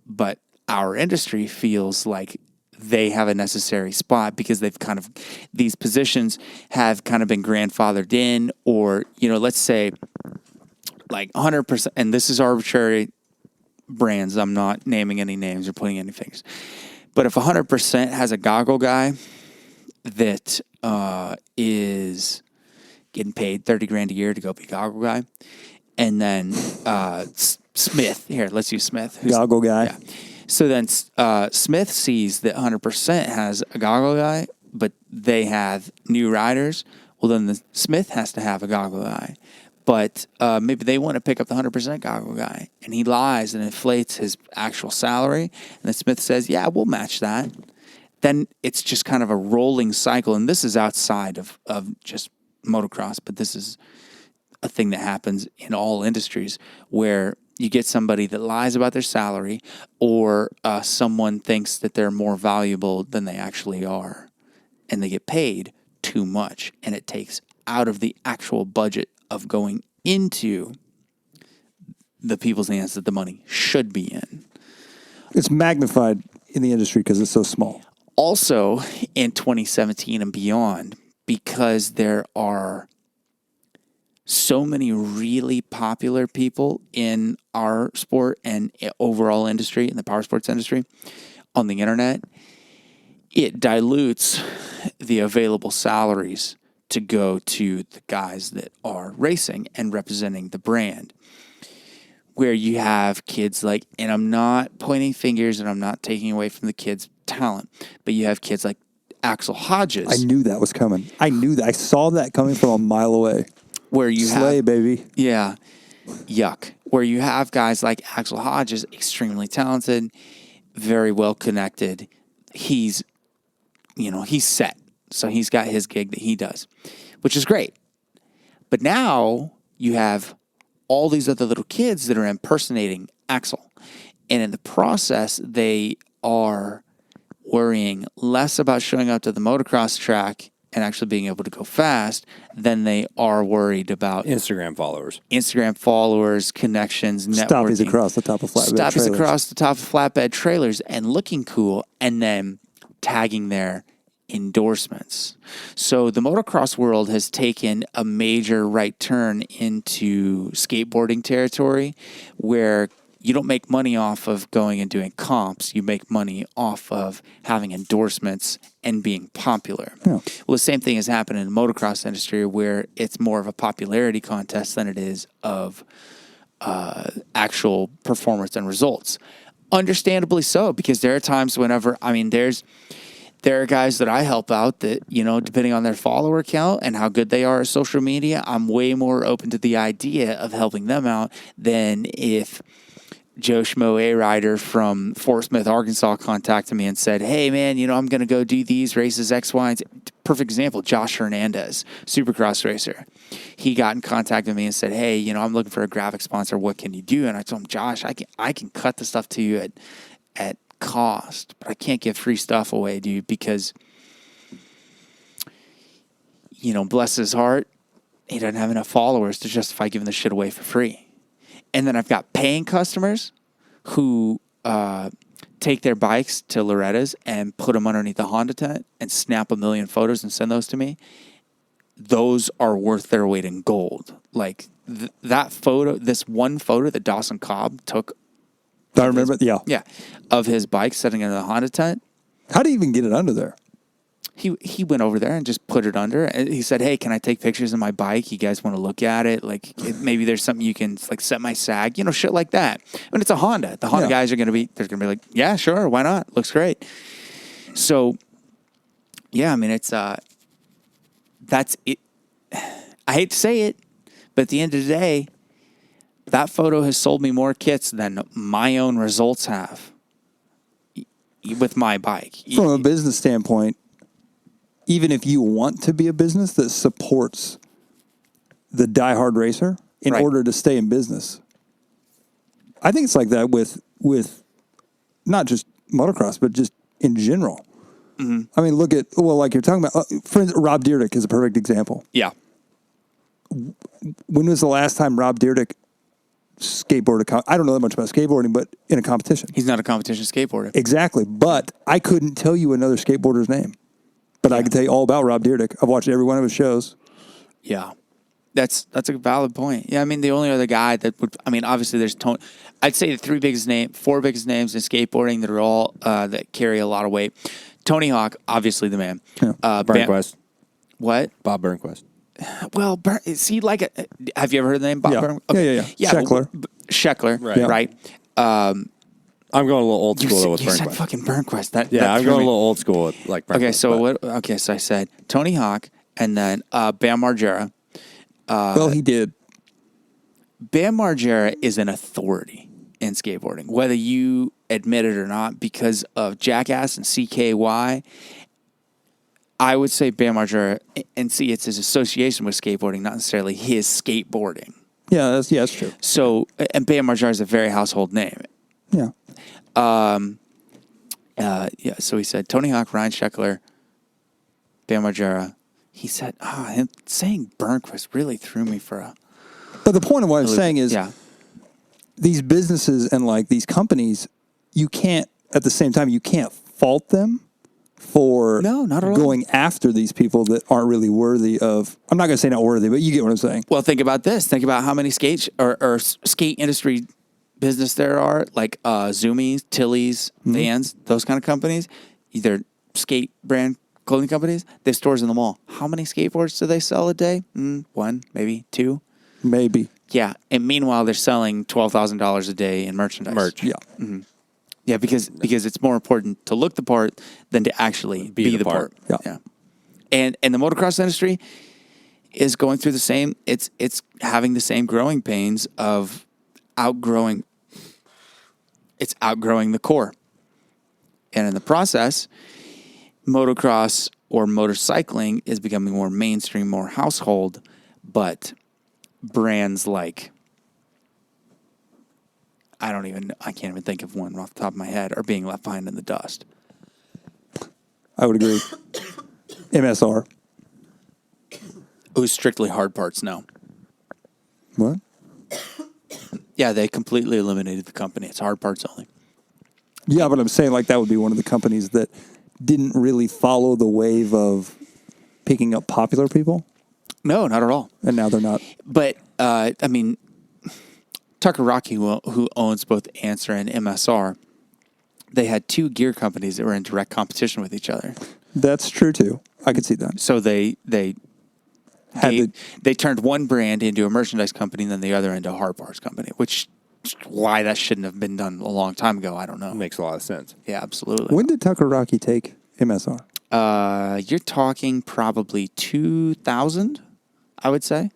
But our industry feels like they have a necessary spot because these positions have kind of been grandfathered in, or, let's say like 100%, and this is arbitrary brands. I'm not naming any names or putting any fingers. But if 100% has a goggle guy that is getting paid $30,000 a year to go be a goggle guy, and then Smith, let's use Smith. Goggle guy. Yeah. So then Smith sees that 100% has a goggle guy, but they have new riders. Well, then the Smith has to have a goggle guy. But maybe they want to pick up the 100% goggle guy, and he lies and inflates his actual salary. And then Smith says, "Yeah, we'll match that." Then it's just kind of a rolling cycle, and this is outside of just motocross, but this is a thing that happens in all industries where you get somebody that lies about their salary, or someone thinks that they're more valuable than they actually are, and they get paid too much, and it takes out of the actual budget of going into the people's hands that the money should be in. It's magnified in the industry because it's so small. Also, in 2017 and beyond, because there are so many really popular people in our sport and overall industry, in the power sports industry, on the internet, it dilutes the available salaries to go to the guys that are racing and representing the brand. Where you have kids like, and I'm not pointing fingers and I'm not taking away from the kids' talent, but you have kids like Axel Hodges. I knew that was coming. I knew that. I saw that coming from a mile away. Where you Slay, have, baby. Yeah. Yuck. Where you have guys like Axel Hodges, extremely talented, very well connected. He's set. So he's got his gig that he does, which is great. But now you have all these other little kids that are impersonating Axel. And in the process, they are worrying less about showing up to the motocross track and actually being able to go fast than they are worried about Instagram followers, connections, networking. Stoppies across the top of flatbed trailers. Across the top of flatbed trailers and looking cool and then tagging their endorsements. So the motocross world has taken a major right turn into skateboarding territory where you don't make money off of going and doing comps. You make money off of having endorsements and being popular. Yeah. Well, the same thing has happened in the motocross industry where it's more of a popularity contest than it is of actual performance and results. Understandably so, because there are times whenever, there are guys that I help out that, depending on their follower count and how good they are at social media, I'm way more open to the idea of helping them out than if Joe Schmo A-Rider from Fort Smith, Arkansas contacted me and said, hey, man, I'm going to go do these races, X, Y, and Z. Perfect example, Josh Hernandez, Supercross racer. He got in contact with me and said, hey, I'm looking for a graphic sponsor. What can you do? And I told him, Josh, I can cut the stuff to you at cost, but I can't give free stuff away, dude, because, bless his heart, he doesn't have enough followers to justify giving the shit away for free. And then I've got paying customers who take their bikes to Loretta's and put them underneath the Honda tent and snap 1 million photos and send those to me. Those are worth their weight in gold. Like that photo, this one photo that Dawson Cobb took. I remember, yeah, of his bike sitting under the Honda tent. How do you even get it under there? He went over there and just put it under. And he said, hey, can I take pictures of my bike? You guys want to look at it? Like, maybe there's something you can, like, set my sag, shit like that. When it's a Honda, the Honda guys are going to be like, yeah, sure, why not? Looks great. So, yeah, it's, that's it. I hate to say it, but at the end of the day, that photo has sold me more kits than my own results have with my bike. From a business standpoint, even if you want to be a business that supports the diehard racer in order to stay in business, I think it's like that with not just motocross, but just in general. Mm-hmm. Look at, like you're talking about, for instance, Rob Dyrdek is a perfect example. Yeah. When was the last time Rob Dyrdek skateboarded? I don't know that much about skateboarding, but in a competition. He's not a competition skateboarder. Exactly. But I couldn't tell you another skateboarder's name. But I can tell you all about Rob Dyrdek. I've watched every one of his shows. Yeah. That's a valid point. Yeah, the only other guy that would, obviously there's Tony. I'd say the 4 biggest names in skateboarding that are all, that carry a lot of weight. Tony Hawk, obviously the man. Yeah. Burnquist. What? Bob Burnquist. Well, have you ever heard the name Bob Burnquist? Okay. Yeah. Sheckler, right? I'm going a little old school with Burnquist. You said fucking Burnquist. I'm going a little old school with like Burnquist. Okay, so so I said Tony Hawk and then Bam Margera. He did. Bam Margera is an authority in skateboarding, whether you admit it or not, because of Jackass and CKY. I would say Bam Margera, and see, it's his association with skateboarding, not necessarily his skateboarding. Yeah, that's true. So, and Bam Margera is a very household name. Yeah. So he said Tony Hawk, Ryan Sheckler, Bam Margera. He said, him saying Burnquist really threw me for a. But the point of what I'm saying is, these businesses and like these companies, you can't fault them for not at all. Going after these people that aren't really worthy of. I'm not going to say not worthy, but you get what I'm saying. Well, think about this. Think about how many skate industry business there are, like Zoomies, Tilly's, Vans, those kind of companies, either skate brand clothing companies, they have stores in the mall. How many skateboards do they sell a day? One, maybe two. Maybe. Yeah, and meanwhile they're selling $12,000 a day in merchandise. Yeah. Yeah, because it's more important to look the part than to actually be the part. Yeah. And the motocross industry is going through the same. It's having the same growing pains of outgrowing. It's outgrowing the core, and in the process, motocross or motorcycling is becoming more mainstream, more household, but brands like I can't even think of one off the top of my head are being left behind in the dust. I would agree. MSR. Who's strictly hard parts now. What? Yeah, they completely eliminated the company. It's hard parts only. Yeah, but I'm saying like that would be one of the companies that didn't really follow the wave of picking up popular people. No, not at all. And now they're not. But, I mean, Tucker Rocky, who owns both Answer and MSR, they had two gear companies that were in direct competition with each other. That's true, too. I could see that. So they turned one brand into a merchandise company and then the other into a hard parts company, which why that shouldn't have been done a long time ago, I don't know. Makes a lot of sense. Yeah, absolutely. When did Tucker Rocky take MSR? You're talking probably 2000, I would say.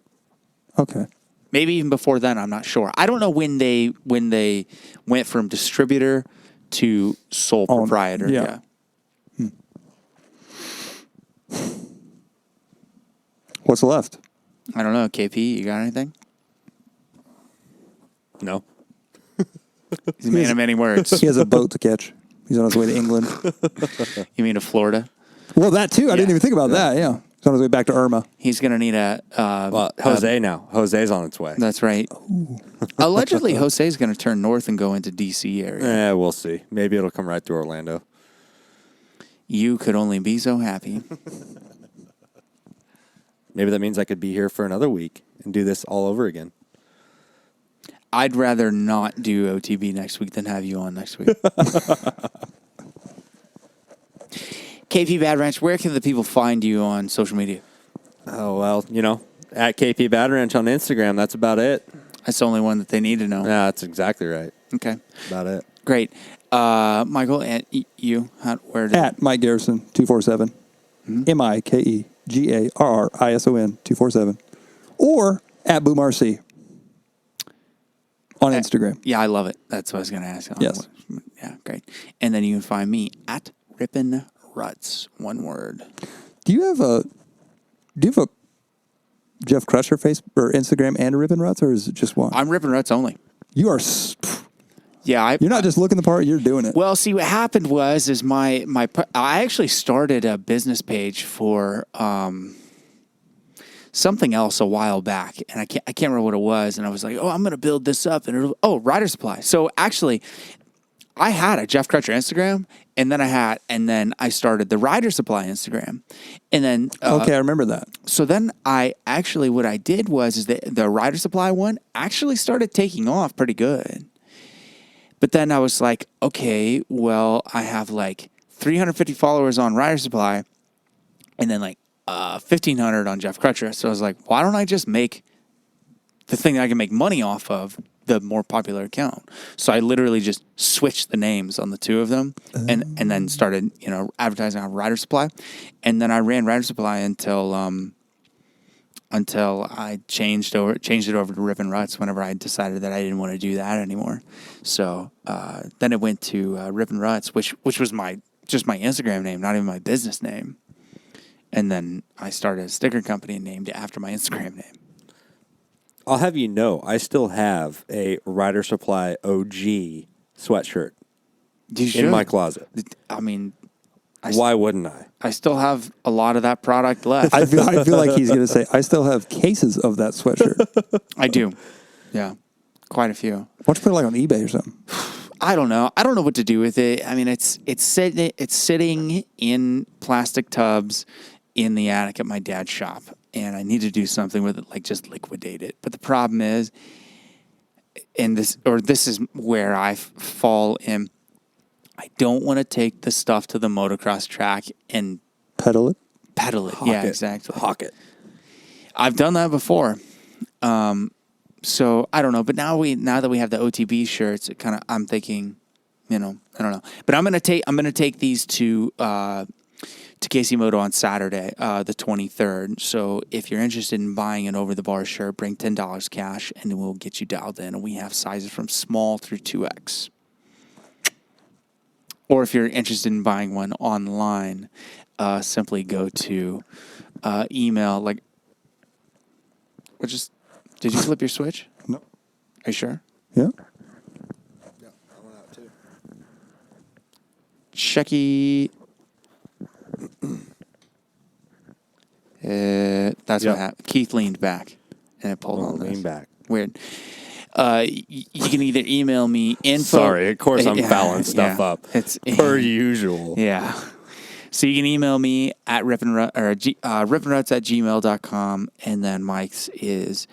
Okay. Maybe even before then, I'm not sure. I don't know when they went from distributor to sole proprietor. Yeah. What's left? I don't know. KP, you got anything? No. He's a man of many words. He has a boat to catch. He's on his way to England. You mean to Florida? Well, that too. I didn't even think about that. Yeah. He's on his way back to Irma. He's going to need a... Jose now. Jose's on its way. That's right. Allegedly, Jose's going to turn north and go into D.C. area. Yeah, we'll see. Maybe it'll come right through Orlando. You could only be so happy. Maybe that means I could be here for another week and do this all over again. I'd rather not do OTB next week than have you on next week. KP Badwrench, where can the people find you on social media? Oh, well, at KP Badwrench on Instagram, that's about it. That's the only one that they need to know. Yeah, that's exactly right. Okay. About it. Great. Michael, and you, At Mike Garrison 247. MikeGarrison 247. Or at BoomRC on Instagram. Yeah, I love it. That's what I was going to ask. Yes. Yeah, great. And then you can find me at Rippin' Ruts. One word. Do you have a Jeff Crusher face or Instagram and a Rippin' Ruts, or is it just one? I'm Rippin' Ruts only. You are. Yeah, you're not just looking the part; you're doing it. Well, see, what happened was I actually started a business page for something else a while back, and I can't remember what it was, and I was like, oh, I'm going to build this up, and Rider Supply. So actually, I had a Jeff Crutcher Instagram, and then I started the Rider Supply Instagram, and then okay, I remember that. So then what I did was the Rider Supply one actually started taking off pretty good. But then I was like, okay, well, I have like 350 followers on Rider Supply and then like 1,500 on Jeff Crutcher. So I was like, why don't I just make the thing that I can make money off of the more popular account? So I literally just switched the names on the two of them and then started, advertising on Rider Supply. And then I ran Rider Supply until I changed it over to Rippin' Ruts whenever I decided that I didn't want to do that anymore. So then it went to Rippin' Ruts, which was just my Instagram name, not even my business name. And then I started a sticker company named after my Instagram name. I'll have you know, I still have a Rider Supply OG sweatshirt in my closet. I mean... Why wouldn't I? I still have a lot of that product left. I feel like he's going to say, I still have cases of that sweatshirt. I do. Yeah. Quite a few. Why don't you put it like on eBay or something? I don't know. I don't know what to do with it. I mean, it's sitting in plastic tubs in the attic at my dad's shop, and I need to do something with it, like just liquidate it. But the problem is, this is where I fall in. I don't want to take the stuff to the motocross track and Pedal it. Yeah, exactly. Hawk it. I've done that before. So I don't know, but now that we have the OTB shirts, I'm thinking, I don't know. But I'm gonna take these to Casey Moto on Saturday, the 23rd. So if you're interested in buying an Over the Bar shirt, bring $10 cash, and we'll get you dialed in. And we have sizes from small through 2X. Or if you're interested in buying one online, simply go to email. Did you flip your switch? No. Are you sure? Yeah. Yeah, I went out too. Checky. That's what happened. Keith leaned back and it pulled on this. Lean back. Weird. You can either email me info. Sorry, of course I'm fouling stuff up. It's per usual. Yeah. So you can email me at ripandruts@gmail.com, and then Mike's is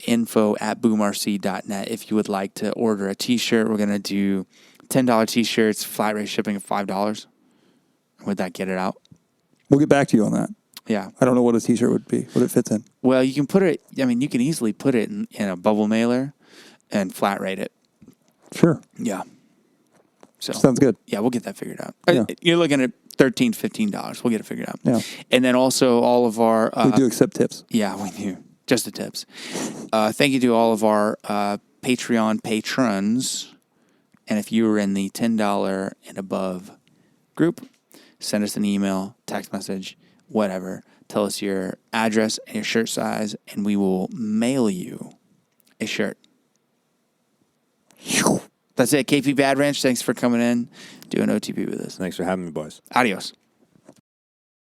info@boomrc.net. If you would like to order a T-shirt, we're going to do $10 T-shirts, flat rate shipping of $5. Would that get it out? We'll get back to you on that. Yeah. I don't know what a T-shirt would be, what it fits in. Well, you can put it, you can easily put it in a bubble mailer and flat rate it. Sure. Yeah. So Sounds good. yeah, we'll get that figured out. Yeah. You're looking at $13, $15. We'll get it figured out. Yeah. And then also all of our... We do accept tips. Yeah, we do. Just the tips. Thank you to all of our Patreon patrons. And if you were in the $10 and above group, send us an email, text message, whatever. Tell us your address and your shirt size, and we will mail you a shirt. That's it. KP Badwrench, thanks for coming in, doing OTP with us. Thanks for having me, boys. Adios.